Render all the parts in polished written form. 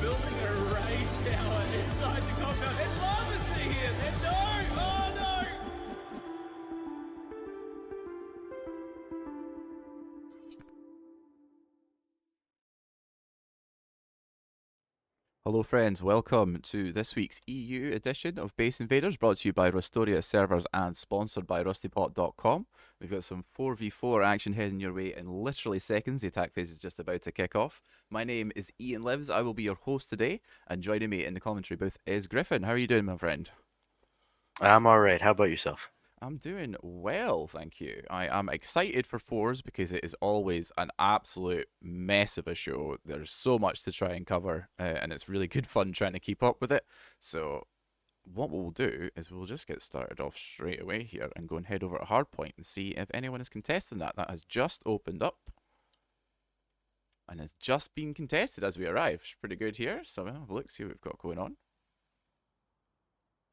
building a raid tower inside the compound. There's lava here. No! Oh no! Hello friends, welcome to this week's EU edition of Base Invaders, brought to you by Rustoria servers and sponsored by rustypot.com. We've got some 4v4 action heading your way in literally seconds. The attack phase is just about to kick off. My name is Ian Lives, I will be your host today, and joining me in the commentary booth is Griffin. How are you doing, my friend? I'm alright. How about yourself? I'm doing well, thank you. I am excited for fours because it is always an absolute mess of a show. There's so much to try and cover, and it's really good fun trying to keep up with it. So, what we'll do is we'll just get started off straight away here and go and head over to Hardpoint and see if anyone is contesting that. That has just opened up and has just been contested as we arrive. It's pretty good here. So, we'll have a look, see what we've got going on.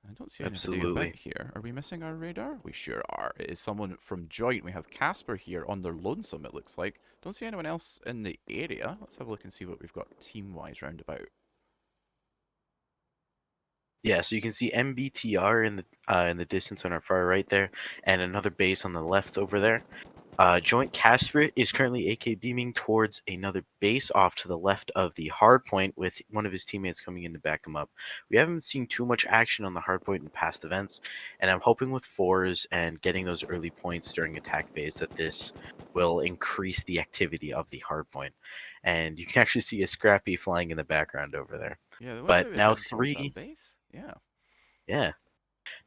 I don't see anybody about here. Are we missing our radar? We sure are. It is someone from Joint. We have Casper here on their lonesome, it looks like. Don't see anyone else in the area. Let's have a look and see what we've got team-wise roundabout. Yeah, so you can see MBTR in the distance on our far right there, and another base on the left over there. Joint Casper is currently AK beaming towards another base off to the left of the hard point with one of his teammates coming in to back him up. We haven't seen too much action on the hard point in past events, and I'm hoping with fours and getting those early points during attack phase that this will increase the activity of the hard point. And you can actually see a Scrappy flying in the background over there. Yeah, it looks But like they're now heading towards that base. yeah.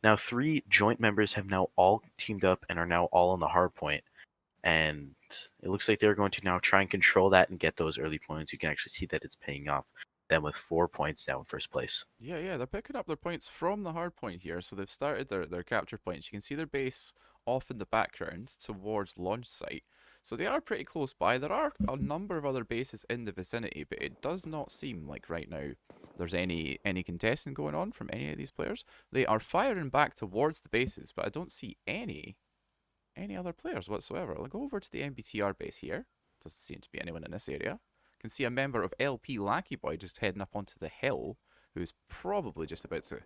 Now three joint members have now all teamed up and are now all on the hard point. And it looks like they're going to now try and control that and get those early points. You can actually see that it's paying off. Them with 4 points now in first place. Yeah, they're picking up their points from the hard point here. So they've started their capture points. You can see their base off in the background towards launch site. So they are pretty close by. There are a number of other bases in the vicinity, but it does not seem like right now there's any contesting going on from any of these players. They are firing back towards the bases, but I don't see any other players whatsoever. I'll go over to the MBTR base here. Doesn't seem to be anyone in this area. Can see a member of LP Lackey Boy just heading up onto the hill, who's probably just about to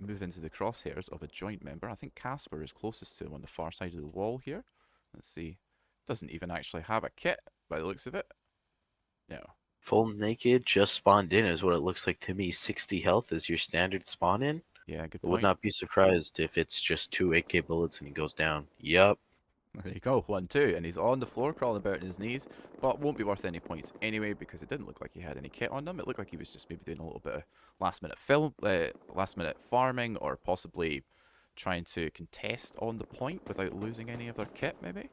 move into the crosshairs of a joint member. I think Casper is closest to him on the far side of the wall here. Let's see. Doesn't even actually have a kit by the looks of it. No. Full naked, just spawned in is what it looks like to me. 60 health is your standard spawn in. Yeah, good I point. would not be surprised if it's just 2 AK bullets and he goes down. Yup. There you go, 1-2, and he's on the floor crawling about on his knees, but won't be worth any points anyway because it didn't look like he had any kit on him. It looked like he was just maybe doing a little bit of last minute farming, or possibly trying to contest on the point without losing any of their kit, maybe.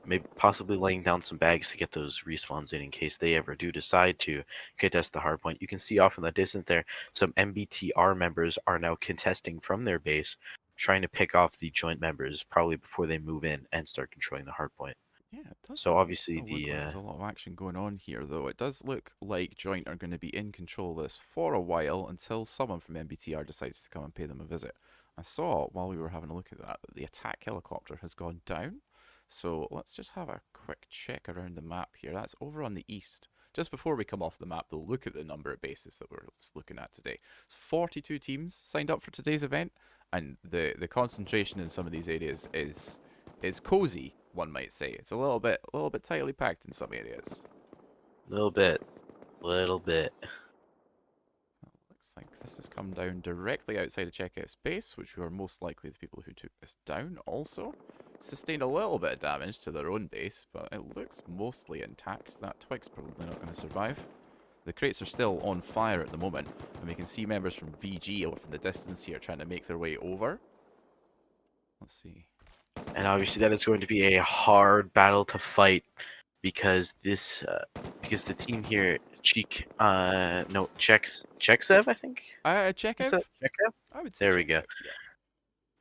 Maybe possibly laying down some bags to get those respawns in case they ever do decide to contest the hard point. You can see off in the distance there, some MBTR members are now contesting from their base, trying to pick off the joint members probably before they move in and start controlling the hard point. Yeah, it does So obviously still look like there's a lot of action going on here, though. It does look like Joint are going to be in control of this for a while until someone from MBTR decides to come and pay them a visit. I saw while we were having a look at that the attack helicopter has gone down. So let's just have a quick check around the map here. That's over on the east. Just before we come off the map, though, look at the number of bases that we're just looking at today. It's 42 teams signed up for today's event, and the concentration in some of these areas is cozy, one might say. It's a little bit tightly packed in some areas. little bit. Looks like this has come down directly outside of Chekhov's base, which were most likely the people who took this down also. Sustained a little bit of damage to their own base, but it looks mostly intact. That Twig's probably not going to survive. The crates are still on fire at the moment, and we can see members from VG off in the distance here trying to make their way over. Let's see. And obviously that is going to be a hard battle to fight because because the team here, Cheksev, I think? Chekhov? Chekhev? I would say There we go. Yeah.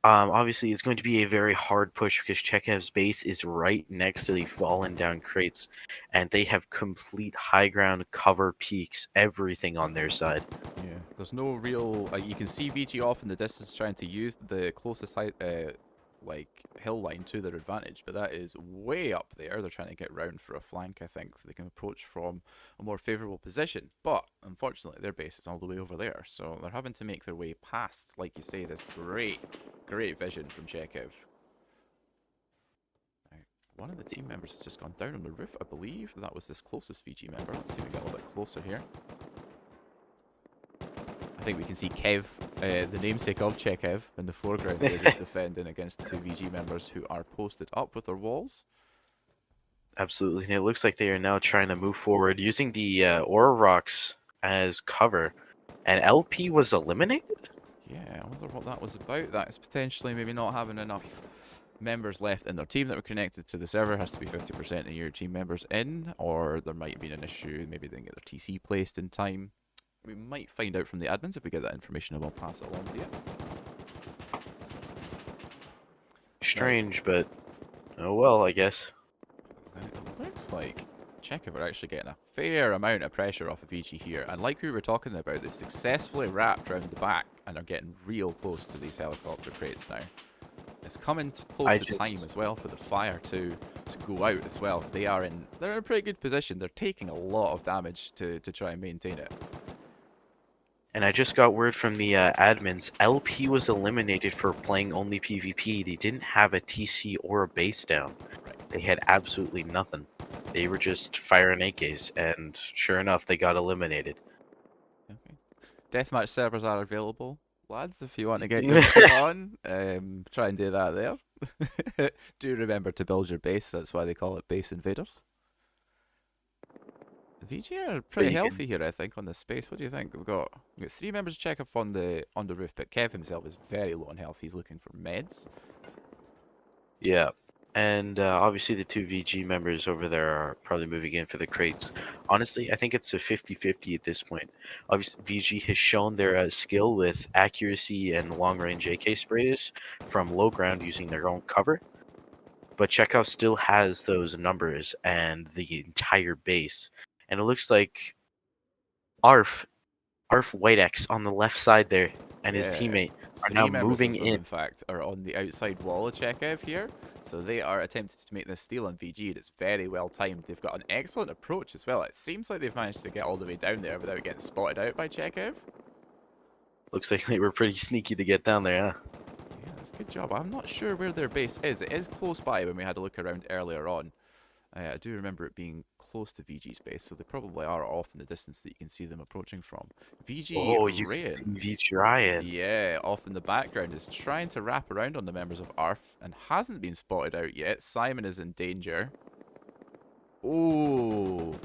Obviously, it's going to be a very hard push because Chekhev's base is right next to the fallen down crates, and they have complete high ground, cover, peaks, everything on their side. Yeah, there's no real. You can see VG off in the distance trying to use the closest like hill line to their advantage, but that is way up there. They're trying to get round for a flank, I think, so they can approach from a more favourable position. But unfortunately, their base is all the way over there, so they're having to make their way past, like you say, this great vision from Chekhov. Now, one of the team members has just gone down on the roof, I believe. That was this closest VG member. Let's see if we get a little bit closer here. I think we can see Kev, the namesake of Chekhov, in the foreground here, just defending against the two VG members who are posted up with their walls. Absolutely, and it looks like they are now trying to move forward using the Aura Rocks as cover. And LP was eliminated? Yeah, I wonder what that was about. That is potentially maybe not having enough members left in their team that were connected to the server. It has to be 50% of your team members in, or there might have been an issue. Maybe they didn't get their TC placed in time. We might find out from the admins if we get that information, and we'll pass it along to you. Strange, but oh well, I guess. It looks like Chekhov are actually getting a fair amount of pressure off of VG here, and like we were talking about, they've successfully wrapped around the back and are getting real close to these helicopter crates now. It's coming close to time as well for the fire to go out as well. They're in a pretty good position. They're taking a lot of damage to try and maintain it. And I just got word from the admins. LP was eliminated for playing only PvP. They didn't have a TC or a base down. Right. They had absolutely nothing. They were just firing AKs, and sure enough, they got eliminated. Okay. Deathmatch servers are available, lads, if you want to get your shit on. Try and do that there. Do remember to build your base. That's why they call it Base Invaders. The VG are pretty healthy here, I think, on this space. What do you think? We've got three members of Chekhov on the roof, but Kev himself is very low on health. He's looking for meds. Yeah, and obviously the two VG members over there are probably moving in for the crates. Honestly, I think it's a 50-50 at this point. Obviously, VG has shown their skill with accuracy and long-range AK sprays from low ground using their own cover. But Chekhov still has those numbers and the entire base. And it looks like Arf White X on the left side there and his teammate are now Three members moving of them, in. in fact, are on the outside wall of Chekhov here. So they are attempting to make this steal on VG, and it's very well timed. They've got an excellent approach as well. It seems like they've managed to get all the way down there without getting spotted out by Chekhov. Looks like they were pretty sneaky to get down there, huh? Yeah, that's a good job. I'm not sure where their base is. It is close by when we had a look around earlier on. I do remember it being close to VG's base, so they probably are off in the distance that you can see them approaching from. VG You can see VG Ryan. yeah, off in the background, is trying to wrap around on the members of ARF and hasn't been spotted out yet. Simon is in danger. Oh,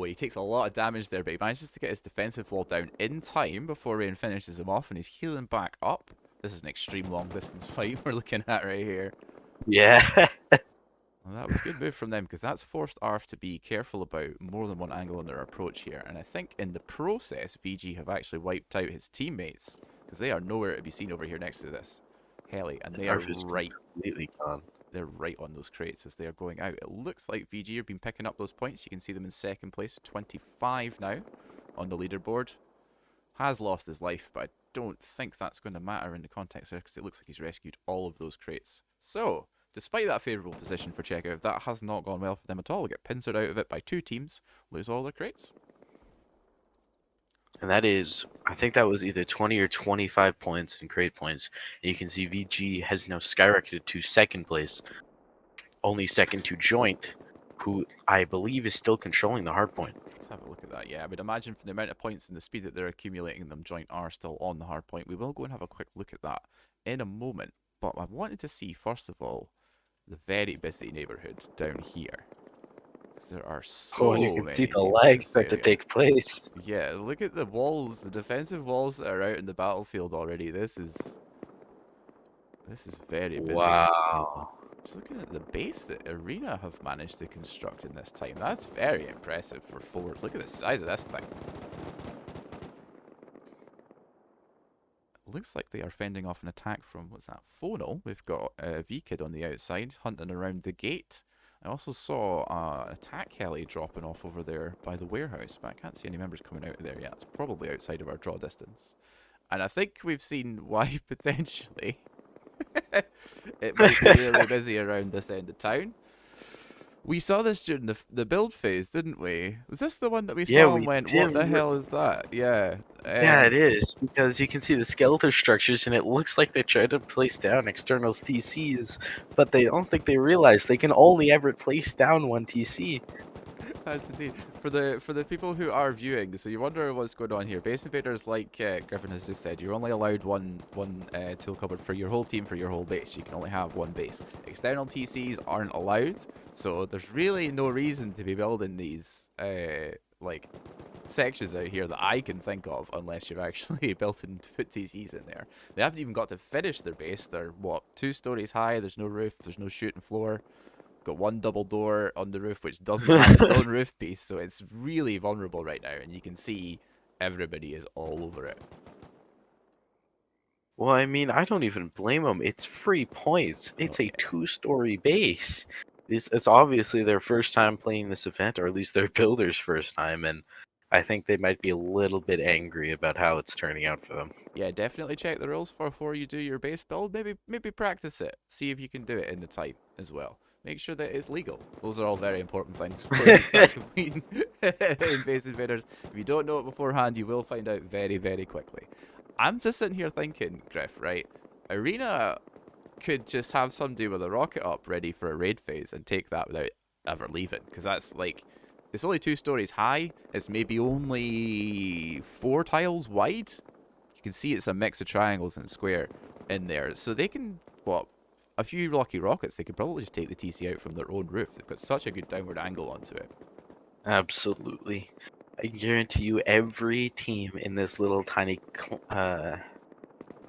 he takes a lot of damage there, but he manages to get his defensive wall down in time before Rain finishes him off, and he's healing back up. This is an extreme long distance fight we're looking at right here. Yeah. Well, that was a good move from them, because that's forced ARF to be careful about more than one angle in their approach here. And I think in the process, VG have actually wiped out his teammates, because they are nowhere to be seen over here next to this heli, and they are right. Completely gone. They're right on those crates as they are going out. It looks like VG have been picking up those points. You can see them in second place with 25 now on the leaderboard. Has lost his life, but I don't think that's going to matter in the context there, because it looks like he's rescued all of those crates. So, despite that favourable position for Chekhov, that has not gone well for them at all. They get pincered out of it by two teams, lose all their crates. And that is, I think that was either 20 or 25 points in crate points. And you can see VG has now skyrocketed to second place, only second to Joint, who I believe is still controlling the hard point. Let's have a look at that. Yeah, I would imagine from the amount of points and the speed that they're accumulating them, Joint are still on the hard point. We will go and have a quick look at that in a moment. But I wanted to see, first of all, the very busy neighbourhood down here. There are so and you can many see the teams in lag this start to area. take place. Yeah, look at the walls, the defensive walls that are out in the battlefield already. This is very busy. Wow. Just looking at the base that Arena have managed to construct in this time, that's very impressive for forwards. Look at the size of this thing. Looks like they are fending off an attack from, what's that, Fonal. We've got V-Kid on the outside, hunting around the gate. I also saw an attack heli dropping off over there by the warehouse, but I can't see any members coming out of there yet. It's probably outside of our draw distance. And I think we've seen why, potentially, It might be really busy around this end of town. We saw this during the build phase, didn't we? Was this the one that we Yeah, saw and we went, did. "What the hell is that?" Yeah. Yeah, it is because you can see the skeletal structures, and it looks like they tried to place down external TCs, but they don't think they realize they can only ever place down one TC. That's indeed. For the people who are viewing, so you wonder what's going on here. Base Invaders, like Griffin has just said, you're only allowed one tool cupboard for your whole team for your whole base. You can only have one base. External TCs aren't allowed, so there's really no reason to be building these like sections out here that I can think of, unless you've actually built and put TCs in there. They haven't even got to finish their base. They're what, 2 stories high. There's no roof. There's no shooting floor. Got one double door on the roof which doesn't have its own roof piece, so it's really vulnerable right now, and you can see everybody is all over it. Well, I mean, I don't even blame them. It's free points. Oh It's a yeah. two-story base. It's obviously their first time playing this event, or at least their builder's first time, and I think they might be a little bit angry about how it's turning out for them. Yeah, definitely check the rules before you do your base build. Maybe practice it. See if you can do it in the time as well. Make sure that it's legal. Those are all very important things before you start completing Base Invaders. If you don't know it beforehand, you will find out very, very quickly. I'm just sitting here thinking, Griff, right? Arena could just have somebody with a rocket up ready for a raid phase and take that without ever leaving. Because that's like, it's only 2 stories high. It's maybe only 4 tiles wide. You can see it's a mix of triangles and square in there. So they can, what, a few lucky rockets, they could probably just take the TC out from their own roof. They've got such a good downward angle onto it. Absolutely. I guarantee you every team in this little tiny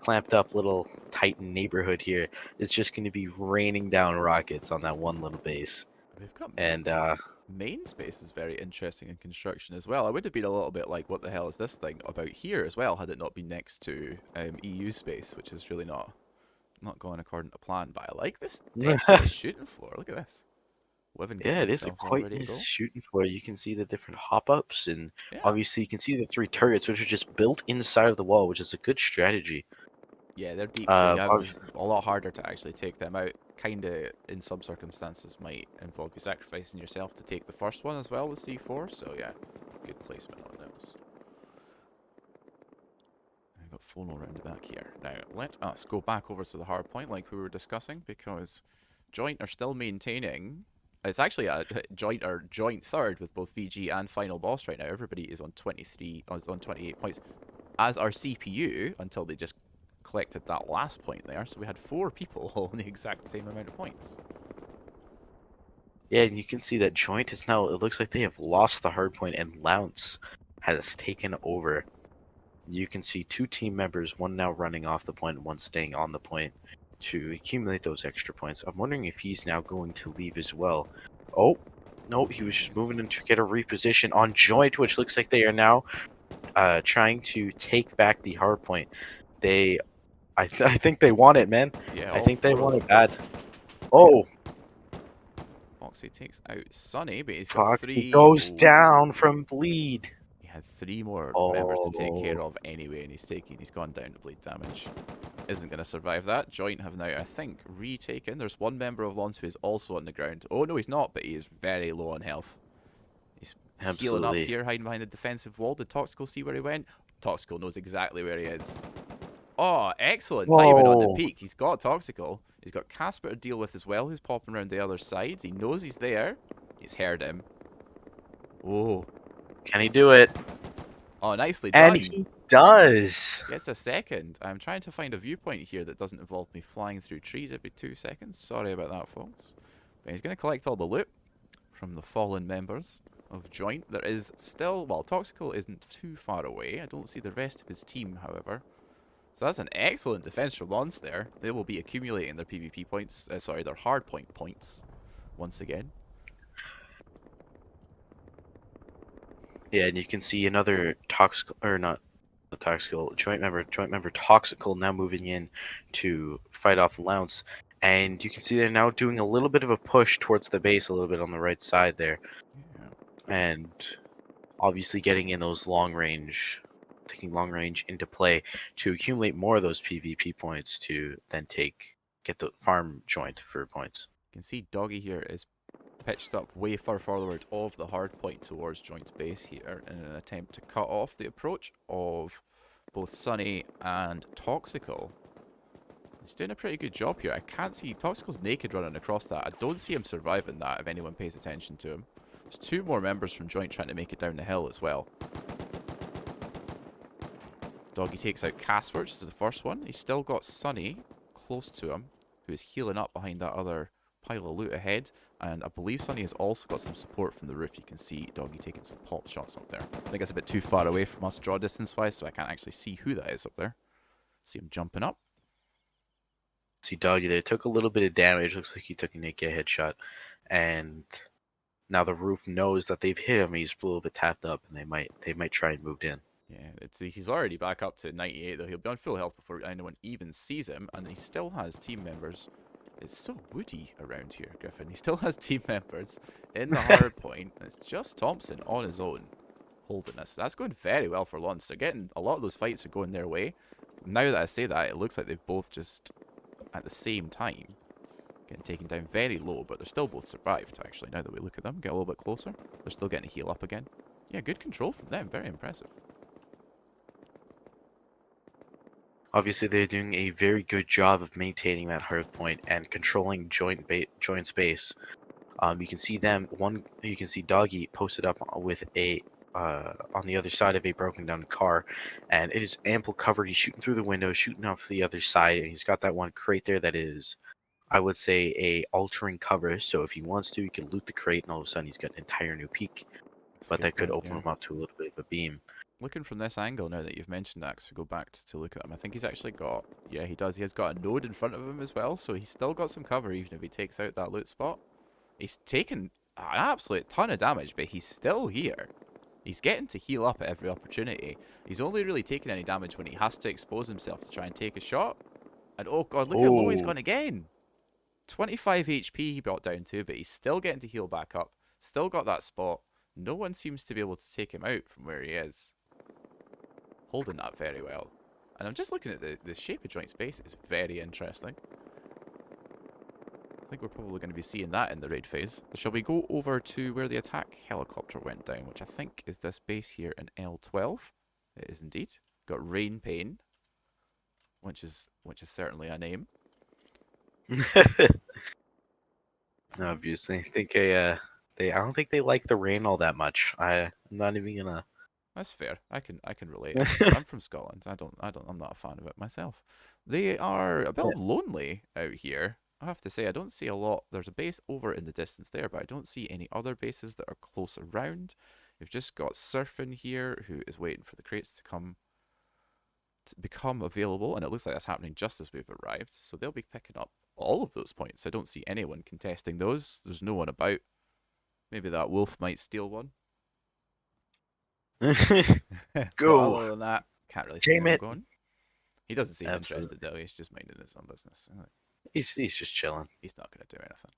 clamped up little Titan neighborhood here is just going to be raining down rockets on that one little base. They've got And main space is very interesting in construction as well. I would have been a little bit like, what the hell is this thing about here as well, had it not been next to EU space, which is really not going according to plan. But I like this depth of the shooting floor. Look at this. Wivin yeah, getting it is a himself all quite ready to nice go. shooting floor. You can see the different hop ups, and Yeah. obviously you can see the 3 turrets, which are just built inside of the wall, which is a good strategy. Yeah, they're deep. You have Obviously, a lot harder to actually take them out. Kinda, in some circumstances, might involve you sacrificing yourself to take the first one as well with C4. So yeah, good placement on those. I've got Phono around the back here. Now let us go back over to the hard point like we were discussing, because Joint are still maintaining. It's actually a joint third with both VG and Final Boss right now. Everybody is on 23, on 28 points, as our CPU, until they just collected that last point there. So we had 4 people all on the exact same amount of points. yeah, and you can see that Joint is now, it looks like they have lost the hard point, and Lounce has taken over. You can see 2 team members, one now running off the point and one staying on the point to accumulate those extra points. I'm wondering if he's now going to leave as well. Oh, no, he was just moving in to get a reposition on Joint, which looks like they are now trying to take back the hard point. I think they want it, man. Yeah, I all think they 4 of want them. it bad. Oh, Foxy takes out Sunny, but he's got Foxy 3. goes Ooh. down from bleed. He had 3 more members to take Oh, care of anyway, and he's gone down to bleed damage. Isn't going to survive that. Joint have now, I think, retaken. There's one member of Lons who is also on the ground. Oh, no, he's not, but he is very low on health. He's healing up absolutely. here, hiding behind the defensive wall. Did Toxical see where he went? Toxical knows exactly where he is. Oh, excellent timing on the Whoa. peak. He's got Toxical. He's got Casper to deal with as well, who's popping around the other side. He knows he's there. He's heard him. Oh. Can he do it? Oh, nicely And done. he does. Gets a second. I'm trying to find a viewpoint here that doesn't involve me flying through trees every 2 seconds. Sorry about that, folks. But he's going to collect all the loot from the fallen members of Joint. There is still, well, Toxical isn't too far away. I don't see the rest of his team, however. So that's an excellent defense from Lons there. They will be accumulating their PvP points, sorry, their hard point points once again. Yeah, and you can see another toxical, or not a toxical, joint member toxical now moving in to fight off Lounce. And you can see they're now doing a little bit of a push towards the base, a little bit on the right side there. Yeah. And obviously getting in those long range, taking long range into play to accumulate more of those PvP points to then take get the farm joint for points. You can see Doggy here is pitched up way far forward of the hard point towards Joint's base here in an attempt to cut off the approach of both Sunny and Toxical. He's doing a pretty good job here. I can't see... Toxical's naked running across that. I don't see him surviving that if anyone pays attention to him. There's two more members from Joint trying to make it down the hill as well. Doggy takes out Casper, which is the first one. He's still got Sunny close to him, who is healing up behind that other pile of loot ahead. And I believe Sunny has also got some support from the roof. You can see Doggy taking some pop shots up there. I think it's a bit too far away from us draw distance-wise, so I can't actually see who that is up there. See him jumping up. See Doggy there took a little bit of damage. Looks like he took a naked headshot, and now the roof knows that they've hit him. He's a little bit tapped up, and they might try and move in. Yeah, he's already back up to 98 though. He'll be on full health before anyone even sees him, and he still has team members. It's so woody around here, Griffin. He still has team members in the hard point, and it's just Thompson on his own holding this. That's going very well for Lons. They're getting a lot of those fights are going their way. Now that I say that, it looks like they've both just at the same time getting taken down very low, but they're still both survived actually. Now that we look at them, get a little bit closer, they're still getting to heal up again. Yeah, good control from them. Very impressive. Obviously, they're doing a very good job of maintaining that hard point and controlling joint space. You can see them. You can see Doggy posted up with a on the other side of a broken down car, and it is ample cover. He's shooting through the window, shooting off the other side, and he's got that one crate there that is, I would say, a altering cover. So if he wants to, he can loot the crate, and all of a sudden he's got an entire new peak. But that could open him up to a little bit of a beam. Looking from this angle now that you've mentioned that, so go back to look at him, I think he's actually got, yeah, he does. He has got a node in front of him as well, so he's still got some cover even if he takes out that loot spot. He's taken an absolute ton of damage, but he's still here. He's getting to heal up at every opportunity. He's only really taking any damage when he has to expose himself to try and take a shot. And oh god, look how low he's gone again. 25 HP he brought down to, but he's still getting to heal back up. Still got that spot. No one seems to be able to take him out from where he is. Holding that very well. And I'm just looking at the shape of Joint's base. It's very interesting. I think we're probably going to be seeing that in the raid phase. Shall we go over to where the attack helicopter went down, which I think is this base here in L12. It is indeed. Got Rain Pain, which is certainly a name. Obviously, I think I don't think they like the rain all that much. I'm not even gonna. That's fair. I can relate. I'm from Scotland. I'm not a fan of it myself. They are a bit lonely out here. I have to say, I don't see a lot. There's a base over in the distance there, but I don't see any other bases that are close around. You've just got Surfing here, who is waiting for the crates to become available, and it looks like that's happening just as we've arrived. So they'll be picking up all of those points. I don't see anyone contesting those. There's no one about. Maybe that wolf might steal one. Go. Other than that, can't really see him going. He doesn't seem interested though. He's just minding his own business. He's just chilling. He's not going to do anything.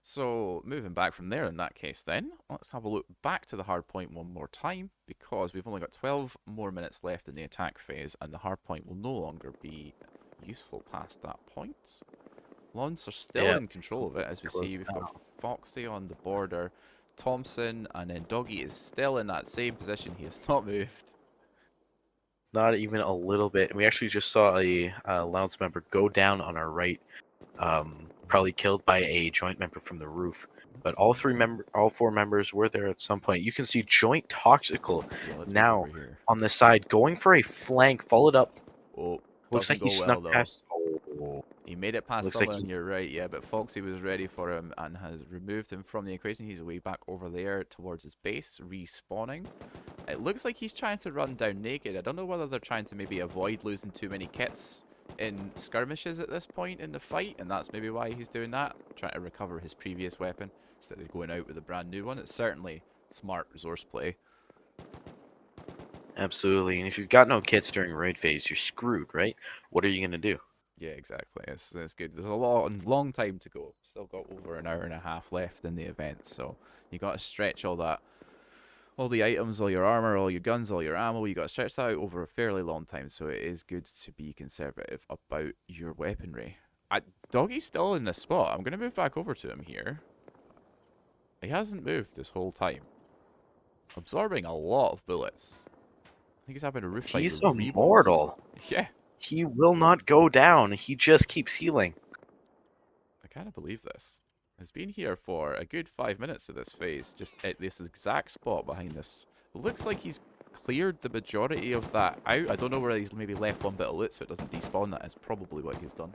So moving back from there in that case then, let's have a look back to the hard point one more time, because we've only got 12 more minutes left in the attack phase and the hard point will no longer be useful past that point. Lons are still in control of it, as we see. We've got Foxy on the border, Thompson, and then Doggy is still in that same position. He has not moved. Not even a little bit. We actually just saw a Lounge member go down on our right, probably killed by a joint member from the roof. But all four members were there at some point. You can see Joint Toxical now on the side, going for a flank, followed up. Oh, looks like he snuck past. He made it past someone on your right, yeah, but Foxy was ready for him and has removed him from the equation. He's way back over there towards his base, respawning. It looks like he's trying to run down naked. I don't know whether they're trying to maybe avoid losing too many kits in skirmishes at this point in the fight, and that's maybe why he's doing that, trying to recover his previous weapon instead of going out with a brand new one. It's certainly smart resource play. Absolutely, and if you've got no kits during raid phase, you're screwed, right? What are you gonna do? Yeah, exactly. It's good. There's a long time to go. Still got over an hour and a half left in the event, so you got to stretch all the items, all your armor, all your guns, all your ammo. You got to stretch that out over a fairly long time. So it is good to be conservative about your weaponry. Doggy's still in this spot. I'm going to move back over to him here. He hasn't moved this whole time. Absorbing a lot of bullets. I think he's having a roof fight He's with reballs. immortal. Yeah, He will not go down. He just keeps healing. I can't believe this. He's been here for a good 5 minutes of this phase, just at this exact spot behind this. It looks like he's cleared the majority of that out. I don't know where he's maybe left one bit of loot so it doesn't despawn. That is probably what he's done.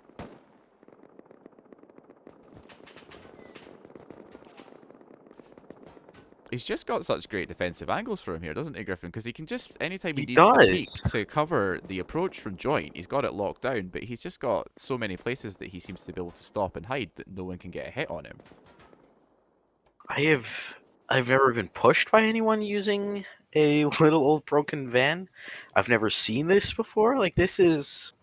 He's just got such great defensive angles for him here, doesn't he, Griffin? Because he can just, anytime he He needs to peek does. to cover the approach from joint, he's got it locked down, but he's just got so many places that he seems to be able to stop and hide that no one can get a hit on him. I've never been pushed by anyone using a little old broken van. I've never seen this before. Like this is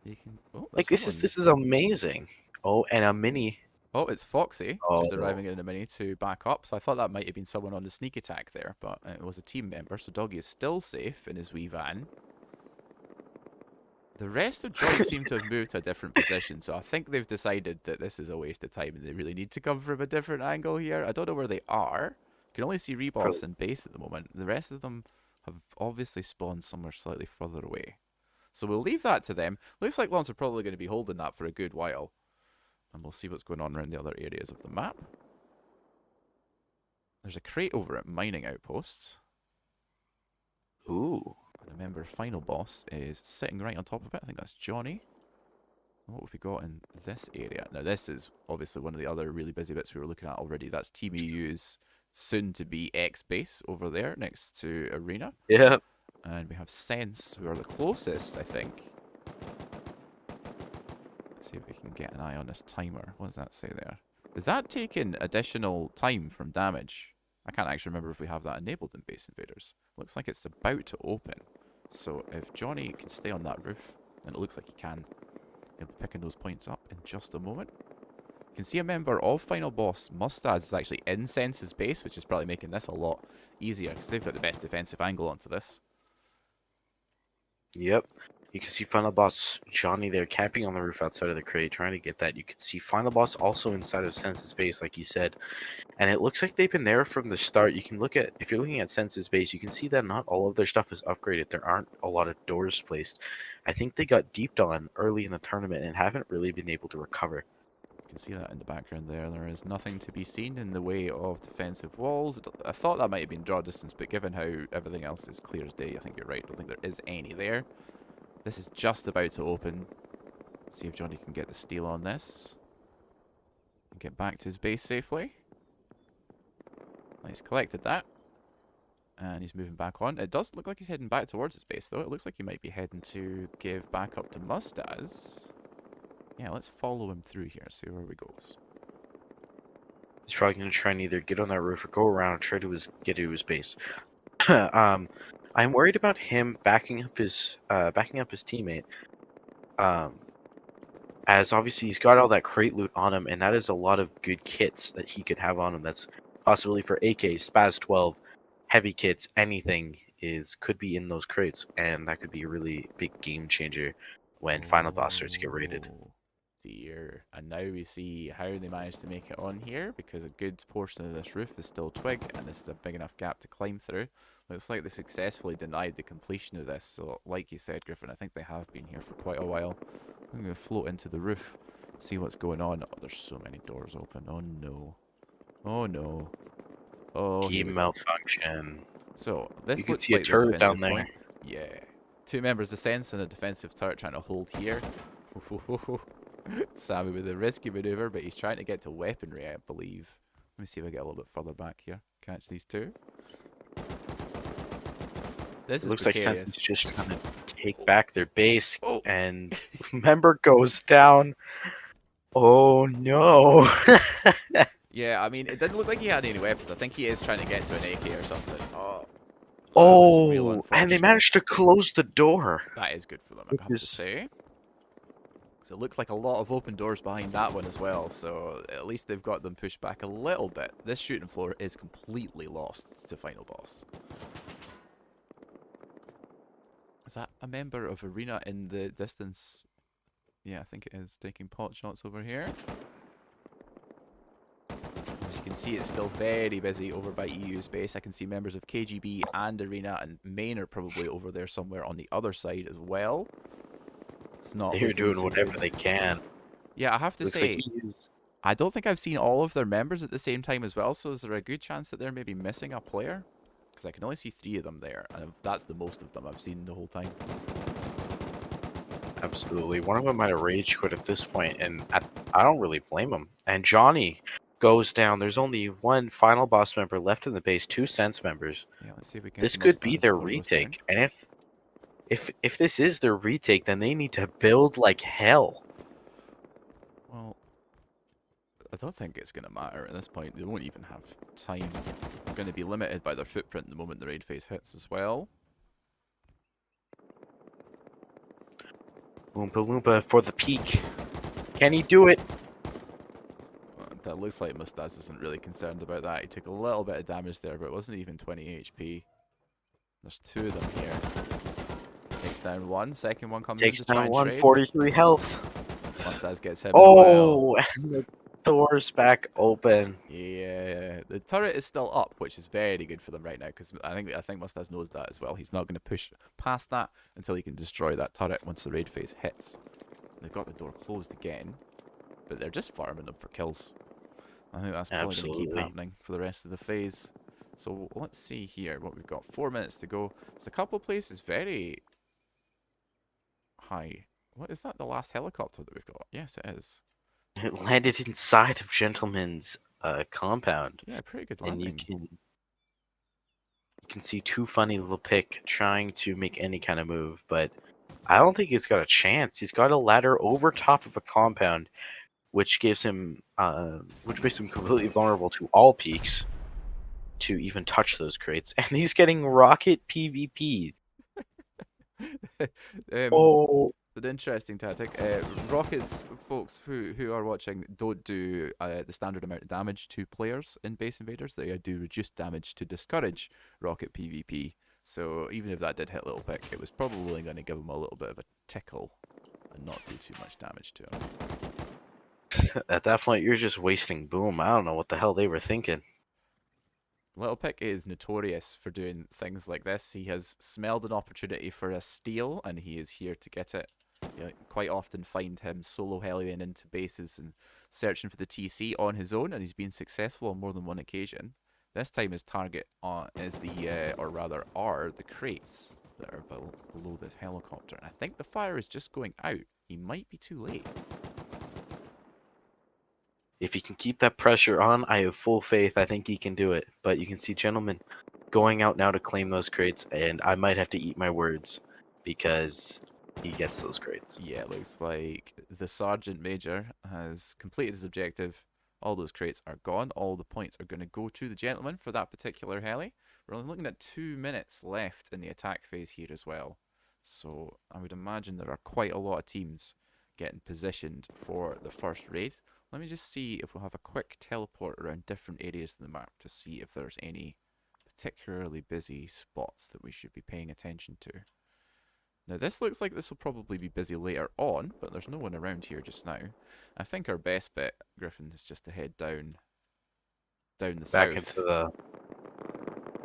You can, oh, like someone. this is amazing. Oh, and a mini. Oh, it's Foxy just Oh, arriving in a mini to back up. So I thought that might have been someone on the sneak attack there, but it was a team member. So Doggy is still safe in his wee van. The rest of Joint seem to have moved to a different position, so I think they've decided that this is a waste of time and they really need to come from a different angle here. I don't know where they are. You can only see Reboss and Base at the moment. The rest of them have obviously spawned somewhere slightly further away. So we'll leave that to them. Looks like Lance are probably going to be holding that for a good while. And we'll see what's going on around the other areas of the map. There's a crate over at Mining Outposts. ooh. And remember, final boss is sitting right on top of it. I think that's Johnny. And what have we got in this area? Now, this is obviously one of the other really busy bits we were looking at already. That's Team EU's soon-to-be X-Base over there next to Arena. Yeah. And we have Sense, who are the closest, I think. Let's see if we can get an eye on this timer. What does that say there? Is that taking additional time from damage? I can't actually remember if we have that enabled in Base Invaders. Looks like it's about to open. So if Johnny can stay on that roof, and it looks like he can, he'll be picking those points up in just a moment. You can see a member of Final Boss, Mustaz, is actually in Sense's base, which is probably making this a lot easier, because they've got the best defensive angle onto this. Yep. You can see Final Boss Johnny there camping on the roof outside of the crate, trying to get that. You can see Final Boss also inside of Sense's base, like you said. And it looks like they've been there from the start. You can look at, if you're looking at Sense's base, you can see that not all of their stuff is upgraded. There aren't a lot of doors placed. I think they got deeped on early in the tournament and haven't really been able to recover. You can see that in the background there. There is nothing to be seen in the way of defensive walls. I thought that might have been draw distance, but given how everything else is clear as day, I think you're right. I don't think there is any there. This is just about to open. Let's see if Johnny can get the steal on this. And get back to his base safely. He's collected that. And he's moving back on. It does look like he's heading back towards his base, though. It looks like he might be heading to give back up to Mustaz. Yeah, let's follow him through here, see where he goes. He's probably going to try and either get on that roof or go around and try to get to his base. I'm worried about him backing up his teammate. As obviously he's got all that crate loot on him, and that is a lot of good kits that he could have on him. That's possibly for AK, Spaz 12, heavy kits, anything could be in those crates, and that could be a really big game changer when Final Boss starts to get raided. Oh, dear. And now we see how they managed to make it on here, because a good portion of this roof is still twig, and this is a big enough gap to climb through. Looks like they successfully denied the completion of this, so like you said, Griffin, I think they have been here for quite a while. I'm going to float into the roof, see what's going on. Oh, there's so many doors open. Oh no. Oh no. Oh, here Team we go. malfunction. So, this You can looks see a like the turret down defensive there. point. Yeah. Two members of Sense and a defensive turret trying to hold here. Sammy with a risky maneuver, but he's trying to get to weaponry, I believe. Let me see if I get a little bit further back here. Catch these two. This is Looks like precarious. Sense is just trying to take back their base, Oh. and member goes down. Oh no! Yeah, I mean, it didn't look like he had any weapons. I think he is trying to get to an AK or something. Oh, that was real Oh, and they unfortunate. managed to close the door. That is good for them, Which I have to is- say. So it looked like a lot of open doors behind that one as well, so at least they've got them pushed back a little bit. This shooting floor is completely lost to Final Boss. Is that a member of Arena in the distance? Yeah, I think it is taking pot shots over here. As you can see, it's still very busy over by EU's base. I can see members of KGB and Arena and Main are probably over there somewhere on the other side as well. It's not They're looking doing too whatever good. they can. Yeah, I have to Looks like say, EU's. I don't think I've seen all of their members at the same time as well, so is there a good chance that they're maybe missing a player? Because I can only see 3 of them there, and if that's the most of them I've seen the whole time. Absolutely. One of them might have rage quit at this point, and I don't really blame him. And Johnny goes down. There's only one final boss member left in the base, 2 sense members. Yeah, let's see if we can get This to could be Mustaz their before he goes down. retake. And if this is their retake, then they need to build like hell. Well, I don't think it's going to matter at this point. They won't even have time. They're going to be limited by their footprint the moment the raid phase hits as well. Oompa Loompa for the peak. Can he do it? That looks like Mustaz isn't really concerned about that. He took a little bit of damage there, but it wasn't even 20 HP. There's 2 of them here. Takes down one. Second one comes Takes in to try down and one, trade. 43 health. Mustaz gets him as well. Oh, and the door's back open. Yeah, the turret is still up, which is very good for them right now because I think Mustaz knows that as well. He's not going to push past that until he can destroy that turret once the raid phase hits. They've got the door closed again, but they're just farming them for kills. I think that's probably going to keep happening for the rest of the phase. So let's see here what we've got. 4 minutes to go. There's a couple of places very high. What is that? The last helicopter that we've got? Yes, it is. It landed inside of Gentleman's compound. Yeah, pretty good And landing. you can see Too Funny Little Pick trying to make any kind of move, but I don't think he's got a chance. He's got a ladder over top of a compound, which gives him which makes him completely vulnerable to all peaks to even touch those crates. And he's getting rocket PvP. Oh, It's an interesting tactic. Rockets, folks who are watching, don't do the standard amount of damage to players in Base Invaders. They do reduced damage to discourage rocket PvP. So even if that did hit Little Pick, it was probably going to give him a little bit of a tickle and not do too much damage to him. at that point, you're just wasting boom. I don't know what the hell they were thinking. Little Pick is notorious for doing things like this. He has smelled an opportunity for a steal, and he is here to get it. You quite often find him solo heliing into bases and searching for the TC on his own, and he's been successful on more than one occasion. This time his target is the crates that are below the helicopter. And I think the fire is just going out. He might be too late. If he can keep that pressure on, I have full faith. I think he can do it. But you can see Gentleman going out now to claim those crates, and I might have to eat my words because he gets those crates. Yeah, it looks like the Sergeant Major has completed his objective. All those crates are gone. All the points are going to go to the Gentleman for that particular heli. We're only looking at 2 minutes left in the attack phase here as well. So I would imagine there are quite a lot of teams getting positioned for the first raid. Let me just see if we'll have a quick teleport around different areas of the map to see if there's any particularly busy spots that we should be paying attention to. Now this looks like this will probably be busy later on, but there's no one around here just now. I think our best bet, Griffin, is just to head down the Back south. into the...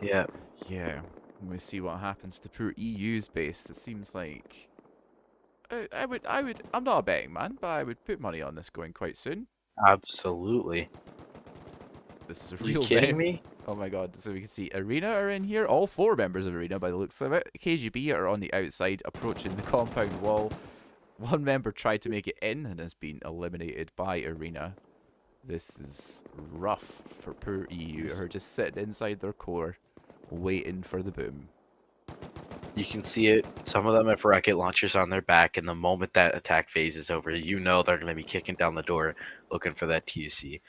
Yeah. Yeah, we see what happens to poor EU's base. It seems like... I'm not a betting man, but I would put money on this going quite soon. Absolutely. This is a Are you real kidding mess. me? Oh my god, so we can see Arena are in here. All 4 members of Arena by the looks of it. KGB are on the outside approaching the compound wall. One member tried to make it in and has been eliminated by Arena. This is rough for poor EU who are just sitting inside their core waiting for the boom. You can see it. Some of them have rocket launchers on their back, and the moment that attack phase is over, you know they're going to be kicking down the door looking for that TC.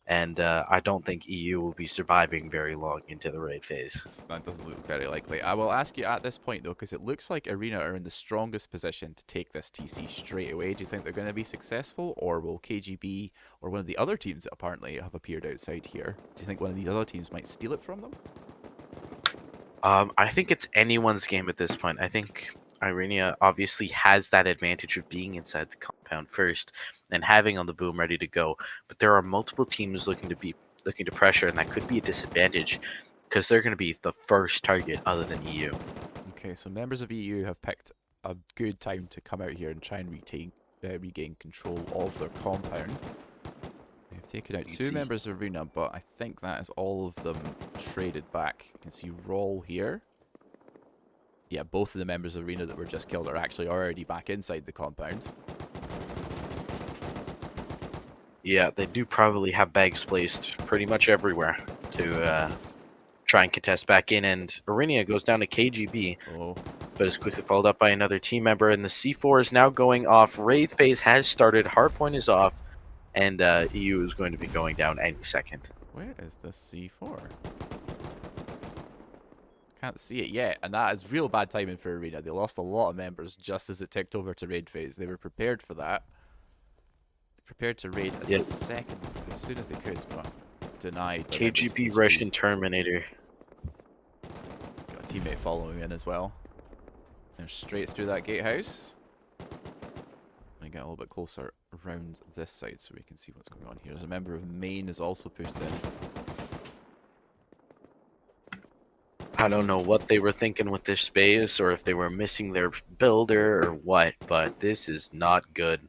And I don't think EU will be surviving very long into the raid phase. That doesn't look very likely. I will ask you at this point though, because it looks like Arena are in the strongest position to take this TC straight away. Do you think they're going to be successful, or will KGB or one of the other teams that apparently have appeared outside here, do you think one of these other teams might steal it from them? I think it's anyone's game at this point. I think Irenia obviously has that advantage of being inside the compound first and having on the boom ready to go. But there are multiple teams looking to pressure, and that could be a disadvantage because they're going to be the first target other than EU. Okay, so members of EU have picked a good time to come out here and try and regain control of their compound. They've taken out You two see, members of Arena, but I think that is all of them traded back. You can see Roll here. Yeah, both of the members of Arena that were just killed are actually already back inside the compound. yeah, they do probably have bags placed pretty much everywhere to try and contest back in, and Irenia goes down to KGB, Oh, but is quickly followed up by another team member, and the C4 is now going off. Raid phase has started, hardpoint is off, and EU is going to be going down any second. where is the C4? Can't see it yet, and that is real bad timing for Arena. They lost a lot of members just as it ticked over to raid phase. They were prepared for that. Prepared to raid a Yep. second as soon as they could, but denied. By members of KGB Russian Terminator. He's got a teammate following in as well. They're straight through that gatehouse. Let me get a little bit closer around this side so we can see what's going on here. There's a member of Maine is also pushed in. I don't know what they were thinking with this space, or if they were missing their builder or what, but this is not good.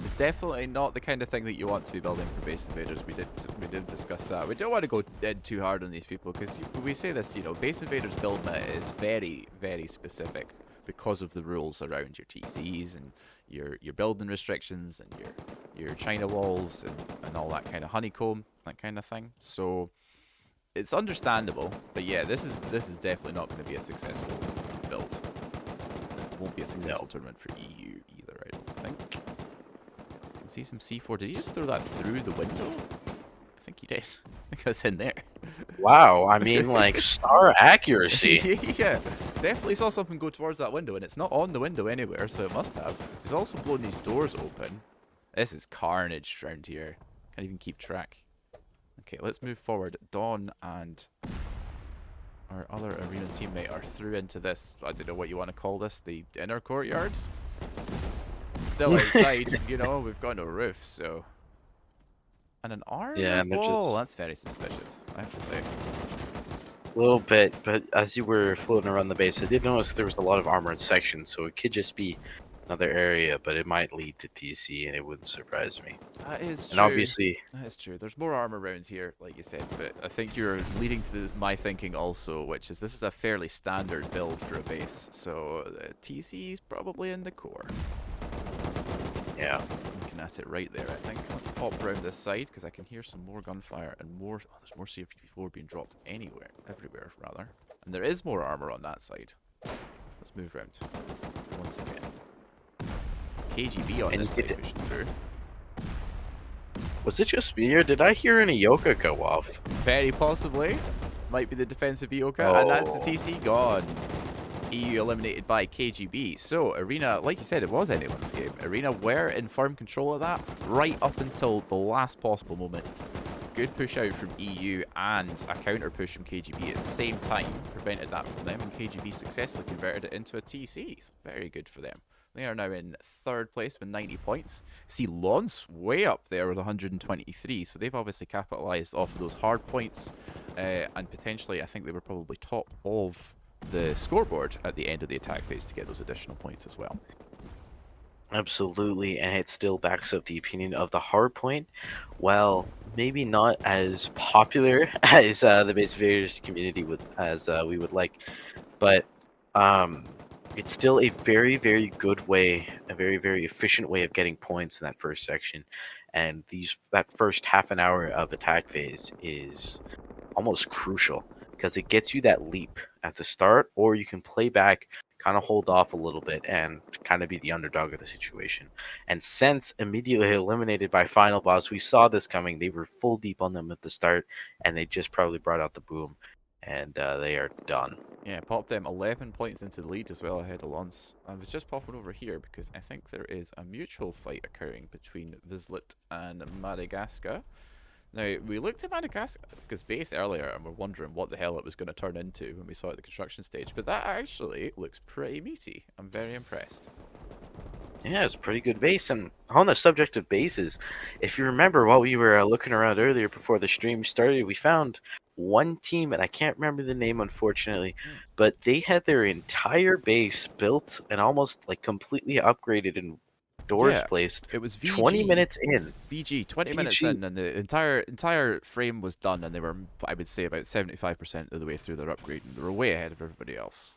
It's definitely not the kind of thing that you want to be building for Base Invaders. We did discuss that. We don't want to go in too hard on these people because we say this, you know, Base Invaders build meta is very, very specific because of the rules around your TCs and your building restrictions and your China walls and all that kind of honeycomb, that kind of thing. So it's understandable, but yeah, this is definitely not going to be a successful build. It won't be a successful tournament for EU either, I don't think. See some C4. Did he just throw that through the window? I think he did. I think that's in there. Wow, I mean, like, star accuracy. Yeah, definitely saw something go towards that window, and it's not on the window anywhere, so it must have. He's also blown these doors open. This is carnage around here. Can't even keep track. Okay, let's move forward. Dawn and our other arena teammate are through into this, I don't know what you want to call this, the inner courtyard? Still outside, you know, we've got no roof, so. And an armor and they're wall? just That's very suspicious, I have to say. a little bit, but as you were floating around the base, I did notice there was a lot of armored sections, so it could just be another area, but it might lead to TC, and it wouldn't surprise me. That is true. And obviously, That is true. There's more armor around here, like you said, but I think you're leading to this, my thinking also, which is this is a fairly standard build for a base, so TC is probably in the core. yeah. Looking at it right there, I think. Let's pop around this side because I can hear some more gunfire and more. Oh, there's more CFP4 being dropped everywhere rather. And there is more armor on that side. Let's move around once again. KGB on And this you side get pushing through. Was it just me, or did I hear an Ioka go off? Very possibly. Might be the defensive Ioka, and that's the Oh. TC gone. EU eliminated by KGB. So, Arena, like you said, it was anyone's game. Arena were in firm control of that right up until the last possible moment. Good push out from EU and a counter push from KGB at the same time prevented that from them, and KGB successfully converted it into a TC. So very good for them. They are now in third place with 90 points. See Lons way up there with 123, so they've obviously capitalized off of those hard points, and potentially I think they were probably top of the scoreboard at the end of the attack phase to get those additional points as well. Absolutely, and it still backs up the opinion of the hardpoint. Well, maybe not as popular as the base invaders community would, as we would like, but it's still a very, very good way, a very, very efficient way of getting points in that first section. And that first half an hour of attack phase is almost crucial because it gets you that leap at the start, or you can play back, kind of hold off a little bit, and kind of be the underdog of the situation. And since immediately eliminated by Final Boss, we saw this coming. They were full deep on them at the start, and they just probably brought out the boom, and they are done. Yeah, popped them 11 points into the lead as well ahead of Lons. I was just popping over here because I think there is a mutual fight occurring between Vizslat and Madagascar. Now, we looked at Madagascar's base earlier and we're wondering what the hell it was going to turn into when we saw it at the construction stage, but that actually looks pretty meaty. I'm very impressed. Yeah, it's a pretty good base. And on the subject of bases, if you remember while we were looking around earlier before the stream started, we found one team, and I can't remember the name unfortunately, Hmm. but they had their entire base built and almost like completely upgraded and doors Yeah, placed it was 20 VG. minutes in. VG, 20 minutes PG. in, and the entire frame was done, and they were, I would say, about 75% of the way through their upgrade, and they were way ahead of everybody else.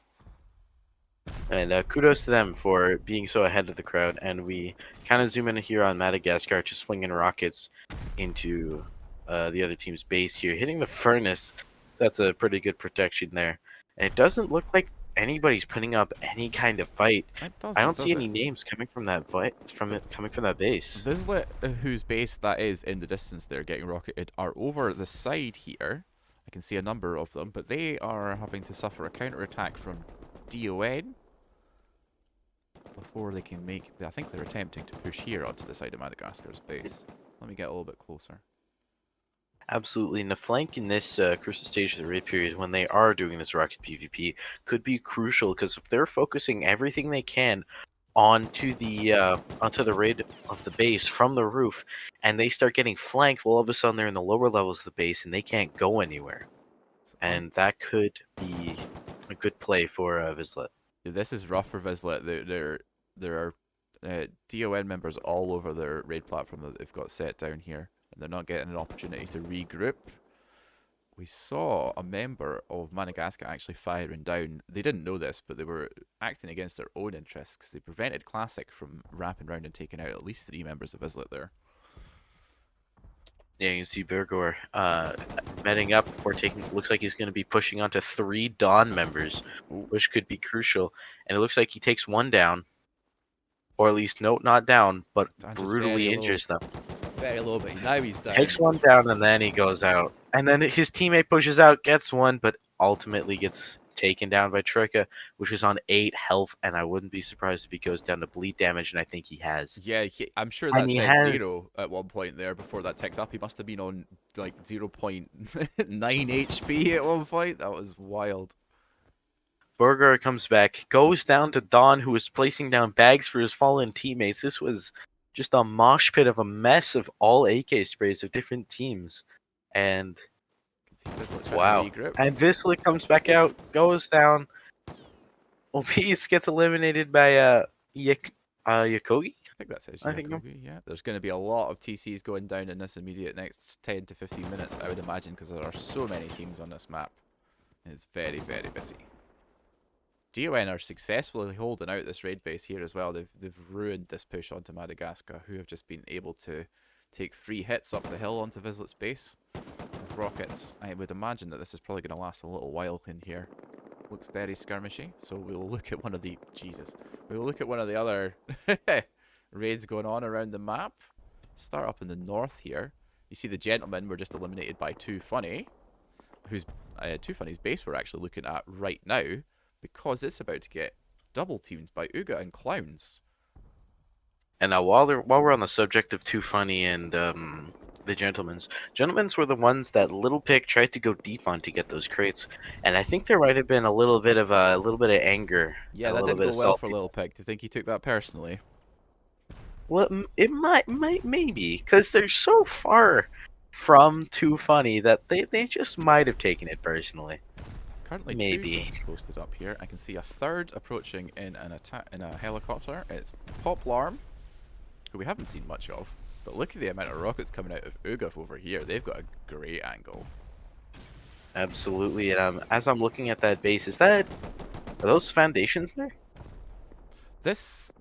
And kudos to them for being so ahead of the crowd. And we kind of zoom in here on Madagascar, just flinging rockets into the other team's base here, hitting the furnace. That's a pretty good protection there. And it doesn't look like anybody's putting up any kind of fight. It I doesn't, don't see does it? any names coming from that fight, coming from that base. Vislet, whose base that is in the distance there getting rocketed, are over the side here. I can see a number of them, but they are having to suffer a counterattack from DON before they can make. I think they're attempting to push here onto the side of Madagascar's base. Let me get a little bit closer. Absolutely, and the flank in this crucial stage of the raid period, when they are doing this rocket PvP, could be crucial because if they're focusing everything they can onto the raid of the base from the roof, and they start getting flanked, well, all of a sudden they're in the lower levels of the base and they can't go anywhere, So, and that could be a good play for Vizsla. this is rough for Vislet. There are DON members all over their raid platform that they've got set down here, and they're not getting an opportunity to regroup. We saw a member of Madagascar actually firing down. They didn't know this, but they were acting against their own interests because they prevented Classic from wrapping round and taking out at least 3 members of Islet there. Yeah, you can see Burgor metting up before taking. Looks like he's going to be pushing onto 3 Dawn members, Ooh, which could be crucial. And it looks like he takes one down, or at least not down, but Dan just very brutally low. injures them. Very low, but now he's Takes down. one down and then he goes out. And then his teammate pushes out, gets one, but ultimately gets taken down by Troika, which is on 8 health. And I wouldn't be surprised if he goes down to bleed damage, and I think he has. Yeah, I'm sure And that he said has 0 at one point there before that ticked up. He must have been on like 0.9 HP at one point. That was wild. Burger comes back, goes down to Don, who is placing down bags for his fallen teammates. This was just a mosh pit of a mess of all AK sprays of different teams. And You can see Fizzlet trying wow. to regroup. And Visla comes back out, goes down. Obese gets eliminated by Yakogi. I think that says I think no. Yakogi, yeah. There's going to be a lot of TCs going down in this immediate next 10 to 15 minutes, I would imagine, because there are so many teams on this map. It's very, very busy. DON are successfully holding out this raid base here as well. They've ruined this push onto Madagascar, who have just been able to take free hits up the hill onto Vislet's base with rockets. I would imagine that this is probably going to last a little while in here. Looks very skirmishy, so we'll look at one of the we'll look at one of the other raids going on around the map. Start up in the north here. You see the gentlemen were just eliminated by Too Funny, whose Too Funny's base we're actually looking at right now, because it's about to get double teamed by Uga and Clowns. And now while we're on the subject of Too Funny and the gentlemen's were the ones that Little Pick tried to go deep on to get those crates, and I think there might have been a little bit of anger, Yeah, a that little didn't bit go of well for salty. Lil Pig. Do you think he took that personally? Well, it might maybe because they're so far from Too Funny that they just might have taken it personally. It's currently 2 Maybe. teams posted up here. I can see a third approaching in an attack in a helicopter. It's Poplarm, who we haven't seen much of. But look at the amount of rockets coming out of Ugaf over here. They've got a great angle. Absolutely, and as I'm looking at that base, are those foundations there? This,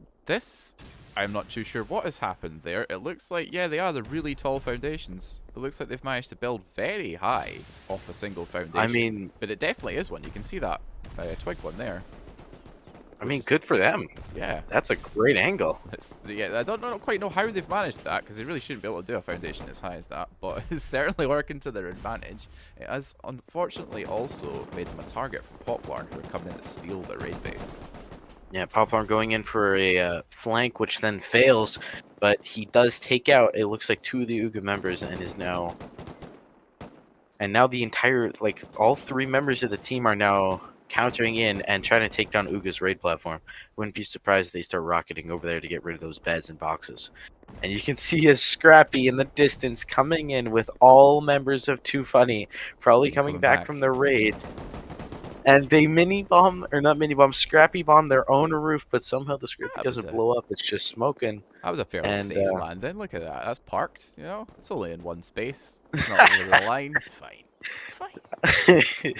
I'm not too sure what has happened there. It looks like, yeah, they are the really tall foundations. It looks like they've managed to build very high off a single foundation. I mean, but it definitely is one. You can see that twig one there. Good for them. Yeah. That's a great angle. Yeah, I don't quite know how they've managed that, because they really shouldn't be able to do a foundation as high as that, but it's certainly working to their advantage. It has unfortunately also made them a target for Poplarn, who are coming in to steal their raid base. Yeah, Poplarn going in for a flank, which then fails, but he does take out, it looks like, 2 of the Uga members and is now And now the entire, like, all three members of the team are now countering in and trying to take down Uga's raid platform. Wouldn't be surprised if they start rocketing over there to get rid of those beds and boxes. And you can see a Scrappy in the distance coming in with all members of Too Funny, probably coming Coming back back. from their raid. And they mini bomb, or not mini bomb, Scrappy bomb their own roof, but somehow the Scrappy That was doesn't a blow up. It's just smoking. that was a fairly And safe landing. Look at that. That's parked. You know, it's only in one space. It's not over the line. It's fine. It's fine.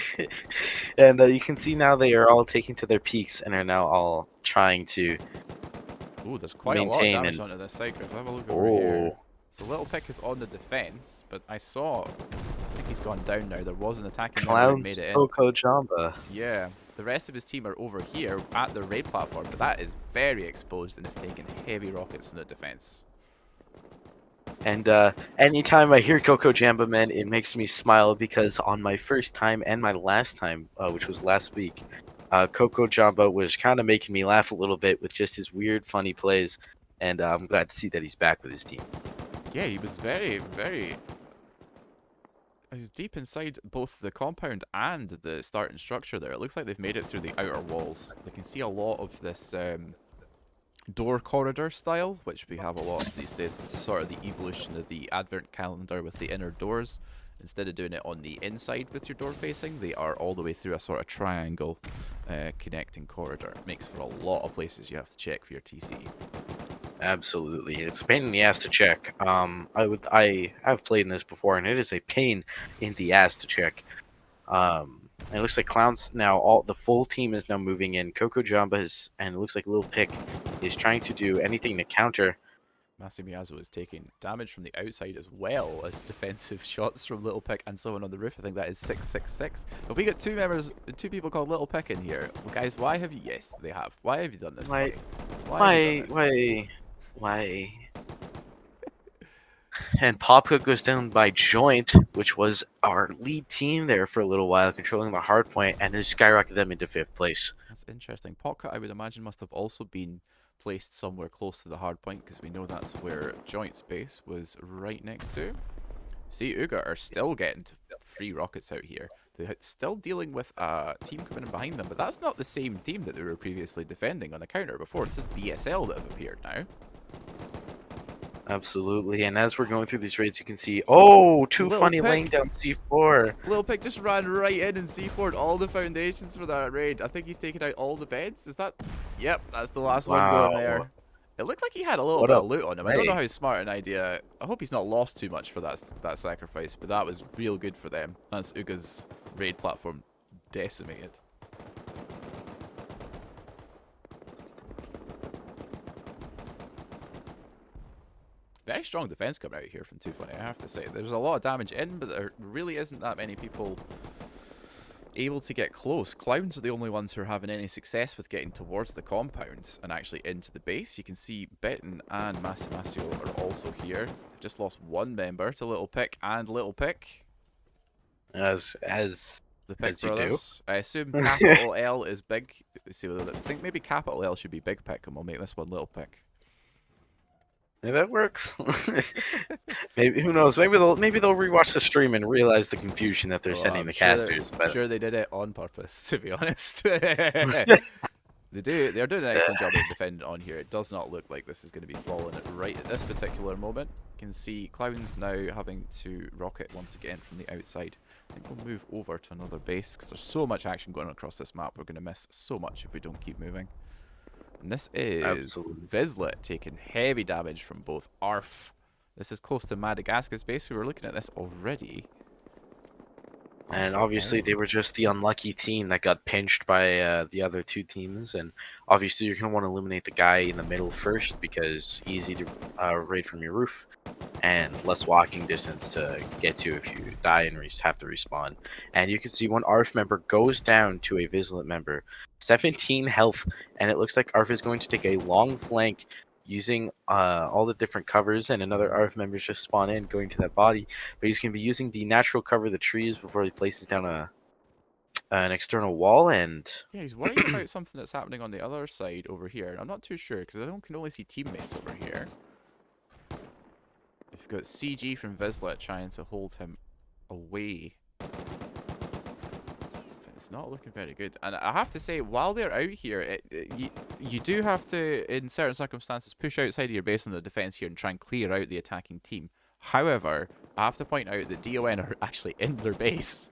and you can see now they are all taking to their peaks and are now all trying to Ooh, there's quite a lot of maintain damage and onto this side. If I have a look over here. oh, So Little Pick is on the defense, but I think he's gone down now. There was an attacking member and Clowns made it in. Coco Jamba. Yeah, the rest of his team are over here at the raid platform, but that is very exposed and is taking heavy rockets in the defense. And anytime I hear Coco Jamba, man, it makes me smile because on my first time and my last time, which was last week, Coco Jamba was kind of making me laugh a little bit with just his weird, funny plays. And I'm glad to see that he's back with his team. Yeah, he was very, very... He was deep inside both the compound and the starting structure there. It looks like they've made it through the outer walls. They can see a lot of this door corridor style, which we have a lot of these days. It's sort of the evolution of the advent calendar with the inner doors. Instead of doing it on the inside with your door facing, they are all the way through a sort of triangle connecting corridor. It makes for a lot of places you have to check for your TC. Absolutely, it's a pain in the ass to check. I have played in this before, and it is a pain in the ass to check. And it looks like Clowns now, all the full team is now moving in. Coco Jamba is, and it looks like Lil Pick is trying to do anything to counter. Masimiyazo is taking damage from the outside as well as defensive shots from Little Pick and someone on the roof. I think that is 666. If we get two people called Little Pick in here, well, guys, why have you? Yes, they have. Why have you done this? Why? To me? Why? Have you done this? Why? And Popka goes down by Joint, which was our lead team there for a little while, controlling the hard point, and has skyrocketed them into 5th place. That's interesting. Potka, I would imagine, must have also been placed somewhere close to the hard point because we know that's where Joint's base was right next to. See, Uga are still getting free rockets out here. They're still dealing with a team coming in behind them, but that's not the same team that they were previously defending on the counter before. This is BSL that have appeared now. Absolutely, and as we're going through these raids, you can see, oh, Too Little Funny Pick. laying down C4. Lil Pick just ran right in and C4'd all the foundations for that raid. I think he's taken out all the beds. Is that? Yep, that's the last one going there. It looked like he had a little bit of loot on him. I don't know how smart an idea. I hope he's not lost too much for that sacrifice, but that was real good for them. That's Uga's raid platform decimated. Very strong defense coming out here from Too Funny, I have to say. There's a lot of damage in, but there really isn't that many people able to get close. Clowns are the only ones who are having any success with getting towards the compounds and actually into the base. You can see Betten and Masimasio are also here. They've just lost one member to Little Pick and Little Pick. As The Pick as you brothers. I assume capital L is big. So I think maybe capital L should be Big Pick, and we'll make this one Little Pick. Yeah, that works. Maybe, who knows? Maybe they'll rewatch the stream and realize the confusion that they're sending the casters. I'm sure they did it on purpose, to be honest. They're doing an excellent job of defending on here. It does not look like this is going to be falling right at this particular moment. You can see Clowns now having to rocket once again from the outside. I think we'll move over to another base because there's so much action going on across this map. We're going to miss so much if we don't keep moving. And this is Vizsla taking heavy damage from both ARF. This is close to Madagascar's base. We were looking at this already. And obviously they were just the unlucky team that got pinched by the other two teams. And obviously you're going to want to eliminate the guy in the middle first because easy to raid from your roof and less walking distance to get to if you die and have to respawn. And you can see one ARF member goes down to a Vigilant member. 17 health, and it looks like ARF is going to take a long flank using all the different covers, and another ARF member just spawn in going to that body, but he's going to be using the natural cover of the trees before he places down an external wall. And yeah, he's worried about something that's happening on the other side over here. I'm not too sure because I can only see teammates over here. We've got CG from Vizsla trying to hold him away It's not looking very good. And I have to say, while they're out here, you do have to, in certain circumstances, push outside of your base on the defense here and try and clear out the attacking team. However, I have to point out that DON are actually in their base.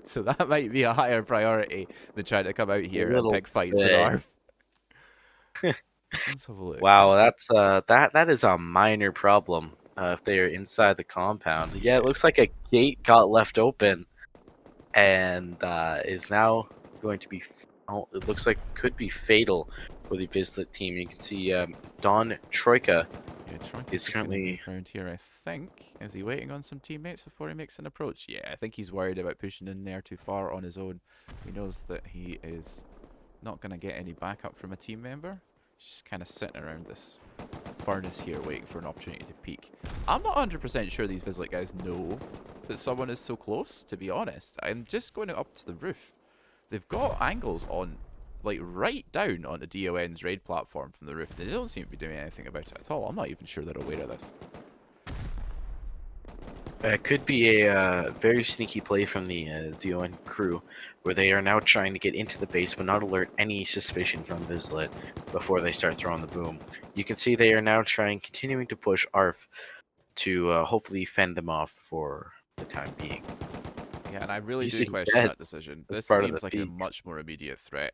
So that might be a higher priority than trying to come out A here and little pick fights with bit. ARF. Let's have a look. Wow, that's that is a minor problem. If they are inside the compound, yeah, it Yeah. looks like a gate got left open, and is now going to be. Oh, it looks like could be fatal for the Vizsla team. You can see Don Troika Yeah, Troika's is just going to currently move around here, I think. Is he waiting on some teammates before he makes an approach? Yeah, I think he's worried about pushing in there too far on his own. He knows that he is not going to get any backup from a team member. He's just kind of sitting around this furnace here waiting for an opportunity to peek. I'm not 100% sure these Vizsla guys know that someone is so close, to be honest. I'm just going up to the roof. They've got angles on, like, right down onto DON's raid platform from the roof. They don't seem to be doing anything about it at all. I'm not even sure they're aware of this. could be a very sneaky play from the DON crew, where they are now trying to get into the base but not alert any suspicion from Vizsla before they start throwing the boom. You can see they are now continuing to push ARF to hopefully fend them off for the time being. Yeah, and I really do Using question that Jets decision. as This part of the seems like a peak. much more immediate threat.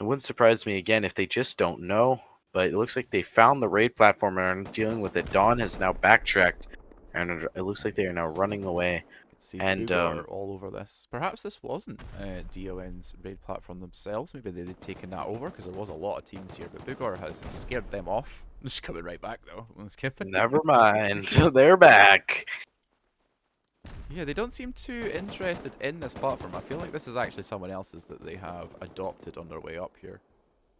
It wouldn't surprise me again if they just don't know, but it looks like they found the raid platform and are dealing with it. Dawn has now backtracked, and it looks like they are now running away. You can see And Boogar all over this. Perhaps this wasn't DON's raid platform themselves. Maybe they'd taken that over because there was a lot of teams here. But Boogar has scared them off. Just coming right back though. never mind, they're back. Yeah, they don't seem too interested in this platform. I feel like this is actually someone else's that they have adopted on their way up here.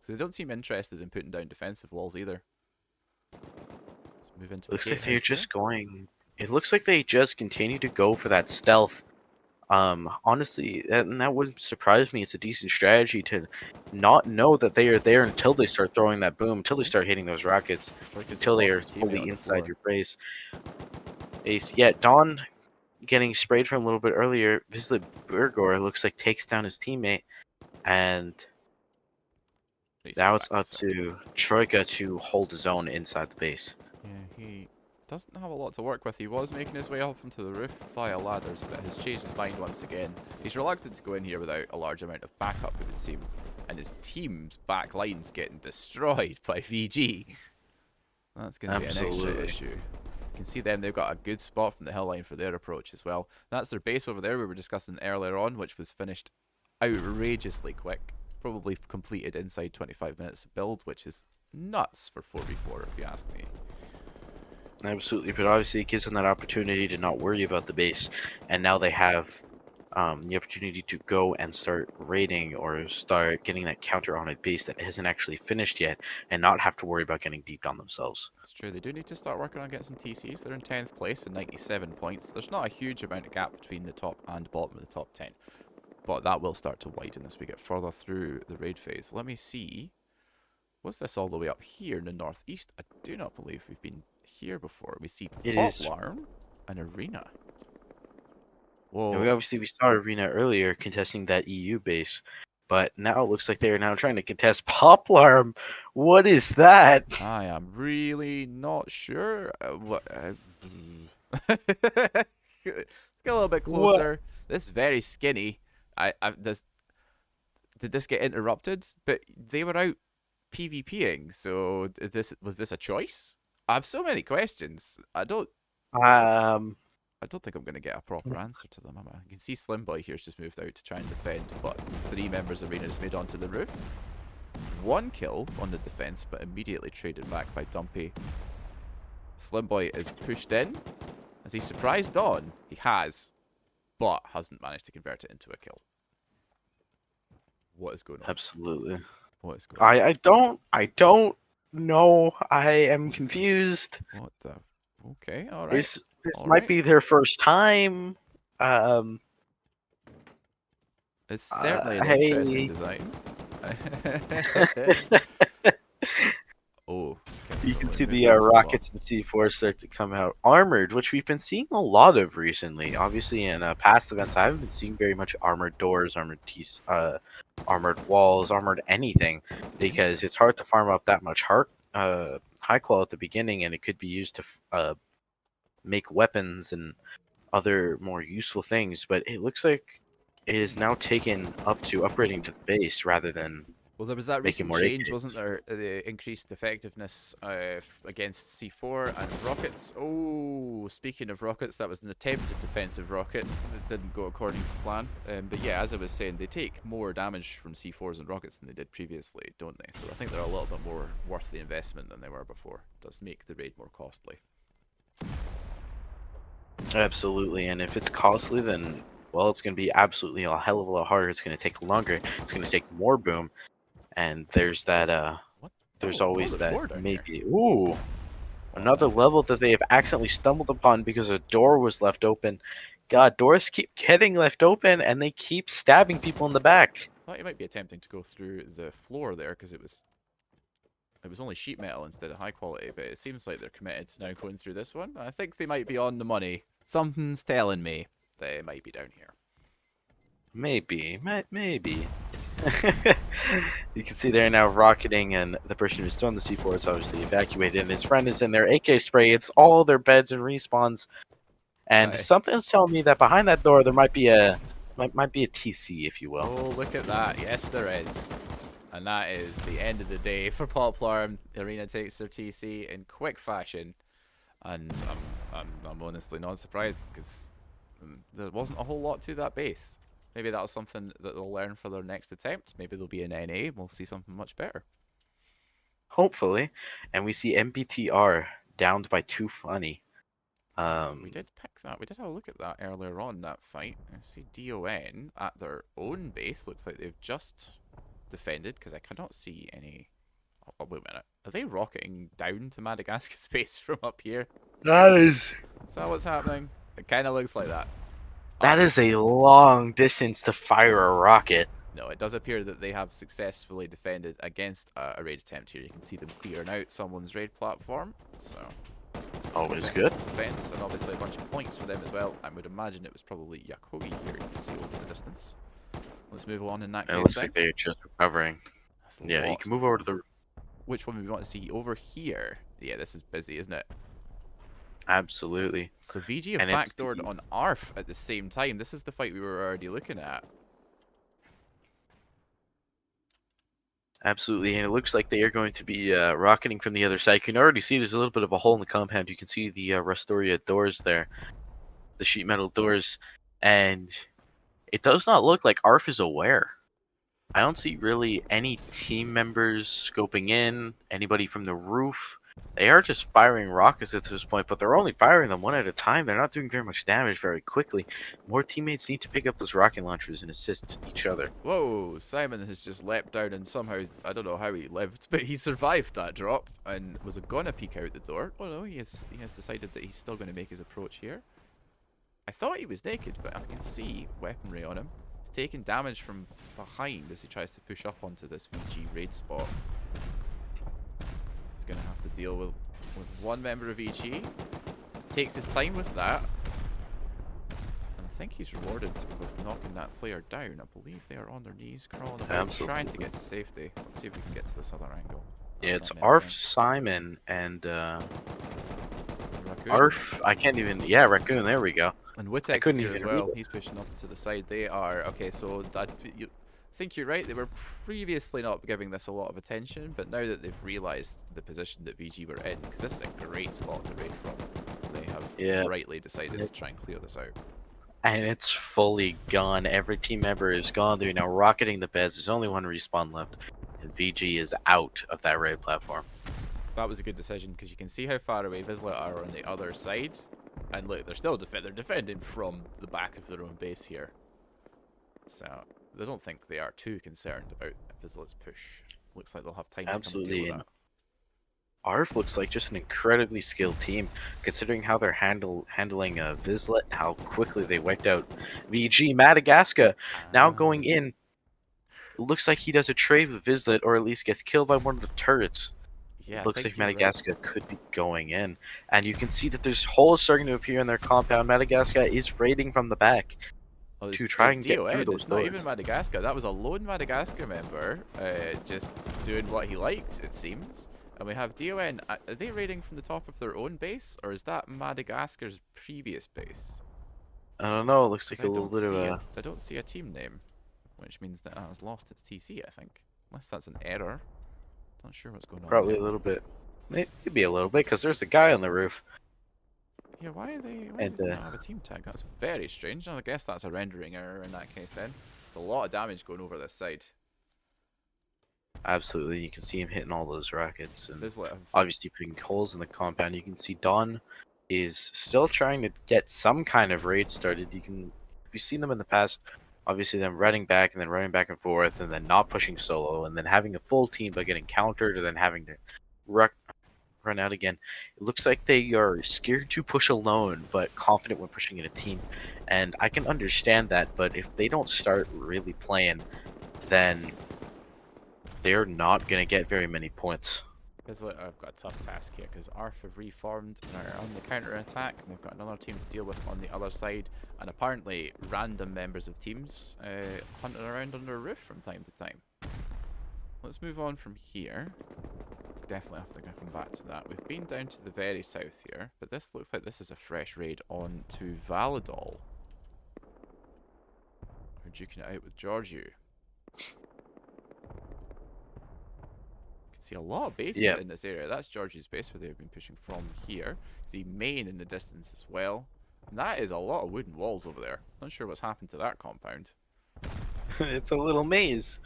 So they don't seem interested in putting down defensive walls either. Let's move into Looks the like they're gatehouse here. just going. It looks like they just continue to go for that stealth. Honestly, that wouldn't surprise me. It's a decent strategy to not know that they are there until they start throwing that boom, until they start hitting those rockets, Troika's just until they lost are his teammate fully on the inside floor. your base. Ace, yeah, Dawn getting sprayed from a little bit earlier. Vizsla Burgor looks like takes down his teammate, and He's now going it's back up inside. to Troika to hold his own inside the base. Yeah, he doesn't have a lot to work with. He was making his way up onto the roof via ladders, but has changed his mind once again. He's reluctant to go in here without a large amount of backup, it would seem. And his team's back line's getting destroyed by VG. That's going to be an extra Absolutely. issue. You can see them, they've got a good spot from the hill line for their approach as well. That's their base over there we were discussing earlier on, which was finished outrageously quick. Probably completed inside 25 minutes of build, which is nuts for 4v4 if you ask me. Absolutely, but obviously it gives them that opportunity to not worry about the base, and now they have the opportunity to go and start raiding or start getting that counter on a base that hasn't actually finished yet, and not have to worry about getting deeped on themselves. It's true, they do need to start working on getting some TCs. They're in 10th place and 97 points. There's not a huge amount of gap between the top and bottom of the top 10, but that will start to widen as we get further through the raid phase. Let me see. Was this all the way up here in the northeast? I do not believe we've been here before. We see It is. Poplarn and Arena. And Whoa. we saw Arena earlier contesting that EU base, but now it looks like they are now trying to contest Poplarm. What is that? I am really not sure. Let's get a little bit What? closer. This is very skinny. Did this get interrupted? But they were out PvPing, so was this a choice? I have so many questions. Um, I don't think I'm gonna get a proper answer to them. I can see Slim Boy here's just moved out to try and defend, but it's 3 members of Arena just made onto the roof. 1 kill on the defense, but immediately traded back by Dumpy. Slim Boy is pushed in. Has he surprised Dawn? He has, but hasn't managed to convert it into a kill. What is going on? absolutely. What is going on? I don't know. I am What's this? confused. What the? Okay, all right. This All might right. be their first time. Um, It's certainly an interesting hey. design. Oh, You can So see they've the done too well. rockets and C4 start to come out armored, which we've been seeing a lot of recently. Obviously, in past events, I haven't been seeing very much armored doors, armored walls, armored anything, because it's Interesting. hard to farm up that much high claw at the beginning, and it could be used to make weapons and other more useful things. But it looks like it is now taken up to upgrading to the base rather than Well, there was that making recent more change, AK. wasn't there? The increased effectiveness against C4 and rockets. Oh, speaking of rockets, that was an attempted defensive rocket that didn't go according to plan. But yeah, as I was saying, they take more damage from C4s and rockets than they did previously, don't they? So I think they're a little bit more worth the investment than they were before. It does make the raid more costly. Absolutely, and if it's costly, then well, it's going to be absolutely a hell of a lot harder. It's going to take longer. It's going to take more boom, and there's that. What? There's Oh, always there's that more down here. maybe. Ooh, another Oh, level that they have accidentally stumbled upon because a door was left open. God, doors keep getting left open, and they keep stabbing people in the back. I thought you might be attempting to go through the floor there because it was only sheet metal instead of high quality, but it seems like they're committed to now going through this one. I think they might be on the money. Something's telling me they might be down here. Maybe. You can see they're now rocketing, and the person who's still on the C4 is obviously evacuated, and his friend is in their AK spray. It's all their beds and respawns, and Aye. something's telling me that behind that door there might be a TC, if you will. Oh, look at that. Yes, there is. And that is the end of the day for Poplar. Arena takes their TC in quick fashion. And I'm honestly not surprised because there wasn't a whole lot to that base. Maybe that's something that they'll learn for their next attempt. Maybe they'll be an NA. We'll see something much better. Hopefully, and we see MBTR downed by 2 funny. We did pick that. We did have a look at that earlier on that fight. I see DON at their own base. Looks like they've just defended because I cannot see any. Oh, wait a minute. Are they rocketing down to Madagascar's base from up here? That is Is that what's happening? It kind of looks like that. that is a long distance to fire a rocket. No, it does appear that they have successfully defended against a raid attempt here. You can see them clearing out someone's raid platform. So, Always successful good. defense, and obviously a bunch of points for them as well. I would imagine it was probably Yakogi here. You can see over the distance. Let's move on in that It case looks then. like they're just recovering. That's Yeah, you lots can move over to the. Which one do we want to see over here? Yeah, this is busy, isn't it? Absolutely. So VG have And it's backdoored the, on ARF at the same time. This is the fight we were already looking at. absolutely, and it looks like they are going to be rocketing from the other side. You can already see there's a little bit of a hole in the compound. You can see the Rustoria doors there, the sheet metal doors, and it does not look like ARF is aware. I don't see really any team members scoping in, anybody from the roof. They are just firing rockets at this point, but they're only firing them one at a time. They're not doing very much damage very quickly. More teammates need to pick up those rocket launchers and assist each other. Whoa, Simon has just leapt down and somehow, I don't know how he lived, but he survived that drop and was gonna peek out the door. Oh no, he has decided that he's still going to make his approach here. I thought he was naked, but I can see weaponry on him. He's taking damage from behind as he tries to push up onto this VG raid spot. He's going to have to deal with one member of VG. Takes his time with that. And I think he's rewarded with knocking that player down. I believe they are on their knees, crawling about, Absolutely. trying to get to safety. Let's see if we can get to this other angle. Yeah, That's it's not them ARF, again. Simon, and Raccoon. ARF. I can't even. Yeah, Raccoon. There we go. And I Witex is couldn't here as even read well. it. He's pushing up to the side. They are okay. So that you think you're right. They were previously not giving this a lot of attention, but now that they've realised the position that VG were in, because this is a great spot to raid from, they have rightly decided to try and clear this out. And it's fully gone. Every team member is gone. They're now rocketing the beds. There's only one respawn left, and VG is out of that raid platform. That was a good decision because you can see how far away Vizsla are on the other side, and look, they're still they're defending from the back of their own base here. So I don't think they are too concerned about Vizsla's push. Looks like they'll have time to come and Absolutely. deal with And that. ARF looks like just an incredibly skilled team, considering how they're handling Vizsla, how quickly they wiped out VG. Madagascar now going in. It looks like he does a trade with Vizsla, or at least gets killed by one of the turrets. Yeah, I Looks think like you're right. Madagascar could be going in. And you can see that there's holes starting to appear in their compound. Madagascar is raiding from the back Oh, to try it's and get through DON. those It's not doors. even Madagascar. That was a lone Madagascar member, just doing what he liked, it seems. And we have DON. Are they raiding from the top of their own base, or is that Madagascar's previous base? I don't know, it looks Because like a little bit of a I don't see a team name, which means that it has lost its TC. I think, unless that's an error. Not sure what's going on probably there. a little bit. Maybe a little bit because there's a guy on the roof. Yeah, why are they? Why And does it not have a team tag? That's very strange. I guess that's a rendering error in that case. Then it's a lot of damage going over this side. absolutely, you can see him hitting all those rockets and This little obviously putting holes in the compound. You can see Don is still trying to get some kind of raid started. If you've seen them in the past, obviously them running back and then running back and forth and then not pushing solo and then having a full team but getting countered and then having to ruck run out again. It looks like they are scared to push alone, but confident when pushing in a team. And I can understand that, but if they don't start really playing, then they're not going to get very many points. I've got a tough task here because ARF have reformed and are on the counter attack, and we've got another team to deal with on the other side. And apparently, random members of teams hunting around under a roof from time to time. Let's move on from here. Definitely have to come back to that. We've been down to the very south here, but this looks like this is a fresh raid on to Validol. We're duking it out with Georgiou. See a lot of bases Yeah, in this area. That's George's base where they've been pushing from here. See main in the distance as well. And that is a lot of wooden walls over there. Not sure what's happened to that compound. it's a little maze.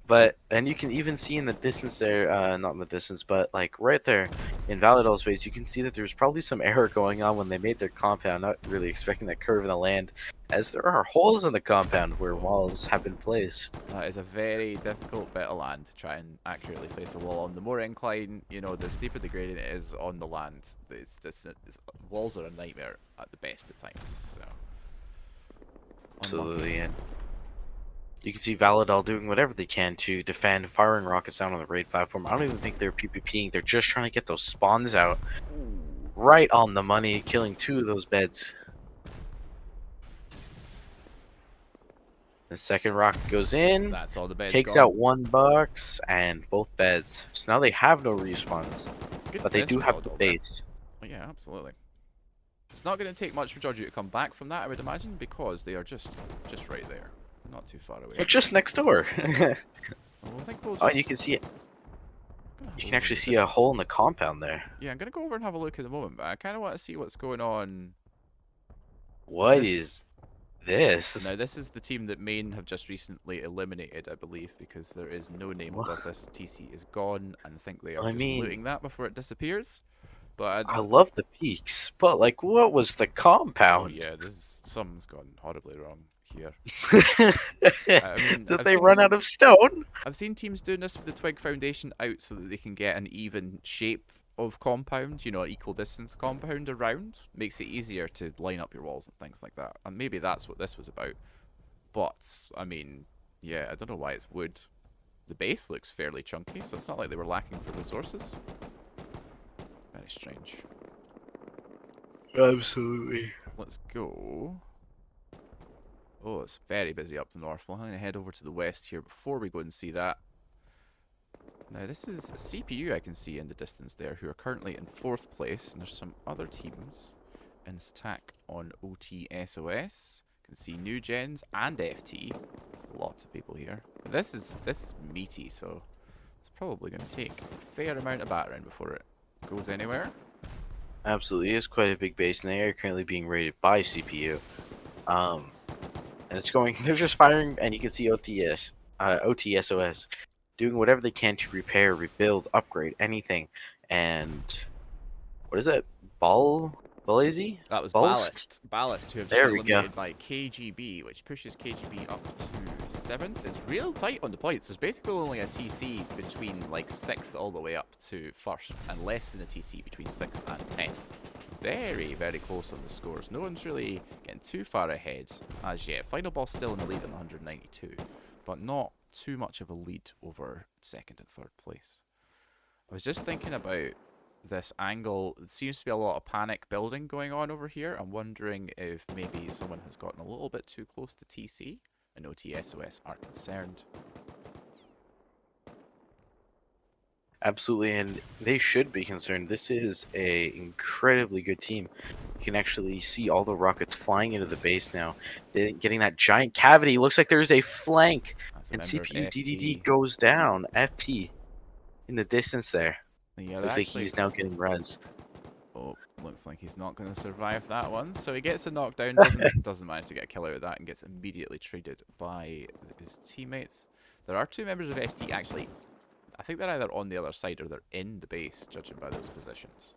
But and you can even see in the distance there, not in the distance, but like right there in Validol space, you can see that there's probably some error going on when they made their compound. Not really expecting that curve in the land, as there are holes in the compound where Oh, walls have been placed. that is a very difficult bit of land to try and accurately place a wall on. The more incline, the steeper the gradient is on the land. Walls are a nightmare at the best of times. So unlucky. Absolutely, and you can see Validol doing whatever they can to defend, firing rockets down on the raid platform. I don't even think they're PvPing. They're just trying to get those spawns out. Ooh. Right on the money, killing 2 of those beds. The second rocket goes in, That's all the beds takes gone. out 1 box and both beds. So now they have no respawns, Good but they defense do from have the Validol there. base. Oh, yeah, absolutely. It's not going to take much for Georgia to come back from that, I would imagine, because they are just right there. Not too far away. They're just next door. Well, I think we'll Oh, just... and you can see it. gonna have You a can look in actually the see a distance. hole in the compound there. Yeah, I'm going to go over and have a look in a moment, but I kind of want to see what's going on. What This... is this? Now, this is the team that Maine have just recently eliminated, I believe, because there is no name What? above this. TC is gone, and I think they are I just mean, looting that before it disappears. But I love the peaks, but like, what was the oh compound? yeah, something's gone horribly wrong here. Did I mean, they run out of stone? I've seen teams doing this with the twig foundation out so that they can get an even shape of compound, equal distance compound around. Makes it easier to line up your walls and things like that. And maybe that's what this was about. But, I mean, yeah, I don't know why it's wood. The base looks fairly chunky, so it's not like they were lacking for resources. Very strange. Absolutely. Let's go. Oh, it's very busy up the north. Well, I'm going to head over to the west here before we go and see that. Now, this is a CPU I can see in the distance there, who are currently in 4th place, and there's some other teams in this attack on OTSOS. You can see New Gens and FT. There's lots of people here. This is meaty, so it's probably going to take a fair amount of battering before it goes anywhere. Absolutely, it's quite a big base, and they are currently being rated by CPU. And it's going. They're just firing, and you can see OTSOS, doing whatever they can to repair, rebuild, upgrade, anything. And what is it? Balazy? That was Ballast? Ballast, who have just There been we go. eliminated by KGB, which pushes KGB up to 7th. It's real tight on the points. There's basically only a TC between like 6th all the way up to 1st, and less than a TC between 6th and 10th. Very, very close on the scores. No one's really getting too far ahead as yet. Final Boss still in the lead on 192, but not too much of a lead over 2nd and 3rd place. I was just thinking about this angle. It seems to be a lot of panic building going on over here. I'm wondering if maybe someone has gotten a little bit too close to TC and OTSOS are concerned. Absolutely, and they should be concerned. This is a incredibly good team. You can actually see all the rockets flying into the base now. They're getting that giant cavity. Looks like there's a flank, That's a and member of CPU DDD FT. goes down. FT in the distance there. Yeah, Looks like actually. he's now getting rezzed. Oh, looks like he's not going to survive that one. So he gets a knockdown, doesn't manage to get a kill out of that, and gets immediately traded by his teammates. There are two members of FT actually. I think they're either on the other side or they're in the base, judging by those positions.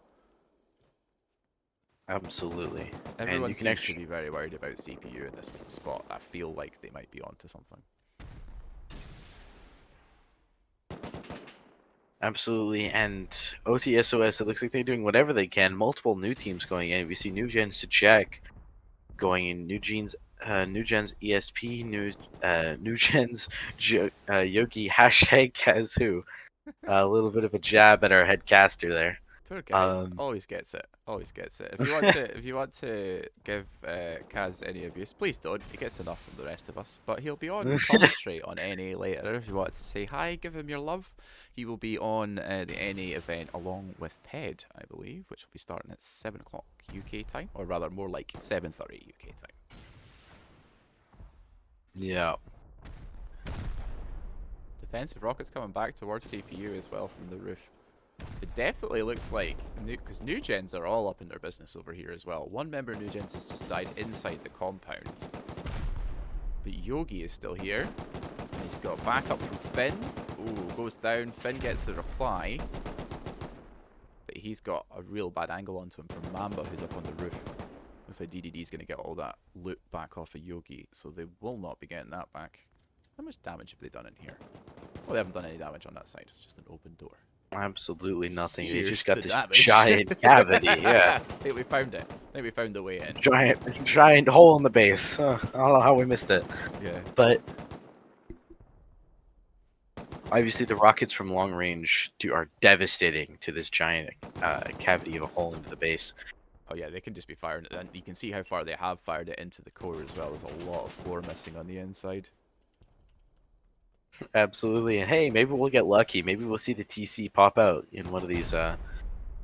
Absolutely, and Everyone you can seems to actually be very worried about CPU in this spot. I feel like they might be onto something. absolutely, and OTSOS. It looks like they're doing whatever they can. Multiple new teams going in. We see New Gen's to check going in. New Gen's ESP. New Gen's Yogi hashtag Kazoo. A little bit of a jab at our headcaster there. Poor guy, Um, always gets it. Always gets it. If you want to give Kaz any abuse, please don't. He gets enough from the rest of us. But he'll be on commentary on NA later. If you want to say hi, give him your love. He will be on the NA event along with Ped, I believe, which will be starting at 7 o'clock UK time, or rather more like 7:30 UK time. yeah, Defensive rockets coming back towards CPU as well from the roof. It definitely looks like, because New Gens are all up in their business over here as well. One member of New Gens has just died inside the compound. But Yogi is still here. He's got backup from Finn. Ooh, goes down. Finn gets the reply. But he's got a real bad angle onto him from Mamba, who's up on the roof. Looks like DDD's going to get all that loot back off of Yogi, so they will not be getting that back. How much damage have they done in here? Well, they haven't done any damage on that side. It's just an open door. absolutely nothing. They Here's just got the this damage. giant cavity. Yeah, I think we found it. I think we found the way in. giant hole in the base. I don't know how we missed it, Yeah. but obviously the rockets from long range are devastating to this giant cavity of a hole into the base. Oh yeah, they can just be firing it. And you can see how far they have fired it into the core as well. There's a lot of floor missing on the inside. Absolutely, and hey, maybe we'll get lucky. Maybe we'll see the TC pop out in one of these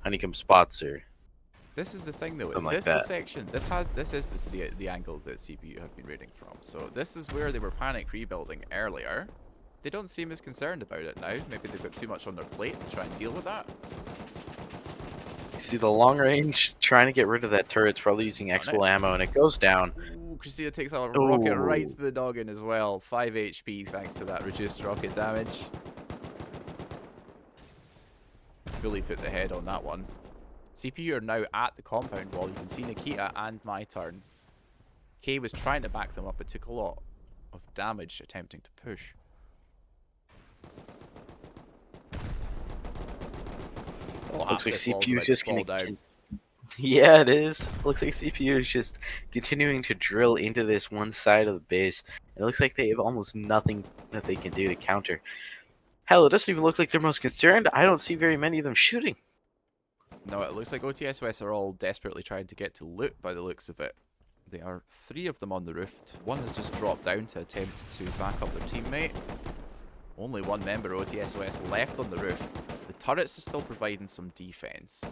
honeycomb spots or This is the thing though. Is something like this the that. section? This is the angle that CPU have been raiding from. So this is where they were panic rebuilding earlier. They don't seem as concerned about it now. Maybe they've got too much on their plate to try and deal with that. See the long range trying to get rid of that turret. It's probably using Done expo it. ammo, and it goes down. Ooh, Christina takes a rocket right Ooh. to the noggin as well. 5 HP thanks to that reduced rocket damage. Really put the head on that one. CPU are now at the compound wall. You can see Nikita and my turn. K was trying to back them up, but took a lot of damage attempting to push. Oh, Looks like this wall's CPU about is to just fall gonna. down. Yeah, it is. Looks like CPU is just continuing to drill into this one side of the base. It looks like they have almost nothing that they can do to counter. Hell, it doesn't even look like they're most concerned. I don't see very many of them shooting. No, it looks like OTSOS are all desperately trying to get to loot by the looks of it. There are 3 of them on the roof. One has just dropped down to attempt to back up their teammate. Only one member of OTSOS left on the roof. The turrets are still providing some defense.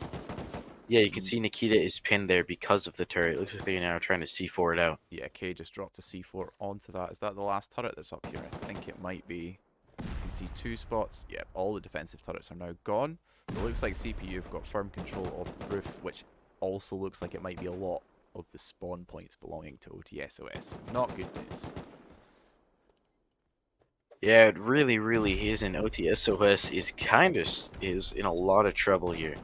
Yeah, you can see Nikita is pinned there because of the turret. It looks like they're now trying to C4 it out. Yeah, K just dropped a C4 onto that. Is that the last turret that's up here? I think it might be. You can see 2 spots. Yeah, all the defensive turrets are now gone. So it looks like CPU have got firm control of the roof, which also looks like it might be a lot of the spawn points belonging to OTSOS. Not good news. Yeah, it really, really is. And OTSOS is in a lot of trouble here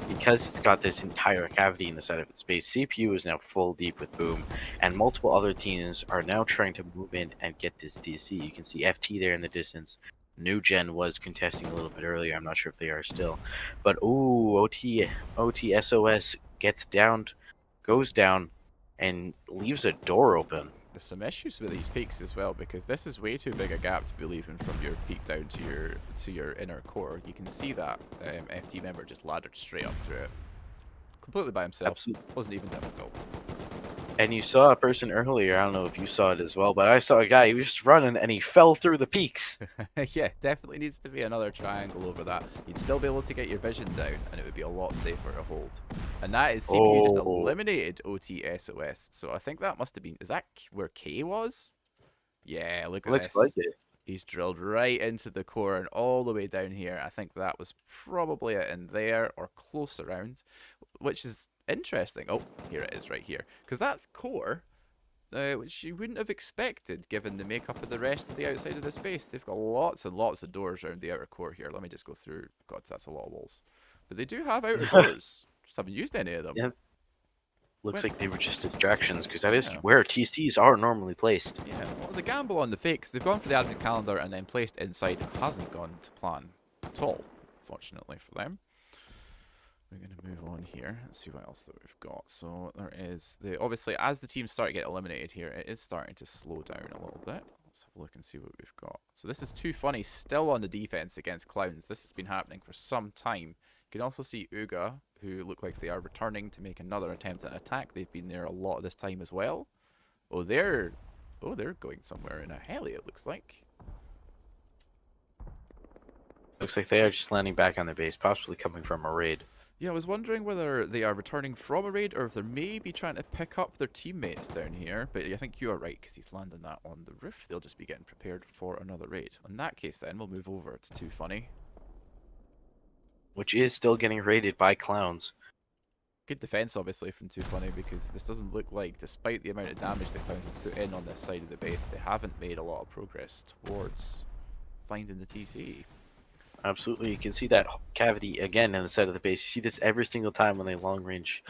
because it's got this entire cavity in the side of its base. CPU is now full deep with Boom, and multiple other teams are now trying to move in and get this DC. You can see FT there in the distance. New Gen was contesting a little bit earlier. I'm not sure if they are still, but ooh, OTSOS gets down, goes down, and leaves a door open. There's some issues with these peaks as well, because this is way too big a gap to be leaving from your peak down to your inner core. You can see that FT member just laddered straight up through it, completely by himself. Absolutely. Wasn't even difficult. And you saw a person earlier, I don't know if you saw it as well, but I saw a guy, he was just running and he fell through the peaks. Yeah, definitely needs to be another triangle over that. You'd still be able to get your vision down, and it would be a lot safer to hold. And that is CPU just Oh, eliminated OTSOS. So I think that must have been, is that where K was? Yeah, look at looks like this. it. He's drilled right into the core and all the way down here. I think that was probably it in there or close around, which is interesting. Oh, here it is right here. Because that's core, which you wouldn't have expected given the makeup of the rest of the outside of this base. They've got lots and lots of doors around the outer core here. Let me just go through. God, that's a lot of walls. But they do have outer doors. Just haven't used any of them. Yeah. Looks When- like they were just distractions, because that is Yeah. where TCs are normally placed. Yeah, well, it was a gamble on the fakes. They've gone for the advent calendar and then placed inside. It hasn't gone to plan at all, fortunately for them. We're going to move on here and see what else that we've got. So there is the obviously as the teams start to get eliminated here, it is starting to slow down a little bit. Let's have a look and see what we've got. So this is Too Funny still on the defense against Clowns. This has been happening for some time. You can also see Uga, who look like they are returning to make another attempt at an attack. They've been there a lot of this time as well. Oh, they're going somewhere in a heli, it looks like. Looks like they are just landing back on their base, possibly coming from a raid. Yeah, I was wondering whether they are returning from a raid or if they're maybe trying to pick up their teammates down here. But I think you are right, because he's landing that on the roof. They'll just be getting prepared for another raid. In that case, then, we'll move over to Too Funny. Which is still getting raided by Clowns. Good defense, obviously, from Too Funny, because this doesn't look like, despite the amount of damage the Clowns have put in on this side of the base, they haven't made a lot of progress towards finding the TC. Absolutely, you can see that cavity again in the side of the base. You see this every single time when they long range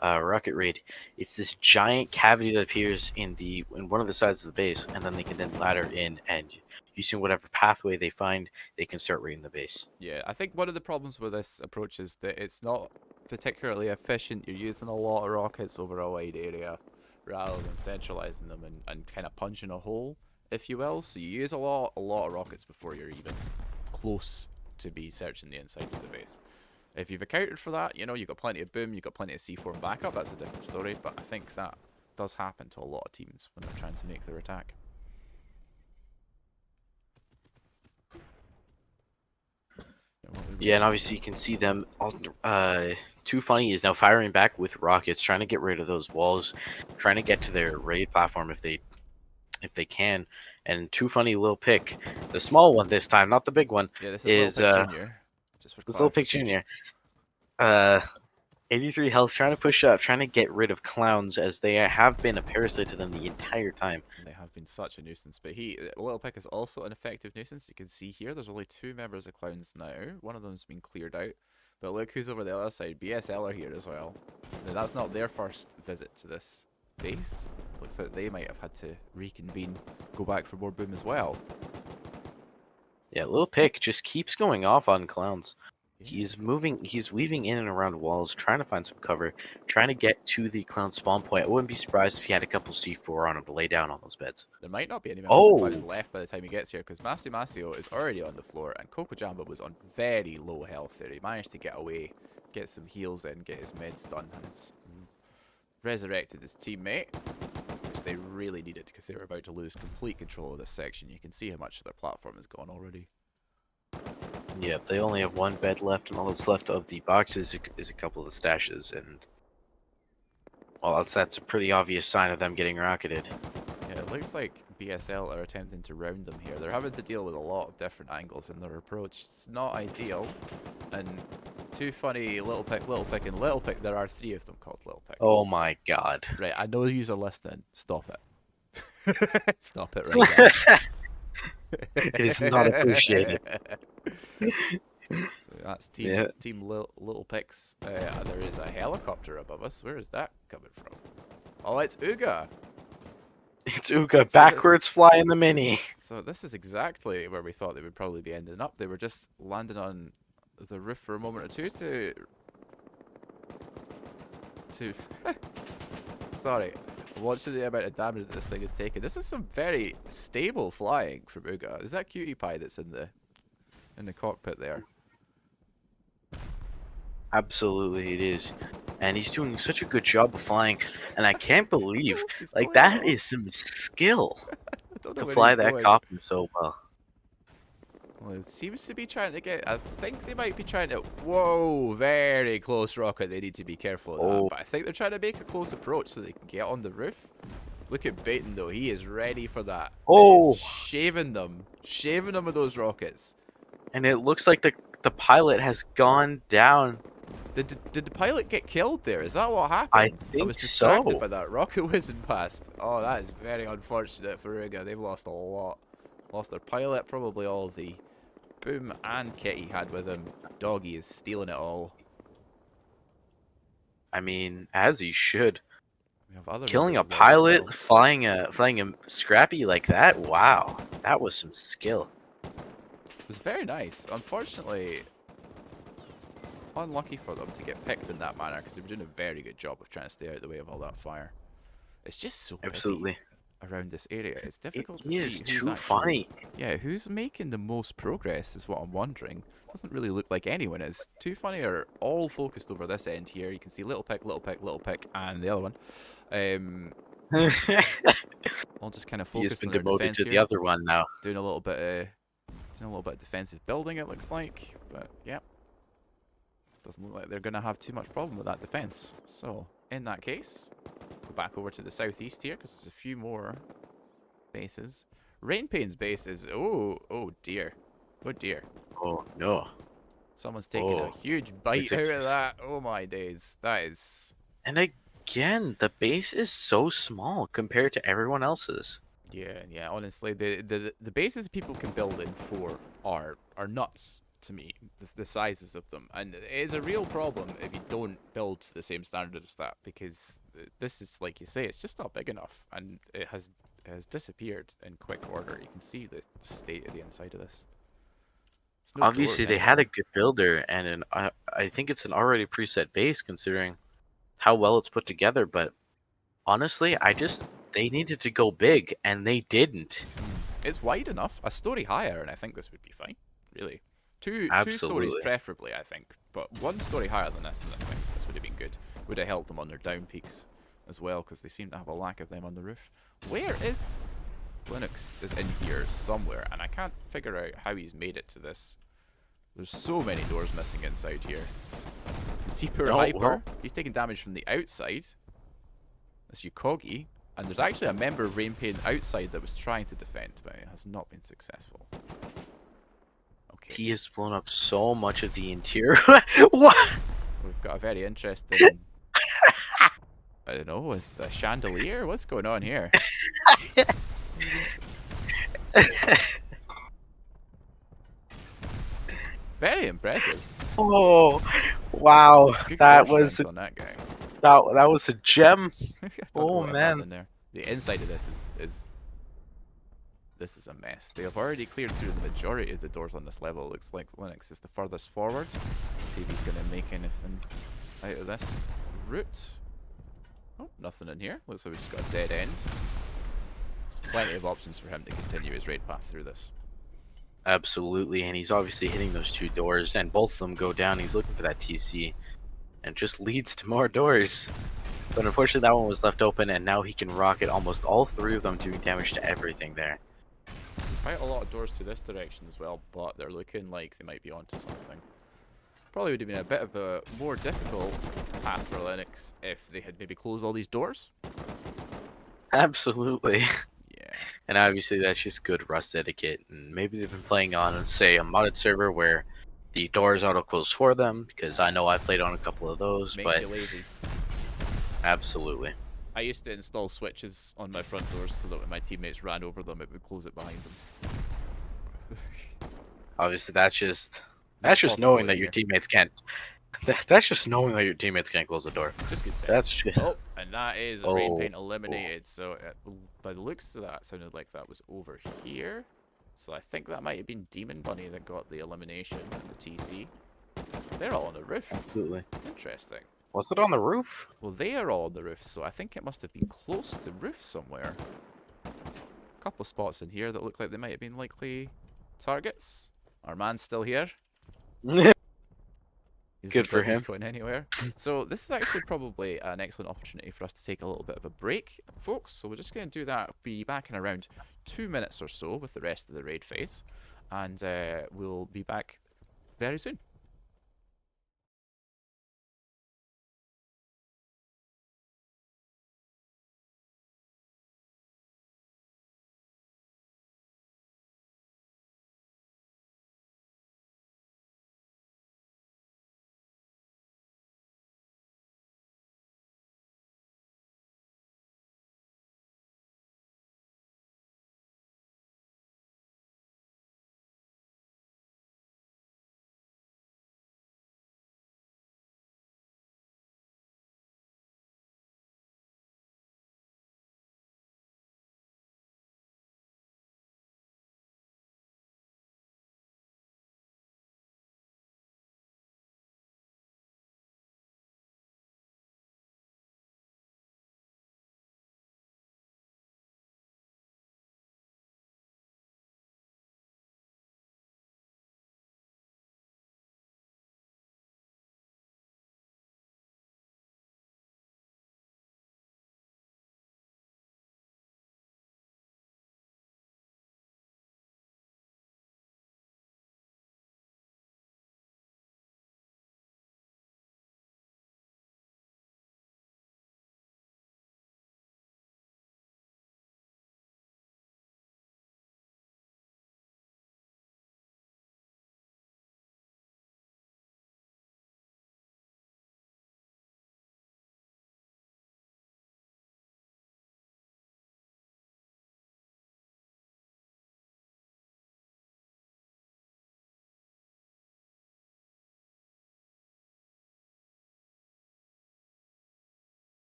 rocket raid. It's this giant cavity that appears in one of the sides of the base, and then they can then ladder in, and using whatever pathway they find, they can start raiding the base. Yeah, I think one of the problems with this approach is that it's not particularly efficient. You're using a lot of rockets over a wide area rather than centralizing them and kind of punching a hole, if you will. So you use a lot of rockets before you're even close to be searching the inside of the base. If you've accounted for that, you know, you've got plenty of boom, you've got plenty of C4 and backup, that's a different story, but I think that does happen to a lot of teams when they're trying to make their attack. Yeah, and obviously you can see them. Too Funny is now firing back with rockets, trying to get rid of those walls, trying to get to their raid platform if they can. And Too Funny Lil Pick, the small one this time, not the big one. Yeah, this is Little Pick Junior. Just for this Lil Pick Junior. 83 health, trying to push up, trying to get rid of Clowns, as they have been a parasite to them the entire time. They have been such a nuisance, but Little Pick is also an effective nuisance. You can see here, there's only 2 members of Clowns now. One of them's been cleared out, but look who's over the other side. BSL are here as well. Now, that's not their first visit to this base. Looks like they might have had to reconvene, go back for more boom as well. Yeah, Lil Pick just keeps going off on Clowns. Yeah. He's weaving in and around walls, trying to find some cover, trying to get to the Clown spawn point. I wouldn't be surprised if he had a couple C4 on him to lay down on those beds. There might not be any members of Clowns left by the time he gets here, because Masio is already on the floor, and Coco Jamba was on very low health there. He managed to get away, get some heals in, get his meds done, and has resurrected his teammate, which they really needed, because they were about to lose complete control of this section. You can see how much of their platform is gone already. Yeah, they only have 1 bed left, and all that's left of the boxes is a couple of the stashes, and well, that's a pretty obvious sign of them getting rocketed. Yeah, it looks like BSL are attempting to round them here. They're having to deal with a lot of different angles in their approach. It's not ideal, and Too Funny, Little Pick, and Little Pick. There are 3 of them called Little Pick. Oh my god. Right, I know you are listening. Stop it. Stop it right now. It is not appreciated. So that's team Little Picks. There is a helicopter above us. Where is that coming from? Oh, it's Uga. It's Uga backwards flying the mini. So this is exactly where we thought they would probably be ending up. They were just landing on the roof for a moment or two to sorry, Watching the amount of damage that this thing is taking. This is some very stable flying from Uga. Is that Cutie Pie that's in the cockpit there? Absolutely, it is. And he's doing such a good job of flying. And I can't believe, He's like, going that low. is some skill I don't know to where fly he's that going. copter so well. Well, it seems to be trying to get. I think they might be trying to. Whoa, very close rocket. They need to be careful of that. Oh, But I think they're trying to make a close approach so they can get on the roof. Look at Baton though. He is ready for that. It is oh, shaving them with those rockets. and it looks like the pilot has gone down. Did the pilot get killed there? Is that what I happened? I was think distracted so. by that rocket whizzing past. Oh, that is very unfortunate for Riga. They've lost a lot. Lost their pilot, probably all of the boom and kit he had with him. Doggy is stealing it all. I mean, as he should. We have other Killing members a of Lodge as well. pilot, flying a scrappy like that. Wow, that was some skill. It was very nice. Unfortunately, unlucky for them to get picked in that manner because they were doing a very good job of trying to stay out of the way of all that fire. It's just so busy Absolutely. around this area. It's It difficult to is see who's too actually, funny. yeah, who's making the most progress is what I'm wondering. Doesn't really look like anyone is. Too Funny are all focused over this end here. You can see Little Pick, Little Pick, Little Pick, and the other one. All just kind of He has focused been on their demoted defense to here. the other one now. Doing a little bit of defensive building, it looks like. But yeah, doesn't look like they're going to have too much problem with that defense. So in that case, go back over to the southeast here because there's a few more bases. Rainpain's base is oh dear, oh dear. Oh no. Someone's taking a Oh. huge bite It's out ex- of that. Oh my days, that is. And again, the base is so small compared to everyone else's. Yeah. Honestly, the bases people can build in 4 are nuts to me. The sizes of them, and it is a real problem if you don't build to the same standard as that, because this is, like you say, it's just not big enough, and it has disappeared in quick order. You can see the state of the inside of this. There's no Obviously, doors they had anywhere. a good builder, and I think it's an already preset base considering how well it's put together. But honestly, they needed to go big, and they didn't. It's wide enough, a story higher, and I think this would be fine. Really, two stories Absolutely. preferably, I think. But 1 story higher than this, and I think this would have been good. Would have helped them on their down peaks as well, because they seem to have a lack of them on the roof. Where is Linux? Is in here somewhere, and I can't figure out how he's made it to this. There's so many doors missing inside here. You can see poor No, Hyper. well- He's taking damage from the outside. That's Yukogi. And there's actually a member of Rainpain outside that was trying to defend, but it has not been successful. Okay, He has blown up so much of the interior. What? we've got a very interesting. I don't know, it's a chandelier? What's going on here? Very impressive. Oh, wow! Good That core was strength on that guy. that was a gem. I don't know Oh what was man. happening there. The inside of this is this is a mess. They have already cleared through the majority of the doors on this level. It looks like Linux is the furthest forward. Let's see if he's going to make anything out of this route. Oh, nothing in here. Looks like we've just got a dead end. There's plenty of options for him to continue his raid path through this. Absolutely, and he's obviously hitting those 2 doors, and both of them go down. He's looking for that TC, and it just leads to more doors. But unfortunately, that one was left open, and now he can rocket almost all 3 of them, doing damage to everything there. Quite a lot of doors to this direction as well, but they're looking like they might be onto something. Probably would have been a bit of a more difficult path for Linux if they had maybe closed all these doors. Absolutely. Yeah. And obviously, that's just good Rust etiquette. And maybe they've been playing on, say, a modded server where the doors auto close for them, because I know I played on a couple of those, Makes but you lazy. absolutely. I used to install switches on my front doors so that when my teammates ran over them, it would close it behind them. Obviously, that's just Possible knowing that in your here. teammates can't. That's just knowing that your teammates can't close the door. It's just good sense. That's just. Oh, and that is Oh, rain paint eliminated. So by the looks of that, it sounded like that was over here. So I think that might have been Demon Bunny that got the elimination and the TC. They're all on the roof. Absolutely. Interesting. Was it on the roof? Well, they are all on the roof, so I think it must have been close to the roof somewhere. A couple of spots in here that look like they might have been likely targets. Our man's still here. He Good doesn't for look like he's him. going anywhere. So this is actually probably an excellent opportunity for us to take a little bit of a break, folks. So we're just going to do that. Be back in around 2 minutes or so with the rest of the raid phase. And we'll be back very soon.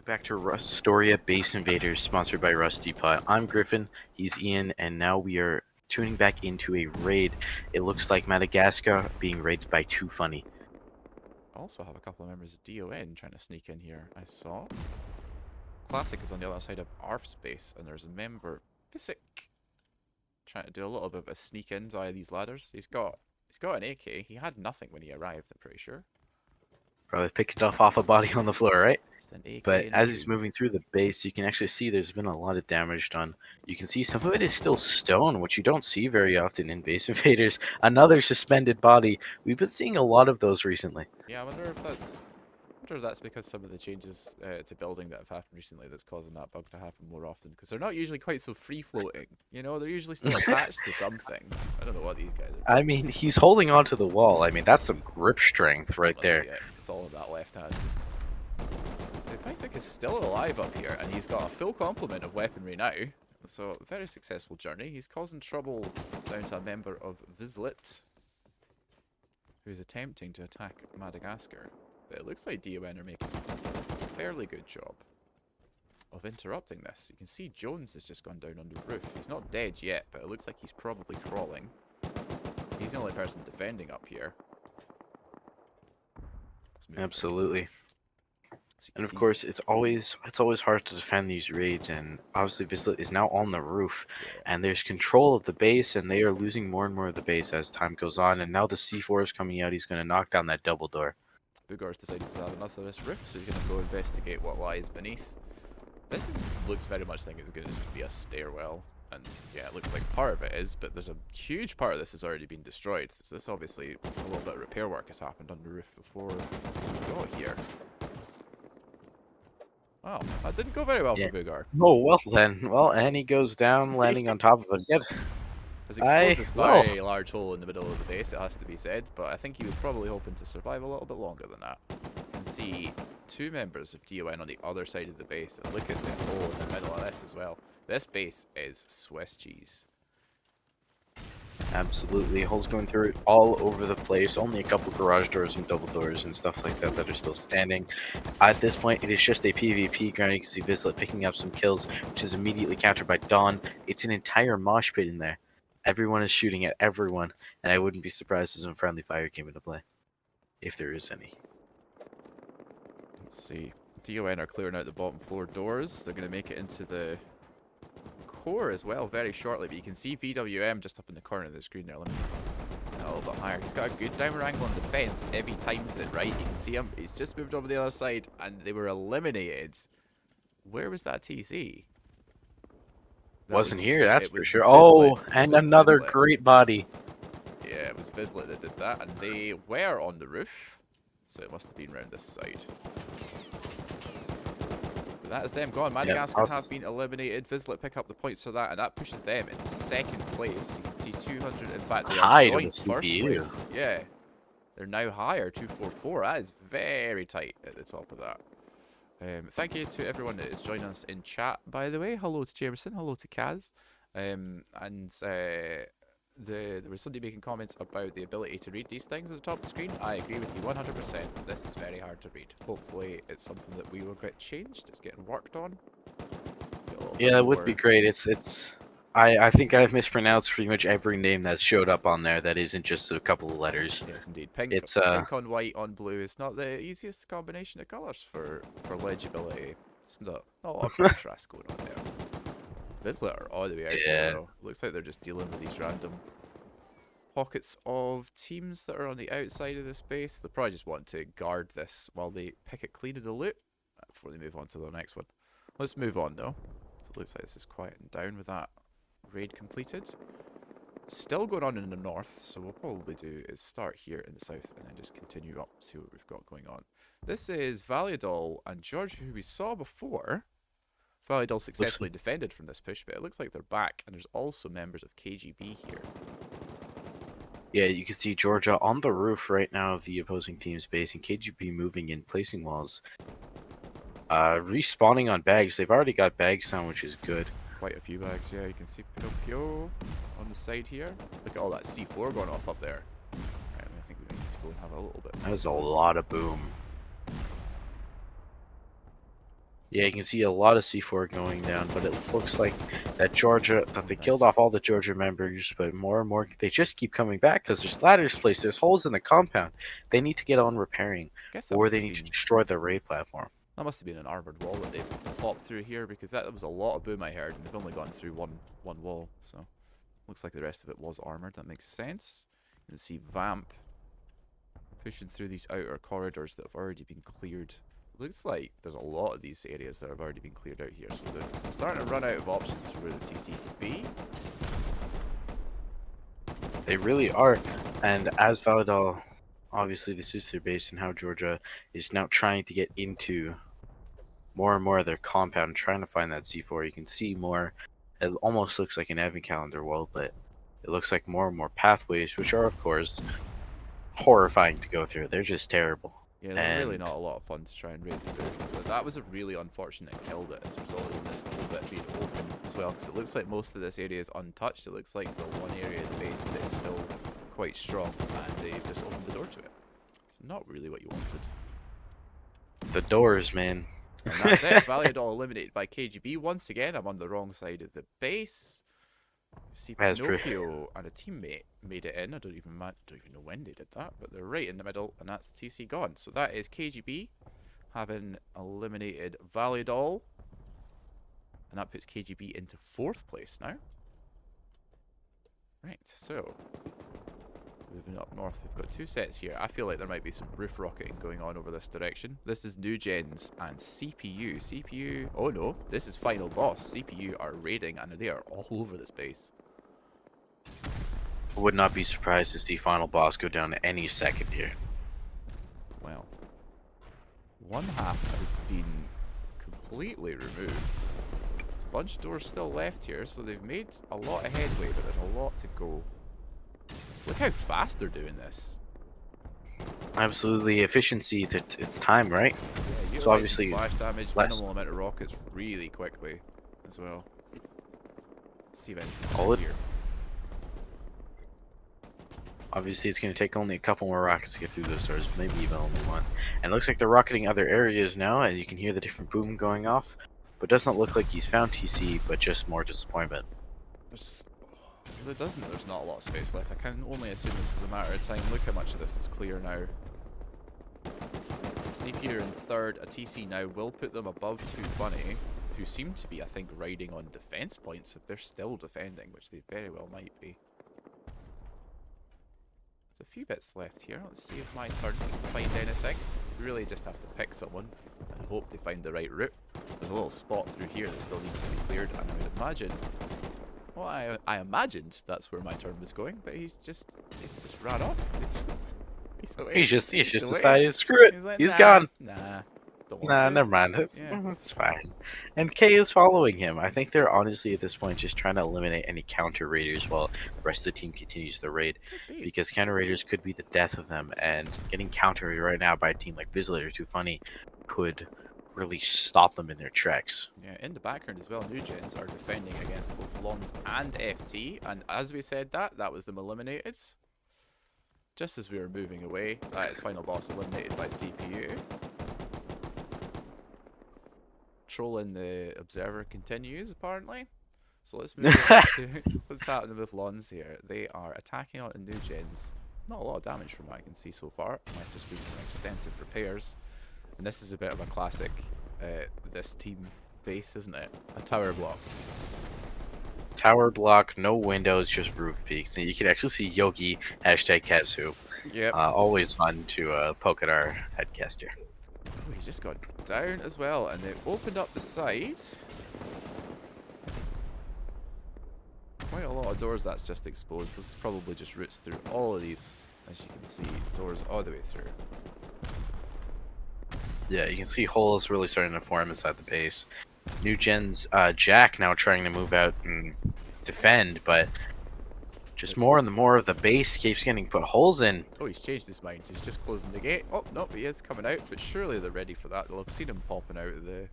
Back to Rustoria Base Invaders, sponsored by Rusty Pot. I'm Griffin, he's Ian, and now we are tuning back into a raid. It looks like Madagascar being raided by Too Funny. I also have a couple of members of DON trying to sneak in here. I saw. Classic is on the other side of ARF's base, and there's a member, Pisic, trying to do a little bit of a sneak in via these ladders. He's got an AK. He had nothing when he arrived, I'm pretty sure. Probably picked it off a body on the floor, right? Just an AK But and a as he's tube. moving through the base, you can actually see there's been a lot of damage done. You can see some of it is still stone, which you don't see very often in Base Invaders. Another suspended body. We've been seeing a lot of those recently. Yeah, I wonder if that's because some of the changes to building that have happened recently that's causing that bug to happen more often. Because they're not usually quite so free floating. You know, they're usually still attached to something. I don't know what these guys are I doing. mean, he's holding onto the wall. I mean, that's some grip strength right Must there. be it. It's all of that left hand. The Pysic is still alive up here, and he's got a full complement of weaponry now. So, very successful journey. He's causing trouble down to a member of Vizslit, who's attempting to attack Madagascar. But it looks like DON are making a fairly good job of interrupting this. You can see Jones has just gone down on the roof. He's not dead yet, but it looks like he's probably crawling. He's the only person defending up here. Absolutely. So And of course, it's always hard to defend these raids, and obviously Vizsla is now on the roof, and there's control of the base, and they are losing more and more of the base as time goes on, and now the C4 is coming out. He's going to knock down that double door. Bugar's decided to have enough of this roof, so he's going to go investigate what lies beneath. This looks very much like it's going to just be a stairwell, and yeah, it looks like part of it is, but there's a huge part of this has already been destroyed. So this obviously, a little bit of repair work has happened on the roof before we got here. Wow, that didn't go very well for Bugar. Oh, well then. Well, and he goes down, landing on top of it again. Has exposed this very large hole in the middle of the base, it has to be said, but I think he was probably hoping to survive a little bit longer than that. You can see two members of DON on the other side of the base. And look at the hole in the middle of this as well. This base is Swiss cheese. Absolutely. Holes going through it all over the place. Only a couple garage doors and double doors and stuff like that that are still standing. At this point, it is just a PvP ground. You can see Vizsla picking up some kills, which is immediately countered by Dawn. It's an entire mosh pit in there. Everyone is shooting at everyone, and I wouldn't be surprised if some friendly fire came into play. If there is any. Let's see. DON are clearing out the bottom floor doors. They're going to make it into the core as well very shortly, but you can see VWM just up in the corner of the screen there. Let me a little bit higher. He's got a good downward angle on defense if he times it right. You can see him. He's just moved over the other side and they were eliminated. Where was that TC? That Wasn't here, that's for sure. Vizsla. Oh, and another Vizsla. great body. Yeah, it was Vizsla that did that, and they were on the roof, so it must have been round this side. But that is them gone. Madagascar have been eliminated. Vizsla pick up the points for that, and that pushes them into second place. You can see 200. In fact, they are joint first place. Yeah, they're now higher, 244. That is very tight at the top of that. Thank you to everyone that is joining us in chat, by the way. Hello to Jameson, hello to Kaz. There was somebody making comments about the ability to read these things at the top of the screen. I agree with you 100%. This is very hard to read. Hopefully it's something that we will get changed. It's getting worked on. Yeah, that would be great. I think I've mispronounced pretty much every name that's showed up on there that isn't just a couple of letters. Yes, indeed. Pink on white on blue is not the easiest combination of colours for legibility. It's not a lot of contrast going on there. This letter all the way out there, though. Looks like they're just dealing with these random pockets of teams that are on the outside of this base. They probably just want to guard this while they pick it clean of the loot before they move on to the next one. Let's move on, though. So it looks like this is quieting down with that raid completed. Still going on in the north, so we'll probably do is start here in the south and then just continue up, see what we've got going on. This is Validol and George, who we saw before. Validol successfully defended from this push, but it looks like they're back, and there's also members of KGB here. Yeah, you can see Georgia on the roof right now of the opposing team's base, and KGB moving in, placing walls. Respawning on bags. They've already got bags down, which is good. Quite a few bags, yeah. You can see Pinocchio on the side here. Look at all that C4 going off up there. Right, I think we need to go and have a little bit. That is a lot of boom. Yeah, you can see a lot of C4 going down, but it looks like that they killed off all the Georgia members, but more and more, they just keep coming back because there's ladders placed, there's holes in the compound. They need to get on repairing, or they need to destroy the raid platform. That must have been an armored wall that they popped through here, because that was a lot of boom I heard, and they've only gone through one wall, so looks like the rest of it was armored. That makes sense. You can see Vamp pushing through these outer corridors that have already been cleared. Looks like there's a lot of these areas that have already been cleared out here, so they're starting to run out of options for where the TC could be. They really are, and as Validol, obviously this is their base, and how Georgia is now trying to get into more and more of their compound, trying to find that C4. You can see more, it almost looks like an advent calendar wall, but it looks like more and more pathways, which are of course horrifying to go through. They're just terrible. Yeah, they're really not a lot of fun to try and raid through. But that was a really unfortunate kill that has resulted in this whole bit being open as well, because it looks like most of this area is untouched. It looks like the one area of the base that is still quite strong, and they've just opened the door to it. It's not really what you wanted. The doors, man. And that's it. Validol eliminated by KGB. Once again, I'm on the wrong side of the base. See, Pinocchio and a teammate made it in. I don't even know when they did that, but they're right in the middle, and that's TC gone. So that is KGB having eliminated Validol, and that puts KGB into 4th place now. Right, so moving up north, we've got 2 sets here. I feel like there might be some roof rocketing going on over this direction. This is New Gens and CPU. CPU, oh no, this is Final Boss. CPU are raiding, and they are all over this base. I would not be surprised to see Final Boss go down any second here. Well, one half has been completely removed. There's a bunch of doors still left here, so they've made a lot of headway, but there's a lot to go. Look how fast they're doing this. Absolutely, efficiency. That it's time, right? Yeah, So utilizing obviously splash damage, less. minimal amount of rockets really quickly as well. Let's see if anything's All through it. here. Obviously, it's going to take only a couple more rockets to get through those doors, maybe even only one. And it looks like they're rocketing other areas now, and you can hear the different boom going off. But does not look like he's found TC, but just more disappointment. There's, there doesn't. There's not a lot of space left. I can only assume this is a matter of time. Look how much of this is clear now. CPU in third, a TC now will put them above Too Funny, who seem to be, I think, riding on defense points if they're still defending, which they very well might be. There's a few bits left here. Let's see if my turn can find anything. You really just have to pick someone and hope they find the right route. There's a little spot through here that still needs to be cleared, and I would imagine... Well, I imagined that's where my turn was going, but he's just ran off. He's away. He's just He's away. decided, screw it, He's like, he's nah, gone. nah, don't want Nah, to. never mind. Yeah. It's fine. And K is following him. I think they're honestly at this point just trying to eliminate any counter raiders while the rest of the team continues the raid. Could be. Because counter raiders could be the death of them, and getting counter raided right now by a team like Visitor Too Funny could really stop them in their tracks. Yeah, in the background as well, New Gens are defending against both Lons and FT, and as we said that was them eliminated. Just as we were moving away, that is final boss eliminated by CPU. Trolling the observer continues, apparently. So let's move on to what's happening with Lons here. They are attacking on the New Gens. Not a lot of damage from what I can see so far, unless there's been some extensive repairs. And this is a bit of a classic, this team base, isn't it? A tower block. Tower block, no windows, just roof peaks. And you can actually see Yogi, hashtag Kazu. Yep. Always fun to poke at our headcaster. Oh, he's just got down as well, and they've opened up the side. Quite a lot of doors that's just exposed. This is probably just routes through all of these, as you can see, doors all the way through. Yeah, you can see holes really starting to form inside the base. New Gen's Jack now trying to move out and defend, but just more and more of the base keeps getting put holes in. Oh, he's changed his mind. He's just closing the gate. Oh, no, he is coming out, but surely they're ready for that. They'll have seen him popping out of the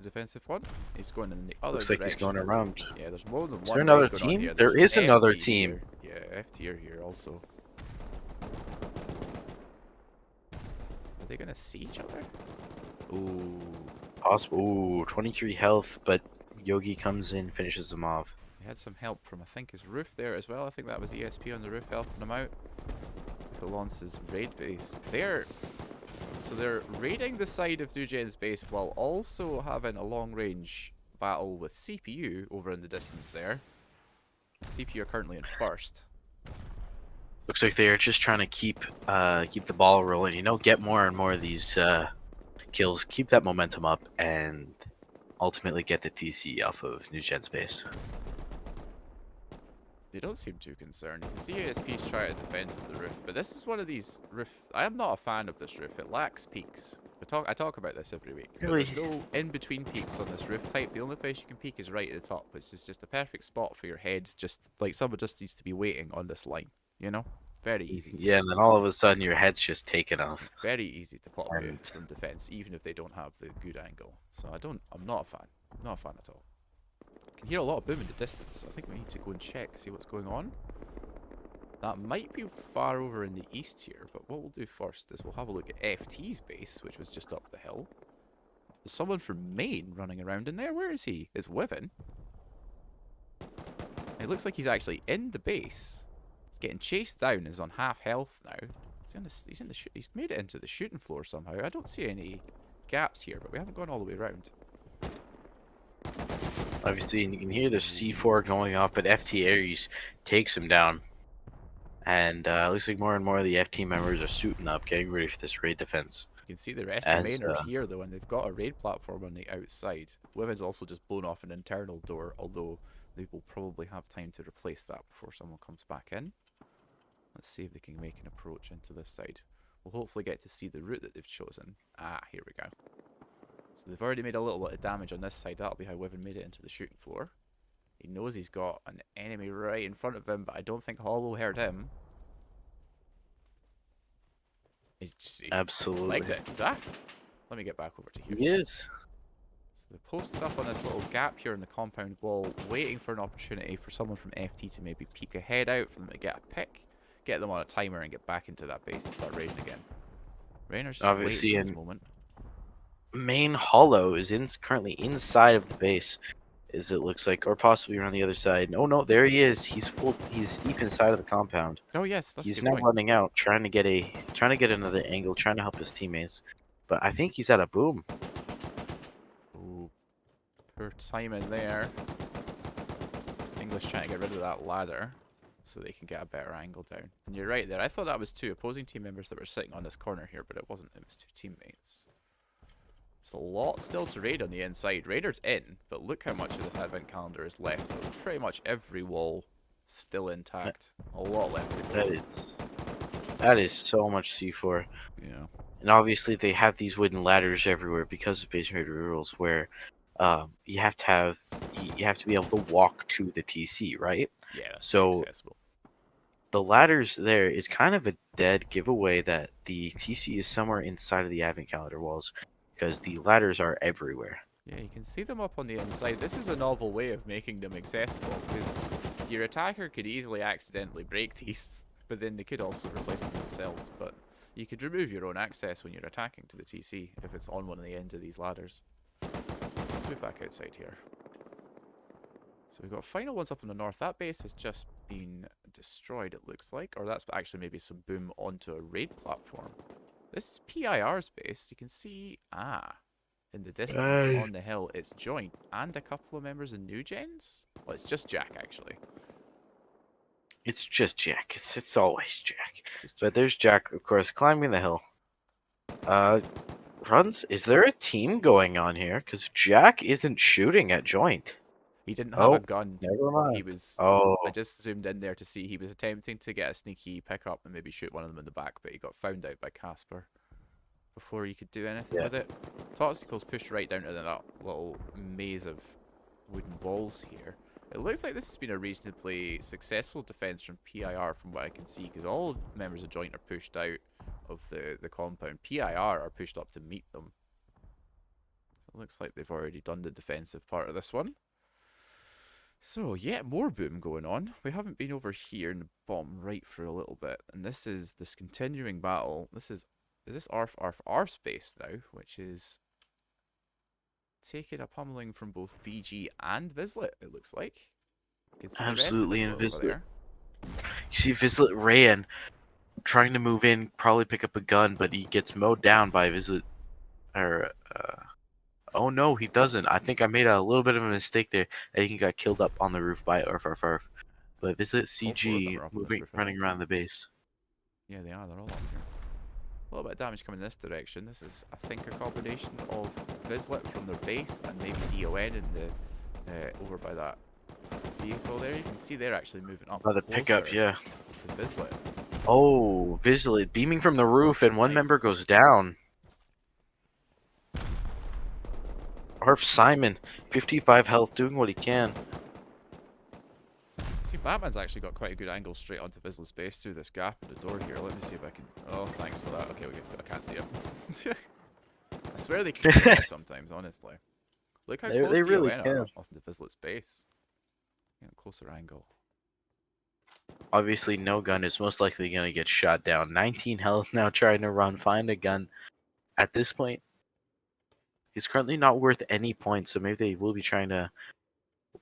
defensive one. He's going in the other Looks direction. like he's going around. Yeah, there's more than one. Is there another raid going on team? here. There There's is another FT team. here. Yeah, FT are here also. Are they going to see each other? Ooh. Possible. Ooh, 23 health, but Yogi comes in, finishes them off. We had some help from, I think, his roof there as well. I think that was ESP on the roof helping him out with the Lance's raid base. They're raiding the side of Nugen's base while also having a long-range battle with CPU over in the distance there. CPU are currently in first. Looks like they're just trying to keep the ball rolling. You know, get more and more of these kills, keep that momentum up, and ultimately get the TC off of New Gen's base. They don't seem too concerned. You can see ASP's trying to defend from the roof, but this is one of these roof... I am not a fan of this roof. It lacks peaks. I talk about this every week. Really? There's no in-between peaks on this roof type. The only place you can peak is right at the top, which is just a perfect spot for your head. Just like someone just needs to be waiting on this line, you know? Very easy to Yeah, and then all of a sudden your head's just taken off. very easy to pop And- out from defense, even if they don't have the good angle. So I'm not a fan. Not a fan at all. I can hear a lot of boom in the distance, so I think we need to go and check, see what's going on. That might be far over in the east here, but what we'll do first is we'll have a look at FT's base, which was just up the hill. There's someone from Maine running around in there. Where is he? It's Griffin. It looks like he's actually in the base. He's getting chased down. He's on half health now. He's made it into the shooting floor somehow. I don't see any gaps here, but we haven't gone all the way around. Obviously, you can hear the C4 going off, but FT Ares takes him down. And looks like more and more of the FT members are suiting up, getting ready for this raid defense. You can see the rest of As, Maine are here though, and they've got a raid platform on the outside. Wiven's also just blown off an internal door, although they will probably have time to replace that before someone comes back in. Let's see if they can make an approach into this side. We'll hopefully get to see the route that they've chosen. Ah, here we go. So they've already made a little bit of damage on this side. That'll be how Wiven made it into the shooting floor. He knows he's got an enemy right in front of him, but I don't think Hollow heard him. He's legged Absolutely. it. He's off. Let me get back over to here. He is. So they posted up on this little gap here in the compound wall, waiting for an opportunity for someone from FT to maybe peek a head out for them to get a pick, get them on a timer, and get back into that base and start raiding again. Rainer's just waiting Obviously, for his in moment. main hollow is currently inside of the base, as it looks like, or possibly around the other side. Oh no, there he is. He's full. He's deep inside of the compound. Oh yes, that's a He's good now point. running out, trying to get another angle, trying to help his teammates. But I think he's at a boom. Ooh, poor timing there. English trying to get rid of that ladder so they can get a better angle down. And you're right there. I thought that was two opposing team members that were sitting on this corner here, but it wasn't. It was two teammates. There's a lot still to raid on the inside. Raiders in, but look how much of this advent calendar is left. Pretty much every wall still intact. A lot left to go. That is so much C4. Yeah. And obviously they have these wooden ladders everywhere because of Base Raider rules, where you have to be able to walk to the TC, right? Yeah, that's pretty So accessible. the ladders there is kind of a dead giveaway that the TC is somewhere inside of the advent calendar walls, because the ladders are everywhere. Yeah, you can see them up on the inside. This is a novel way of making them accessible, because your attacker could easily accidentally break these, but then they could also replace them themselves. But you could remove your own access when you're attacking to the TC if it's on one of the ends of these ladders. Let's move back outside here. So we've got final ones up in the north. That base has just been destroyed, it looks like. Or that's actually maybe some boom onto a raid platform. This is PIR's base. You can see, in the distance on the hill, it's Joint and a couple of members of New Gens. Well, it's just Jack, actually. It's just Jack. It's always Jack. It's just But Jack. there's Jack, of course, climbing the hill. Runs. Is there a team going on here? Because Jack isn't shooting at Joint. He didn't have a Oh, gun. never He mind. was... Oh, I just zoomed in there to see he was attempting to get a sneaky pickup and maybe shoot one of them in the back, but he got found out by Casper before he could do anything yeah. with it. Toxical's pushed right down to that little maze of wooden walls here. It looks like this has been a reasonably successful defense from PIR from what I can see, because all members of Joint are pushed out of the compound. PIR are pushed up to meet them. It looks like they've already done the defensive part of this one. So, yeah, more boom going on. We haven't been over here in the bottom right for a little bit, and this is this continuing battle. This is this our space now, which is taking a pummeling from both VG and Vizsla, it looks like. You can see Absolutely the rest of Vizsla over invisible. there. You see Vizsla Rayan trying to move in, probably pick up a gun, but he gets mowed down by Vizsla. Or, oh no, he doesn't. I think I made a little bit of a mistake there. I think he got killed up on the roof by Arf. But Vizsla All four of them CG are up on this roof, I running think. around the base. Yeah, they are. They're all up here. A little bit of damage coming in this direction. This is, I think, a combination of Vizsla from their base and maybe DON in the over by that vehicle there. You can see they're actually moving up By the pickup, closer yeah. to Vizsla. Oh, Vizsla beaming from the roof, and one Nice. member goes down. Arf Simon, 55 health, doing what he can. See, Batman's actually got quite a good angle straight onto Vizsla's base through this gap in the door here. Let me see if I can... Oh, thanks for that. Okay, I can't see him. I swear they can kill me sometimes, honestly. Look how close They really DON can. are onto Vizsla's base. Yeah, closer angle. Obviously, no gun is most likely going to get shot down. 19 health now, trying to run, find a gun. At this point, he's currently not worth any points, so maybe they will be trying to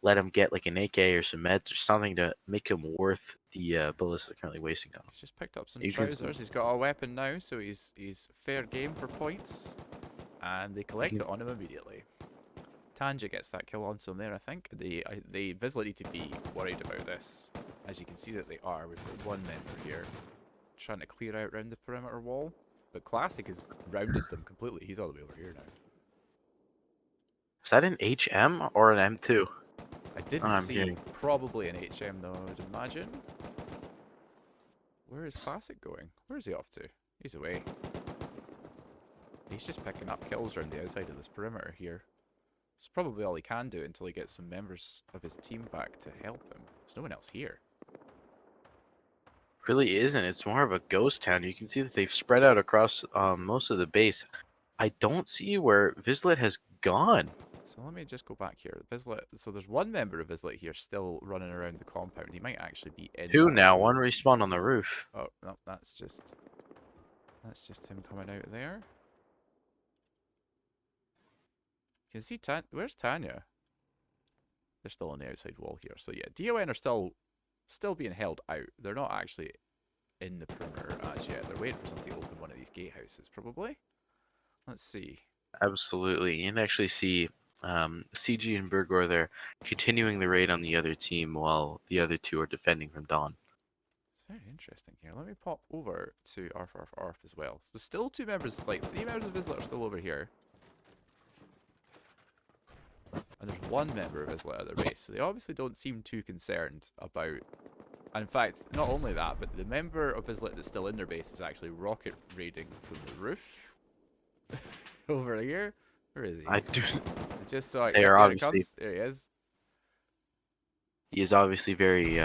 let him get like an AK or some meds or something to make him worth the bullets they're currently wasting on him. He's just picked up some You can see- trousers. He's got a weapon now, so he's fair game for points. And they collect it on him immediately. Tanja gets that kill onto him there, I think. They Vizsla need to be worried about this. As you can see that they are. We've got one member here trying to clear out around the perimeter wall. But Classic has rounded them completely. He's all the way over here now. Is that an HM or an M2? I didn't I'm see. getting- Probably an HM though, I would imagine. Where is Classic going? Where is he off to? He's away. He's just picking up kills around the outside of this perimeter here. It's probably all he can do until he gets some members of his team back to help him. There's no one else here. Really isn't. It's more of a ghost town. You can see that they've spread out across most of the base. I don't see where Vizsla has gone. So let me just go back here. Vizsla, so there's one member of Vizsla here still running around the compound. He might actually be in Two that. now. One respawned on the roof. Oh no, that's just him coming out there. You can see Where's Tanya? They're still on the outside wall here. So yeah, DON are still being held out. They're not actually in the perimeter as yet. They're waiting for something to open one of these gatehouses, probably. Let's see. Absolutely. You can actually see CG and Burgor there continuing the raid on the other team while the other two are defending from Dawn. It's very interesting here. Let me pop over to ARF as well. So there's still two members, like 3 members of Vizsla are still over here. And there's one member of Vizsla at their base. So they obviously don't seem too concerned about... And in fact, not only that, but the member of Vizsla that's still in their base is actually rocket raiding from the roof. Over here. Where is he? I do. I just saw it. They Yep, are there obviously. it comes. There he is. He is obviously very,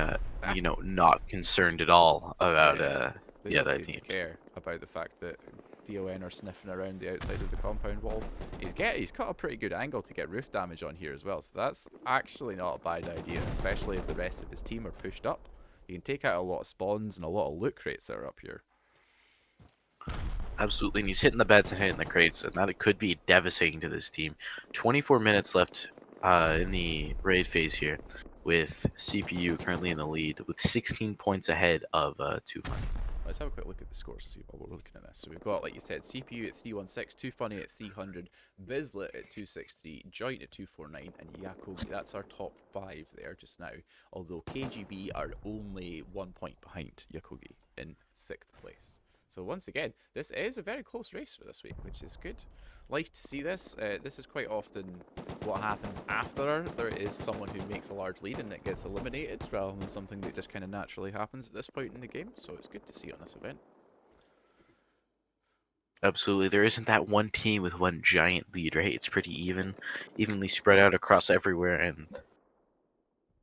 not concerned at all about They the don't other seem team. to care about the fact that DON are sniffing around the outside of the compound wall. He's got a pretty good angle to get roof damage on here as well, so that's actually not a bad idea, especially if the rest of his team are pushed up. You can take out a lot of spawns and a lot of loot crates that are up here. Absolutely, and he's hitting the beds and hitting the crates, and that could be devastating to this team. 24 minutes left in the raid phase here, with CPU currently in the lead, with 16 points ahead of 2Funny. Let's have a quick look at the scores see while we're looking at this. So we've got, like you said, CPU at 316, 2Funny at 300, Vizsla at 263, Joint at 249, and Yakogi. That's our top 5 there just now. Although KGB are only 1 point behind Yakogi in 6th place. So once again, this is a very close race for this week, which is good. Like to see this. This is quite often what happens after there is someone who makes a large lead and it gets eliminated, rather than something that just kind of naturally happens at this point in the game. So it's good to see on this event. Absolutely, there isn't that one team with one giant lead, right? It's pretty evenly spread out across everywhere, and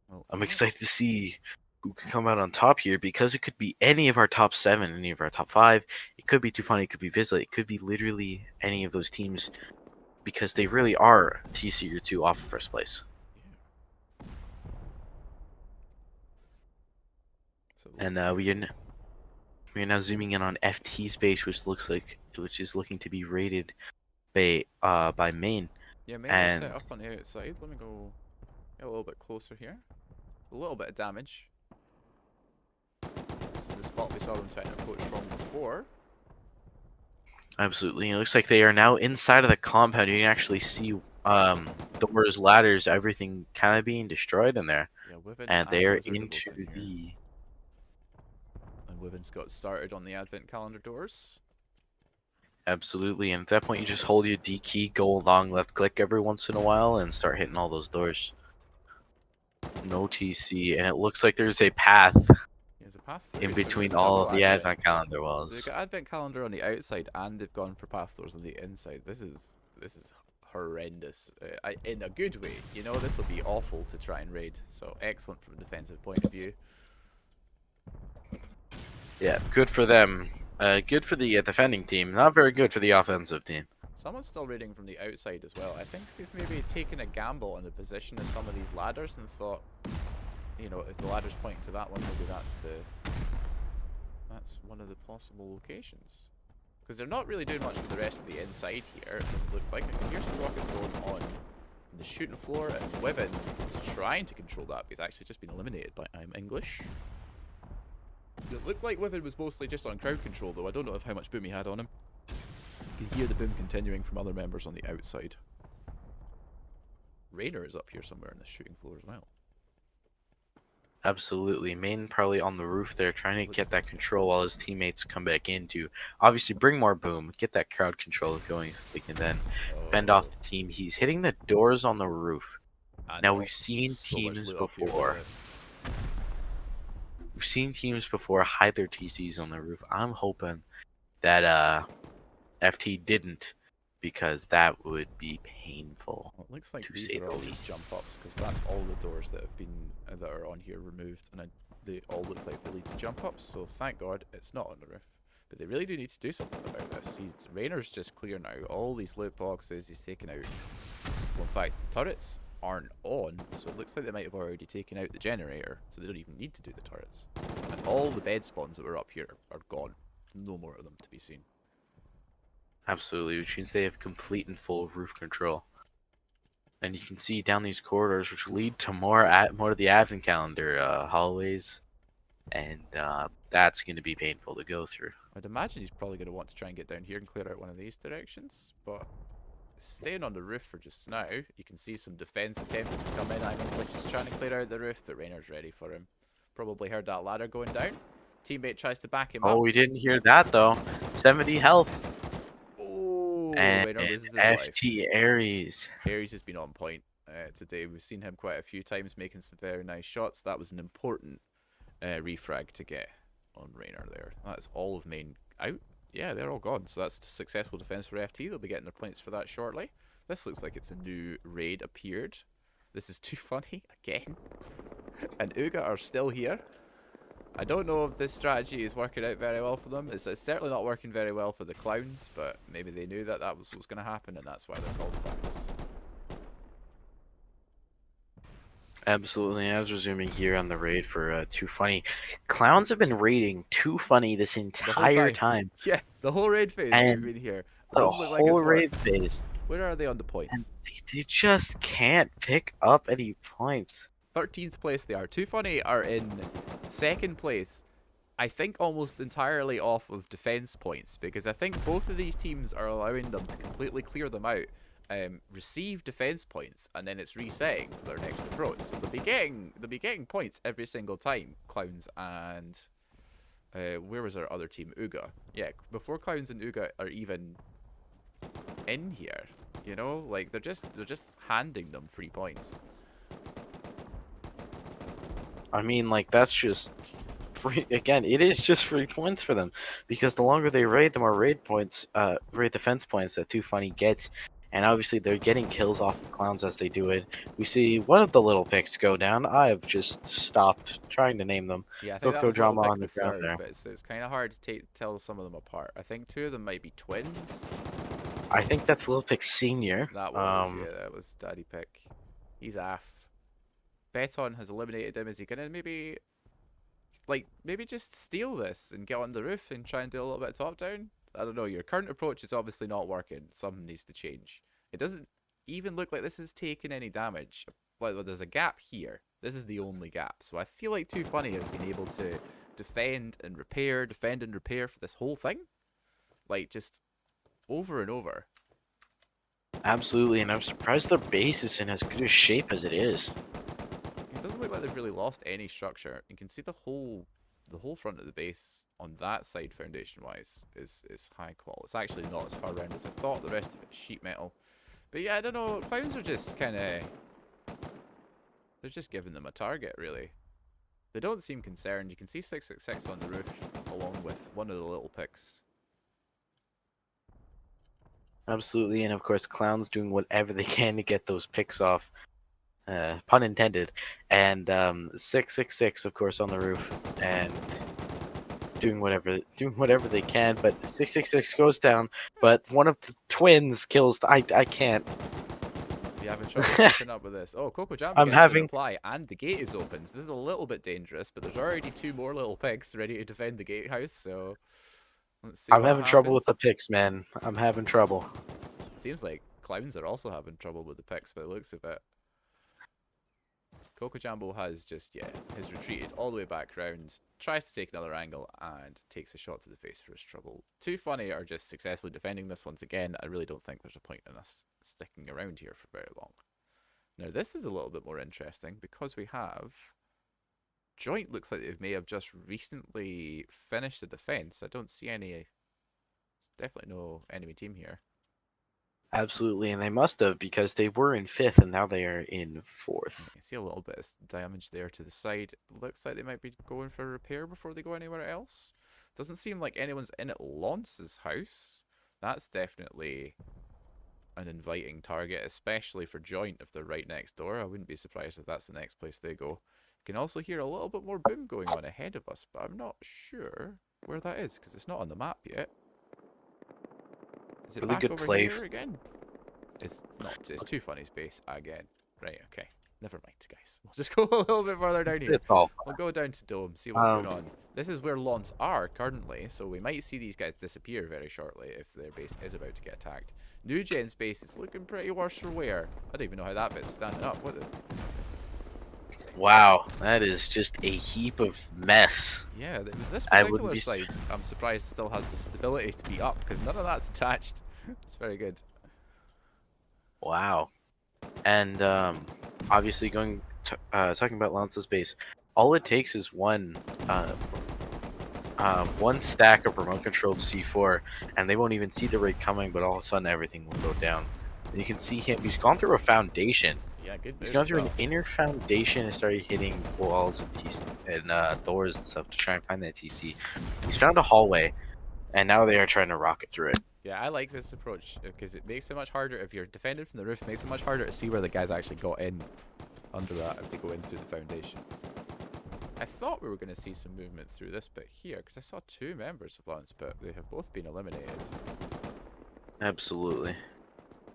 Well, I'm excited to see who can come out on top here, because it could be any of our top 7, any of our top 5. It could be 2Funny, it could be Vizsla, it could be literally any of those teams, because they really are TC or 2 off of first place. yeah. So And we are now zooming in on FT space, which is looking to be raided by main. yeah, main are set up on the outside. Let me go get a little bit closer here. A little bit of damage. This is the spot we saw them trying to approach from before. Absolutely, it looks like they are now inside of the compound. You can actually see doors, ladders, everything kind of being destroyed in there. Yeah, Wyvern And they are Wizard are both into in here. the... And Wyvern's got started on the advent calendar doors. Absolutely, and at that point you just hold your D key, go along left click every once in a while, and start hitting all those doors. No TC, and it looks like there's a path There's a path in through, so between we've got all double of the advent calendar They've walls. got advent calendar on the outside, and they've gone for path doors on the inside. This is horrendous in a good way. You know, this will be awful to try and raid. So excellent from a defensive point of view. Yeah, good for them. Good for the defending team. Not very good for the offensive team. Someone's still raiding from the outside as well. I think they've maybe taken a gamble on the position of some of these ladders and thought, you know, if the ladder's pointing to that one, maybe that's one of the possible locations. Because they're not really doing much for the rest of the inside here. It doesn't look like it. Here's some rockets going on the shooting floor, and Wyvern is trying to control that, but he's actually just been eliminated by I'm English. It looked like Wyvern was mostly just on crowd control, though. I don't know how much boom he had on him. You can hear the boom continuing from other members on the outside. Rainer is up here somewhere in the shooting floor as well. Absolutely. Main probably on the roof there, trying to get that control while his teammates come back in to obviously bring more boom, get that crowd control going so they can then fend off the team. He's hitting the doors on the roof. Now we've seen teams before. We've seen teams before hide their TCs on the roof. I'm hoping that FT didn't, because that would be painful. Well, it looks like these are all just jump ups, because that's all the doors that have been that are on here removed. And they all look like they need to jump up, so thank God it's not on the roof. But they really do need to do something about this. Raynor's just clear now. All these loot boxes he's taken out. Well, in fact, the turrets aren't on, so it looks like they might have already taken out the generator, so they don't even need to do the turrets. And all the bed spawns that were up here are gone. No more of them to be seen. Absolutely, which means they have complete and full roof control. And you can see down these corridors, which lead to more of the advent calendar hallways, and that's going to be painful to go through. I'd imagine he's probably going to want to try and get down here and clear out one of these directions, but staying on the roof for just now, you can see some defense attempting to come in. I know which is trying to clear out the roof, but Raynor's ready for him. Probably heard that ladder going down. Teammate tries to back him up. Oh, we didn't hear that though. 70 health. Oh, And Raynor loses his FT life. Aries. Aries has been on point today. We've seen him quite a few times making some very nice shots. That was an important refrag to get on Raynor there. That's all of main out. Yeah, they're all gone. So that's successful defense for FT. They'll be getting their points for that shortly. This looks like it's a new raid appeared. This is too funny again. And Uga are still here. I don't know if this strategy is working out very well for them. It's certainly not working very well for the clowns, but maybe they knew that that was what was going to happen, and that's why they're called clowns. Absolutely. I was resuming here on the raid for Too Funny. Clowns have been raiding Too Funny this entire time. Yeah, the whole raid phase And we've been here. It the doesn't look like whole it's raid worked. phase. Where are they on the And points? they just can't pick up any points. 13th place they are. Too Funny are in 2nd place. I think almost entirely off of defense points, because I think both of these teams are allowing them to completely clear them out, receive defense points, and then it's resetting for their next approach. So they'll be getting points every single time. Clowns and where was our other team? Uga. Yeah, before Clowns and Uga are even in here, you know, like they're just handing them free points. I mean, like, that's just free. Again, it is just free points for them, because the longer they raid, the more raid defense points that Too Funny gets. And obviously they're getting kills off of Clowns as they do it. We see one of the little picks go down. I've just stopped trying to name them. Yeah, I think that Coco was Little Drama Pick on the the ground third, there. but it's kind of hard to tell some of them apart. I think 2 of them might be twins. I think that's Little Pick Senior. That was, yeah, that was Daddy Pick. He's AF. Beton has eliminated him. Is he gonna maybe just steal this and get on the roof and try and do a little bit of top down? I don't know. Your current approach is obviously not working. Something needs to change. It doesn't even look like this is taking any damage. Like, there's a gap here. This is the only gap. So I feel like Too Funny have been able to defend and repair for this whole thing. Like, just over and over. Absolutely, and I'm surprised their base is in as good a shape as it is. It doesn't look like they've really lost any structure. You can see the whole front of the base on that side, foundation wise, is high quality. It's actually not as far around as I thought. The rest of it's sheet metal. But yeah, I don't know. Clowns are just kind of, they're just giving them a target, really. They don't seem concerned. You can see 666 on the roof along with one of the little picks. Absolutely, and of course, Clowns doing whatever they can to get those picks off. Pun intended. And 666, of course, on the roof, and doing whatever they can. But 666 goes down, but one of the twins kills. I can't. You having trouble keeping up with this? Oh, Coco Jamba I'm gets the having- reply, and the gate is open. So this is a little bit dangerous, but there's already 2 more little pigs ready to defend the gatehouse. So let's see. I'm having trouble with the picks, man. I'm having trouble. Seems like Clowns are also having trouble with the picks by the looks of it. Coco Jambo has has retreated all the way back round, tries to take another angle, and takes a shot to the face for his trouble. Too Funny are just successfully defending this once again. I really don't think there's a point in us sticking around here for very long. Now this is a little bit more interesting because we have Joint. Looks like they may have just recently finished the defense. I don't see any. There's definitely no enemy team here. Absolutely, and they must have, because they were in 5th and now they are in 4th. I see a little bit of damage there to the side. Looks like they might be going for a repair before they go anywhere else. Doesn't seem like anyone's in at Lance's house. That's definitely an inviting target, especially for Joint if they're right next door. I wouldn't be surprised if that's the next place they go. Can also hear a little bit more boom going on ahead of us, but I'm not sure where that is because it's not on the map yet. Is it Really back good over play. here again? It's not. It's too funny space again. Right, okay. Never mind, guys. We'll just go a little bit further down here. It's all We'll go down to Dome, see what's going fine. on. This is where Launce are currently, so we might see these guys disappear very shortly if their base is about to get attacked. New Gen's base is looking pretty worse for wear. I don't even know how that bit's standing up. What the... Wow, that is just a heap of mess. Yeah, it was this I wouldn't particular be. side. I'm surprised still has the stability to be up because none of that's attached. It's very good. Wow. And obviously talking about Lance's base, all it takes is one stack of remote controlled C4, and they won't even see the raid coming, but all of a sudden everything will go down. And you can see him, he's gone through a foundation. Yeah, good He's move gone as through well. an inner foundation and started hitting walls and doors and stuff to try and find that TC. He's found a hallway, and now they are trying to rocket through it. Yeah, I like this approach because it makes it much harder if you're defended from the roof. It makes it much harder to see where the guys actually got in under that if they go in through the foundation. I thought we were going to see some movement through this bit here because I saw two members of Lance, but they have both been eliminated. Absolutely.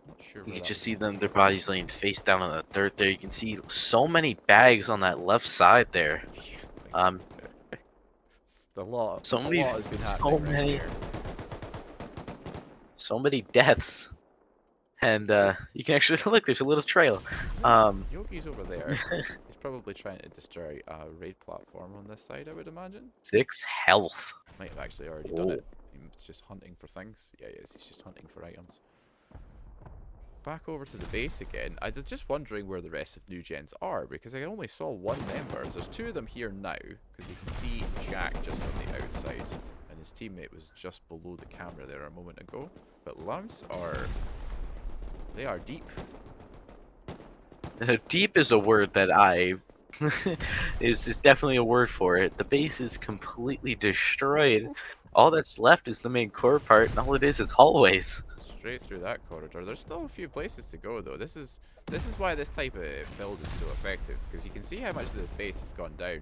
Not sure You where can that just was see coming them, their from. bodies laying face down on the dirt there. You can see so many bags on that left side there. Um, A lot so many, has been so happening right many, here. so many deaths. And you can actually look. There's a little trail. Where's Um, Yogi's over there? He's probably trying to destroy a raid platform on this side, I would imagine. 6 health. Might have actually already done Oh, it. He's just hunting for things. Yeah, he is. He's just hunting for items. Back over to the base again. I was just wondering where the rest of New Gens are because I only saw one member. There's two of them here now because we can see Jack just on the outside and his teammate was just below the camera there a moment ago. But Lance are... they are deep. deep is a word that I is definitely a word for it. The base is completely destroyed. Oof. All that's left is the main core part, and all it is hallways. Straight through that corridor. There's still a few places to go though. This is why this type of build is so effective because you can see how much of this base has gone down,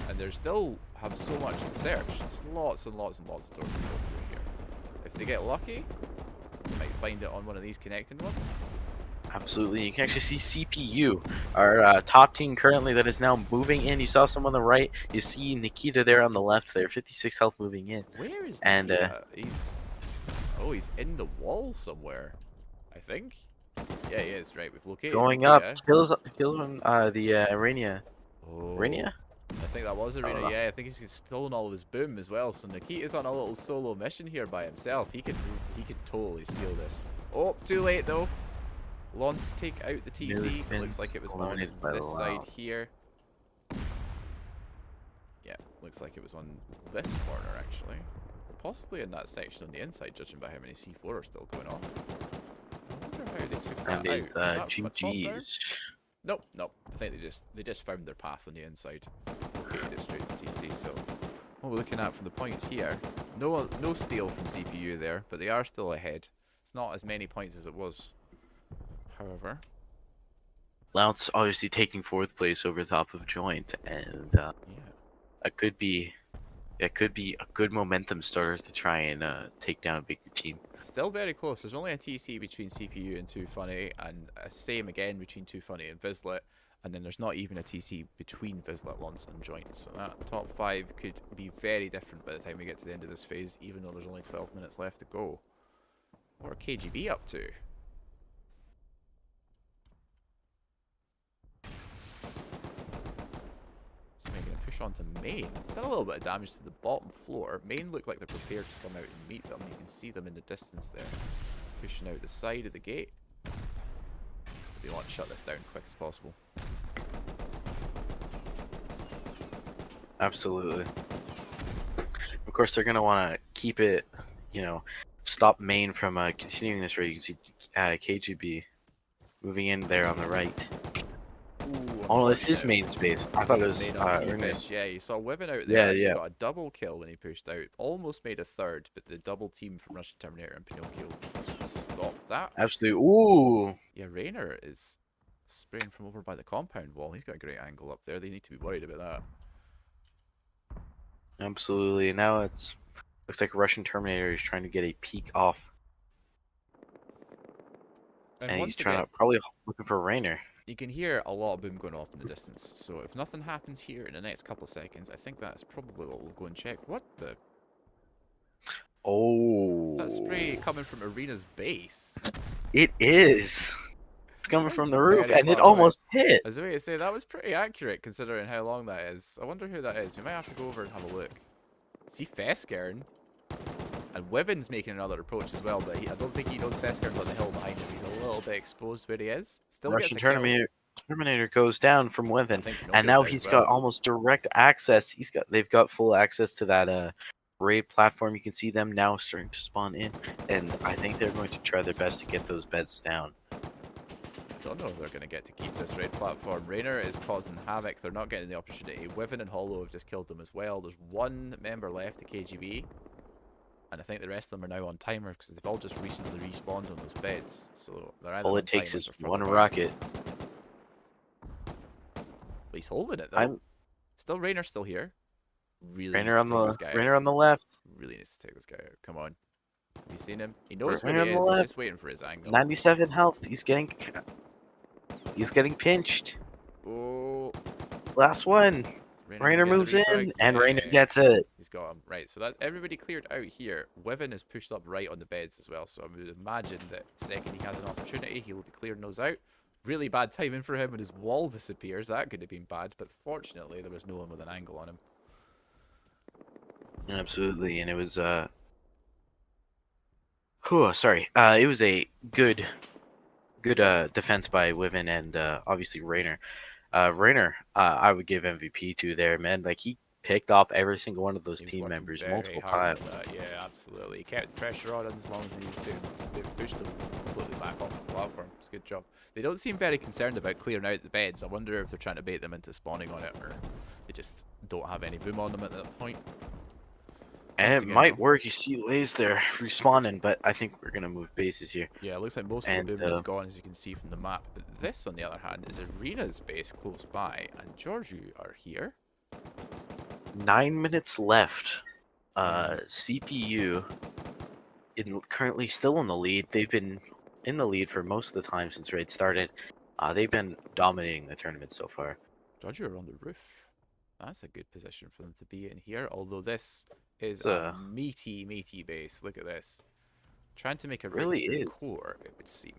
and there's still have so much to search. There's lots and lots and lots of doors to go through here. If they get lucky, they might find it on one of these connecting ones. Absolutely, you can actually see CPU, our top team currently that is now moving in. You saw some on the right. You see Nikita there on the left there, 56 health moving in. Where is And Nikita? He's in the wall somewhere, I think. Yeah, he is. Right, we've located going up, Nikita. kills on the Arena. Oh, Arena? I think that was I don't Arena. know. Yeah, I think he's stolen all of his boom as well. So Nikita's on a little solo mission here by himself. He could totally steal this. Oh, too late though. Lance take out the TC. Looks like it was on eliminated by this side Lau. here. Yeah, looks like it was on this corner actually. Or possibly in that section on the inside, judging by how many C4 are still going off. I wonder how they took that And out. is Is that a top down? GG's. Nope, nope. I think they just found their path on the inside. Located it straight to TC. So what we're looking at from the points here, no steal from CPU there, but they are still ahead. It's not as many points as it was. However, Lounce obviously taking 4th place over top of Joint, and yeah. it could be a good momentum starter to try and take down a big team. Still very close. There's only a TC between CPU and Too Funny, and a same again between Too Funny and Vizslet. And then there's not even a TC between Vizslet, Lance, and Joint. So that top 5 could be very different by the time we get to the end of this phase, even though there's only 12 minutes left to go. What are KGB up to? So making a push onto main. Done a little bit of damage to the bottom floor. Main look like they're prepared to come out and meet them. You can see them in the distance there. Pushing out the side of the gate. They want to shut this down quick as possible. Absolutely. Of course, they're gonna want to keep it, stop main from continuing this raid. You can see KGB moving in there on the right. Ooh, Oh, no, this is unfortunate. main space. I thought it This is was main on Ernest. defense. Yeah, you saw Wiven out there. Yeah, Actually yeah. got a double kill when he pushed out. Almost made a third, but the double team from Russian Terminator and Pinocchio stopped that. Absolutely. Ooh. Yeah, Raynor is Spraying from over by the compound wall. He's got a great angle up there. They need to be worried about that. Absolutely. Now it's looks like a Russian Terminator is trying to get a peek off, And and he's once trying again, to probably looking for Rainer. you can hear a lot of boom going off in the distance. So if nothing happens here in the next couple of seconds, I think that's probably what we'll go and check. What the? Is that spray Oh, coming from Arena's base? it is. It's coming That was from the roof, very and it far away. almost hit. I was going to say, that was pretty accurate considering how long that is. I wonder who that is. We might have to go over and have a look. See Feskern? And Wiven's making another approach as well, but I don't think he knows Feskern's on the hill behind him. He's a little bit exposed where he is. Still gets Russian a kill. Terminator goes down from I Within, think and Pinocchio's now down as he's got well. almost direct access. They've got full access to that raid platform. You can see them now starting to spawn in, and I think they're going to try their best to get those beds down. I don't know if they're going to get to keep this raid platform. Rainer is causing havoc. They're not getting the opportunity. Wiven and Hollow have just killed them as well. There's one member left, the KGB. And I think the rest of them are now on timer because they've all just recently respawned on those beds. So they're either All on it takes timers is or further one back. rocket. But he's holding it though. I'm Still Rainer's still here. Really Rainer needs to take this guy Rainer out. on the left. Really needs to take this guy out. Come on. Have you seen him? He knows where Rainer he on the is. He's left. just waiting for his angle. 97 health. He's getting pinched. Oh. Last one. Rainer moves in, and Rainer gets it. He's got him. Right, so that's everybody cleared out here. Wiven is pushed up right on the beds as well, so I would imagine that the second he has an opportunity, he will be clearing those out. Really bad timing for him when his wall disappears. That could have been bad, but fortunately there was no one with an angle on him. Absolutely, and it was sorry. It was a good defense by Wiven and obviously Rainer. Rainer, I would give MVP to there, man. Like he picked off every single one of those He was team working members very multiple hard times. for that. Yeah, absolutely. He kept the pressure on as long as he needed to. They pushed them completely back off the platform. It's a good job. They don't seem very concerned about clearing out the beds. I wonder if they're trying to bait them into spawning on it, or they just don't have any boom on them at that point. And Once it again, might though, work. You see Lays there respawning, but I think we're gonna move bases here. yeah, it looks like most of the boom is gone, as you can see from the map. But this, on the other hand, is Arena's base close by, and Georgiou are here. 9 minutes left. CPU currently still in the lead. They've been in the lead for most of the time since raid started. They've been dominating the tournament so far. Georgiou are on the roof. That's a good position for them to be in here, although this is It's, a meaty base. Look at this. Trying to make a rig really through is. core, it would seem.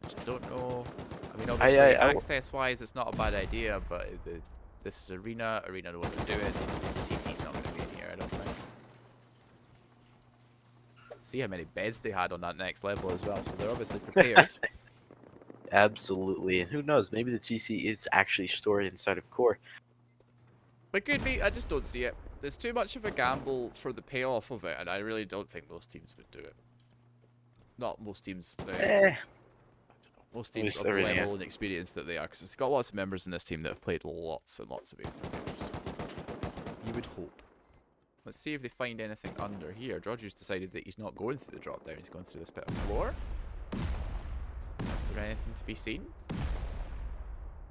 Which I don't know. I mean, obviously, I access-wise, it's not a bad idea, but this is Arena. Arena know what they're doing. TC's not going to be in here, I don't think. See how many beds they had on that next level as well, so they're obviously prepared. Absolutely, and who knows? Maybe the TC is actually stored inside of core. But could be, I just don't see it. There's too much of a gamble for the payoff of it, and I really don't think most teams would do it. Not most teams. I don't know. Most teams of the level and experience that they are, because it's got lots of members in this team that have played lots and lots of basic games. You would hope. Let's see if they find anything under here. Georgiou's decided that he's not going through the drop down, he's going through this bit of floor. Is there anything to be seen?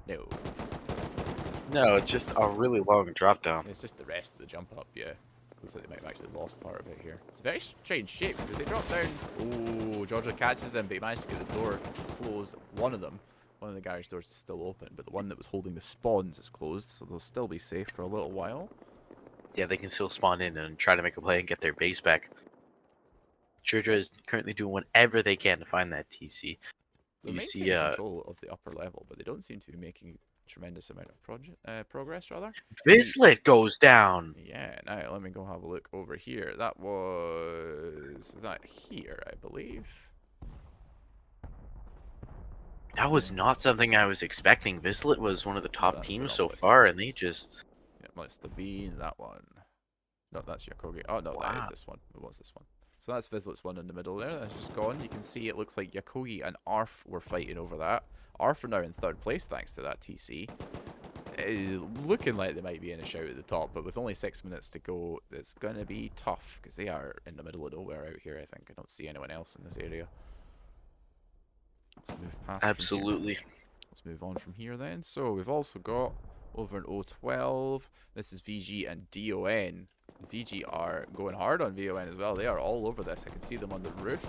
No. No, it's just a really long drop down. It's just the rest of the jump up, yeah. Looks like they might have actually lost part of it here. It's a very strange shape, because if they drop down... Oh, Georgiou catches him, but he managed to get the door closed. One of them. One of the garage doors is still open, but the one that was holding the spawns is closed, so they'll still be safe for a little while. Yeah, they can still spawn in and try to make a play and get their base back. Georgia is currently doing whatever they can to find that TC. They're You see, maintaining control of the upper level, but they don't seem to be making a tremendous amount of progress, rather. Vislet goes down. Yeah, now let me go have a look over here. That was that here, I believe. That was not something I was expecting. Vislet was one of the top that's teams the so opposite. far, and they just... It must have been that one. No, that's Yakogi. Oh, no, that is this one. It was this one. So that's Vizlet's one in the middle there. That's just gone. You can see it looks like Yakogi and Arf were fighting over that. Arf are now in third place thanks to that TC. Looking like they might be in a shout at the top, but with only 6 minutes to go, it's going to be tough because they are in the middle of nowhere out here, I think. I don't see anyone else in this area. Let's move past. Absolutely. Let's move on from here then. So we've also got over in O12. This is VG and DON. VG are going hard on VON as well. They are all over this. I can see them on the roof.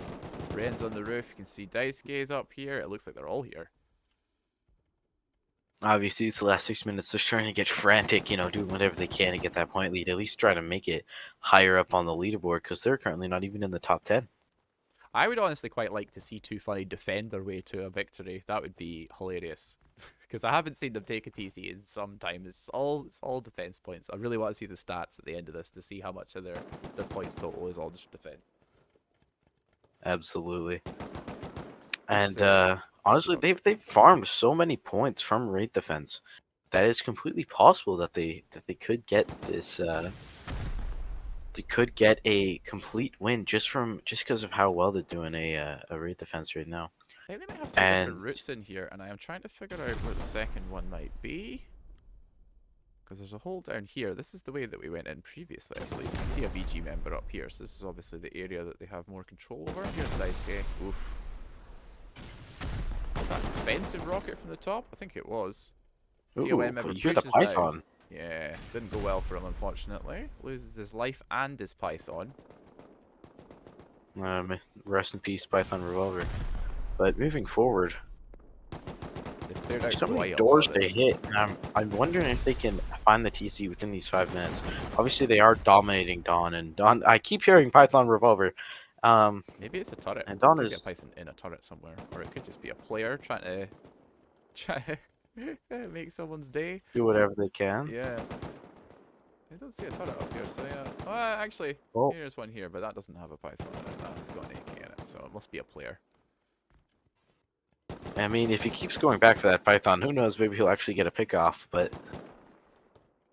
Ren's on the roof. You can see Daisuke's up here. It looks like they're all here. Obviously, it's the last 6 minutes. They're trying to get frantic, doing whatever they can to get that point lead. At least try to make it higher up on the leaderboard because they're currently not even in the top 10. I would honestly quite like to see Too Funny defend their way to a victory. That would be hilarious. Because I haven't seen them take a TC in some time. It's all defense points. I really want to see the stats at the end of this to see how much of their points total is all just defense. Absolutely. And So, honestly, they've farmed so many points from raid defense that it's completely possible that they could get this. They could get a complete win just because of how well they're doing a raid defense right now. I think they might have two different routes in here, and I am trying to figure out where the second one might be. Because there's a hole down here. This is the way that we went in previously, I believe. You can see a VG member up here, so this is obviously the area that they have more control over. Here's Daisuke. Oof. Was that a defensive rocket from the top? I think it was. Ooh, DON member you hear the pushes Python. down. Yeah, didn't go well for him, unfortunately. Loses his life and his Python. Rest in peace, Python Revolver. But moving forward, there's so many doors to hit. And I'm wondering if they can find the TC within these 5 minutes. Obviously, they are dominating Dawn, and Dawn. I keep hearing Python Revolver. Maybe it's a turret. And Dawn could is get Python in a turret somewhere, or it could just be a player trying to make someone's day. Do whatever they can. Yeah. I don't see a turret up here, so yeah. Oh, actually, here's one here, but that doesn't have a Python in it. That has got an AK in it, so it must be a player. I mean, if he keeps going back for that Python, who knows? Maybe he'll actually get a pick off, but...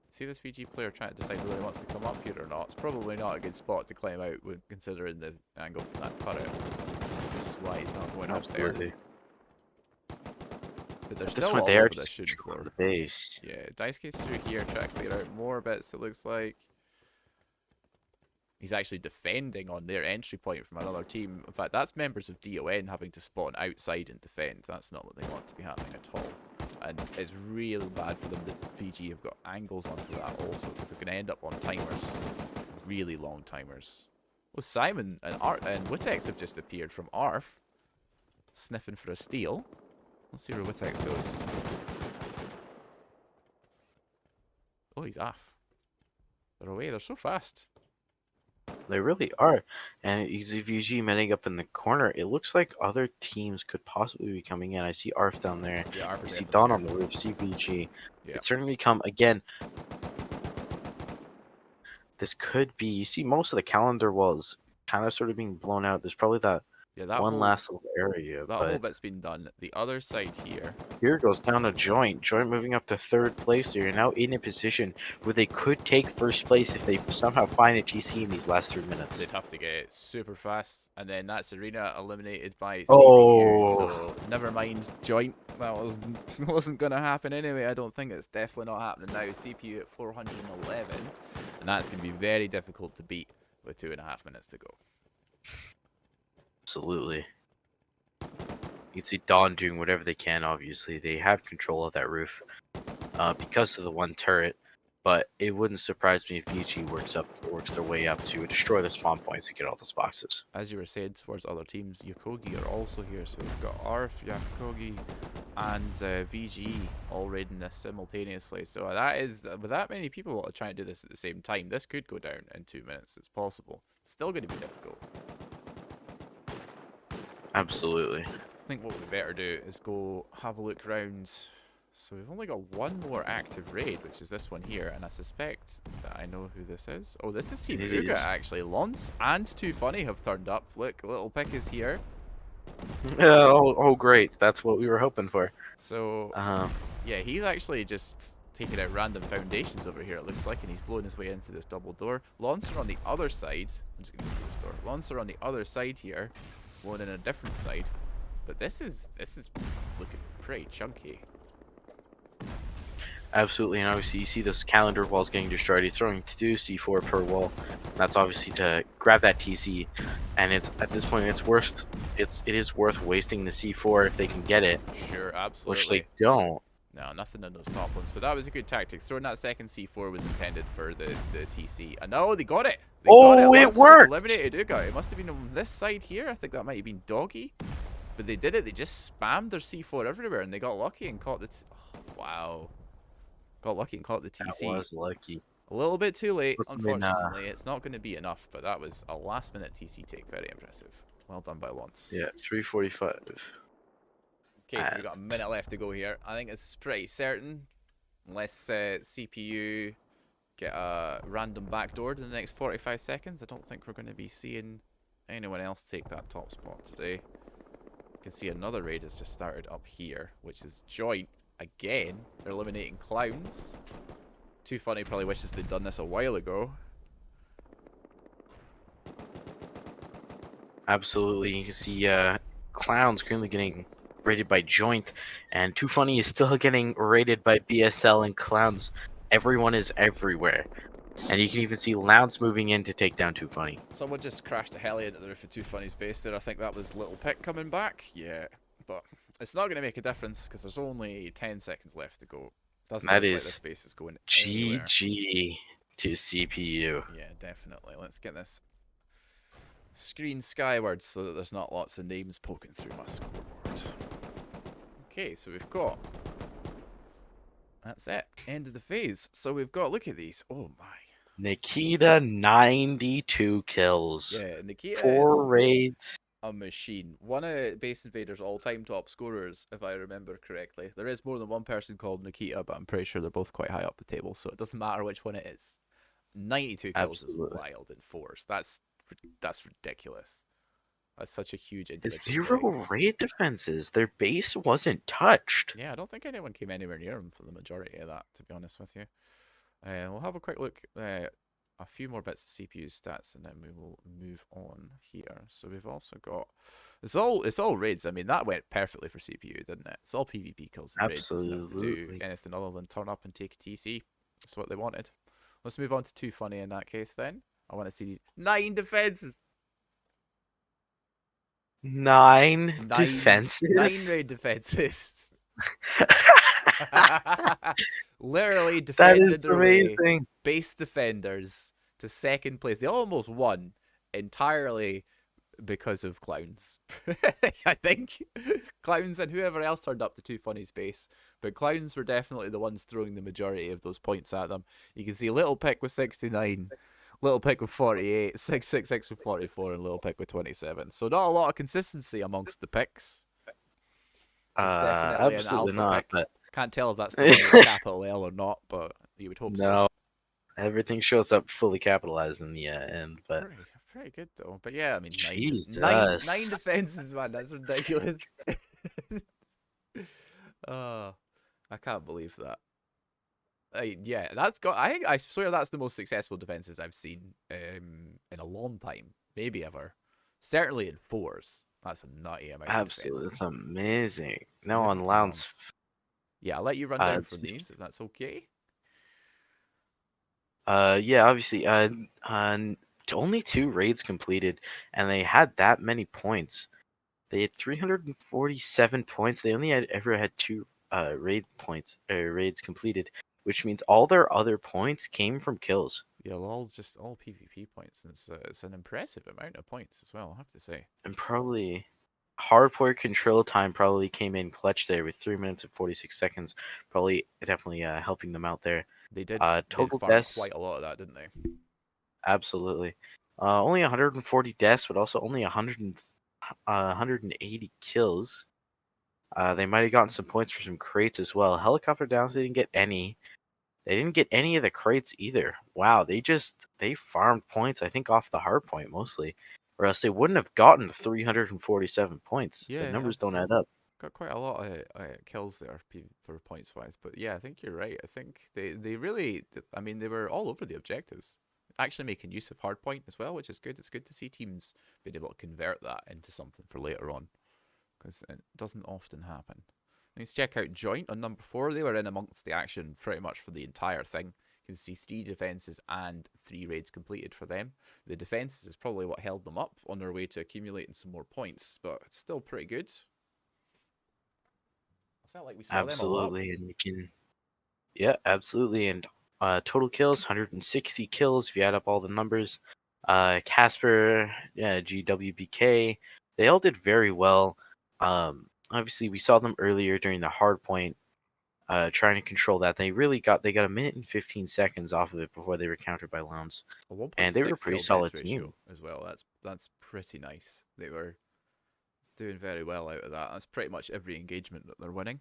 See this VG player trying to decide whether he wants to come up here or not. It's probably not a good spot to climb out, considering the angle from that turret. Which is why he's not going up there. But they're still all over this shooting floor. The base. Yeah, Daisuke's through here trying to clear out more bits, it looks like. He's actually defending on their entry point from another team. In fact, that's members of DON having to spawn outside and defend. That's not what they want to be happening at all. And it's really bad for them that VG have got angles onto that also, because they're going to end up on timers. Really long timers. Well, Simon and Witex have just appeared from ARF, sniffing for a steal. Let's see where Witex goes. Oh, he's off. They're away. They're so fast. They really are. And VG meeting up in the corner. It looks like other teams could possibly be coming in. I see ARF down there. Yeah, ARF I see Dawn on the roof. See VG. Yeah. It certainly come again. This could be. You see, most of the calendar walls kind of sort of being blown out. There's probably that one last little area. That whole bit's been done. The other side here. Here goes down to Joint. Joint moving up to 3rd place. They're now in a position where they could take 1st place if they somehow find a TC in these last 3 minutes. They'd have to get it super fast. And then that's Arena eliminated by CPU. Oh. So never mind Joint. That wasn't going to happen anyway. I don't think it's definitely not happening now. CPU at 411. And that's going to be very difficult to beat with 2.5 minutes to go. Absolutely. You can see Dawn doing whatever they can, obviously. They have control of that roof because of the one turret, but it wouldn't surprise me if VG works their way up to destroy the spawn points to get all those boxes. As you were saying towards other teams, Yokogi are also here, so we've got ARF, Yokogi, and VG all raiding this simultaneously. So that is, with that many people trying to do this at the same time, this could go down in 2 minutes. It's possible. It's still going to be difficult. Absolutely. I think what we better do is go have a look around. So we've only got one more active raid, which is this one here, and I suspect that I know who this is. Oh, this is Team Uga, actually. Lance and Too Funny have turned up. Look, Little Pick is here. Oh, great. That's what we were hoping for. So, yeah, he's actually just taking out random foundations over here, it looks like, and he's blowing his way into this double door. Lancer on the other side. I'm just going to go through this door. Lancer on the other side here. One in a different side, but this is looking pretty chunky. Absolutely, and obviously you see those calendar walls getting destroyed. He's throwing 2 C4 per wall. That's obviously to grab that TC, and it's at this point it is worth wasting the C4 if they can get it, Sure, which they absolutely. don't. No, nothing in those top ones, but that was a good tactic. Throwing that second C4 was intended for the TC. And no, they got it. They got it. Oh, it Lonzo just worked! eliminated Uga. It must have been on this side here. I think that might have been Doggy. But they did it. They just spammed their C4 everywhere, and they got lucky and caught the... Oh, wow. Got lucky and caught the That TC. was lucky. A little bit too late, Must have been, unfortunately. It's not going to be enough, but that was a last-minute TC take. Very impressive. Well done by Lance. yeah, 345. Okay, so we've got a minute left to go here. I think it's pretty certain, unless CPU get a random backdoored in the next 45 seconds. I don't think we're going to be seeing anyone else take that top spot today. You can see another raid has just started up here, which is Joint. Again, they're eliminating clowns. Too Funny probably wishes they'd done this a while ago. Absolutely. You can see Clown's currently getting rated by Joint, and Too Funny is still getting rated by BSL and Clowns. Everyone is everywhere. And you can even see Lounge moving in to take down Too Funny. Someone just crashed a heli into the roof of Too Funny's base there. I think that was Little Pick coming back. Yeah, but it's not going to make a difference because there's only 10 seconds left to go. Doesn't That look like is this base is going anywhere. GG to CPU. Yeah, definitely. Let's get this screen skyward so that there's not lots of names poking through my scoreboard. Okay, so we've got... That's it. End of the phase. So we've got... Look at these. Oh my. Nikita, 92 kills. Yeah, Nikita 4 is raids. a machine. One of Base Invaders' all-time top scorers, if I remember correctly. There is more than one person called Nikita, but I'm pretty sure they're both quite high up the table, so it doesn't matter which one it is. 92 kills Absolutely. is wild in fours. That's ridiculous. That's such a huge The individual 0 thing. raid defenses. Their base wasn't touched. Yeah, I don't think anyone came anywhere near him for the majority of that, to be honest with you. We'll have a quick look. A few more bits of CPU stats, and then we will move on here. So we've also got it's all raids. I mean, that went perfectly for CPU, didn't it? It's all PvP kills and raids. Didn't have to do Absolutely. anything other than turn up and take a TC. That's what they wanted. Let's move on to Too Funny in that case. Then I want to see these 9 defenses. 9 defenses. 9 raid defenses. Literally That defended is their way, amazing. base defenders, to second place. They almost won entirely because of Clowns. I think Clowns and whoever else turned up to Too Funny's base, but Clowns were definitely the ones throwing the majority of those points at them. You can see Little Pick with 69, Little Pick with 48, 666 with 44, and Little Pick with 27. So not a lot of consistency amongst the picks. It's definitely an Absolutely alpha not. pick. But Can't tell if that's the capital L or not, but you would hope so. no, everything shows up fully capitalized in the end. But Pretty good though. But yeah, I mean, Jesus. nine defenses, man. That's ridiculous. I can't believe that. Yeah, that's got. I swear that's the most successful defenses I've seen in a long time, maybe ever. Certainly in fours. That's a nutty amount. Absolutely, Of that's defenses. amazing. So Now moving on to Lounge. Yeah, I'll let you run down let's from see. these if that's okay. Yeah, obviously, only 2 raids completed, and they had that many points. They had 347 points. They only ever had 2 raids completed, which means all their other points came from kills. Yeah, all PvP points, and it's an impressive amount of points as well, I have to say. And probably hardpoint control time probably came in clutch there with 3 minutes and 46 seconds. Probably definitely helping them out there. They did Total farm deaths. quite a lot of that, didn't they? Absolutely. Only 140 deaths, but also only 180 kills. They might have gotten some points for some crates as well. Helicopter downs, they didn't get any. They didn't get any of the crates either. Wow, they farmed points, I think, off the hard point mostly. Or else they wouldn't have gotten 347 points. Yeah, The numbers don't add up. got quite a lot of kills there for points wise. But yeah, I think you're right. I think they really, I mean, they were all over the objectives. Actually making use of hardpoint as well, which is good. It's good to see teams being able to convert that into something for later on, because it doesn't often happen. Let's check out Joint on number 4. They were in amongst the action pretty much for the entire thing. You can see 3 defenses and 3 raids completed for them. The defenses is probably what held them up on their way to accumulating some more points, but it's still pretty good. I felt like we saw them a lot. Absolutely, and you can, yeah, absolutely, and total kills 160 kills if you add up all the numbers. Casper, yeah, GWBK, they all did very well. Obviously, we saw them earlier during the hard point, trying to control that. They got a minute and 15 seconds off of it before they were countered by Lounge, A and they were a 1.6 pretty kill death solid team. ratio as well. That's pretty nice. They were doing very well out of that. That's pretty much every engagement that they're winning.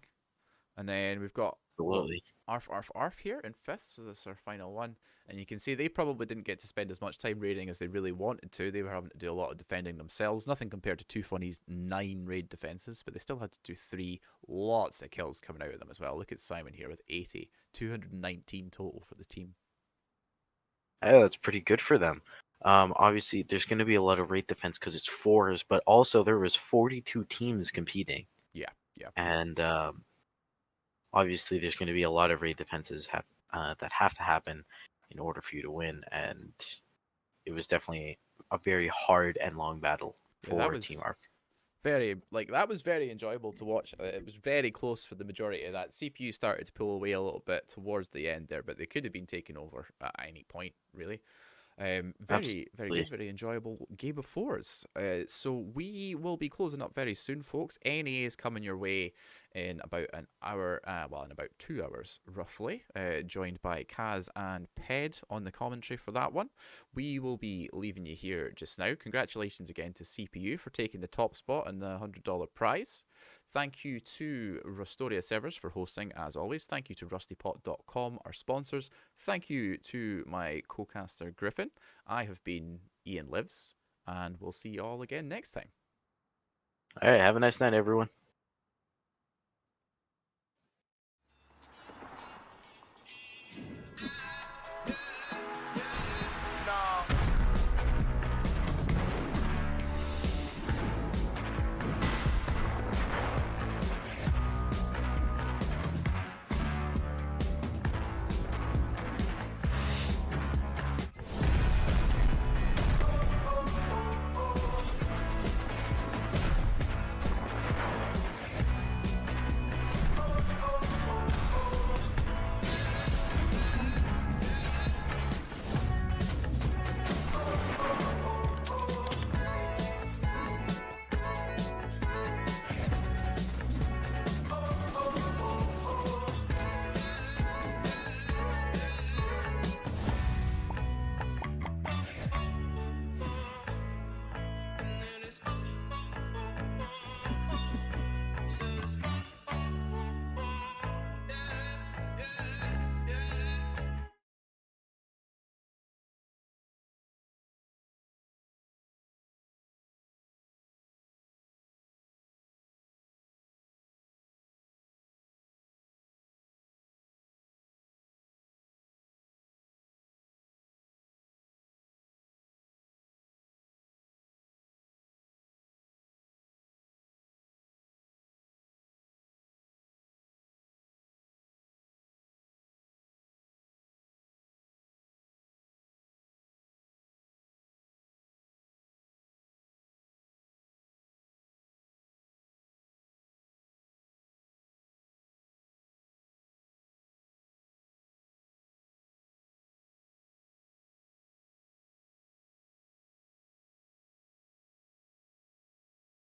And then we've got, well, Absolutely. Arf Arf Arf here in 5th, so this is our final one. And you can see they probably didn't get to spend as much time raiding as they really wanted to. They were having to do a lot of defending themselves. Nothing compared to Two Funny's 9 raid defenses, but they still had to do 3. Lots of kills coming out of them as well. Look at Simon here with 80. 219 total for the team. Yeah, that's pretty good for them. Obviously, there's going to be a lot of raid defense because it's fours, but also there was 42 teams competing, Yeah, yeah. and obviously there's going to be a lot of raid defenses that have to happen in order for you to win, and it was definitely a very hard and long battle Yeah, that for Team was Arf. that was very enjoyable to watch. It was very close for the majority of that. CPU started to pull away a little bit towards the end there, but they could have been taken over at any point, really. Very, very Absolutely. good, very enjoyable game of fours. So we will be closing up very soon, folks. NA is coming your way in about an hour, in about 2 hours, roughly, joined by Kaz and Ped on the commentary for that one. We will be leaving you here just now. Congratulations again to CPU for taking the top spot and the $100 prize. Thank you to Rustoria Servers for hosting, as always. Thank you to rustypot.com, our sponsors. Thank you to my co-caster Griffin. I have been Ian Lives, and we'll see you all again next time. All right, have a nice night, everyone.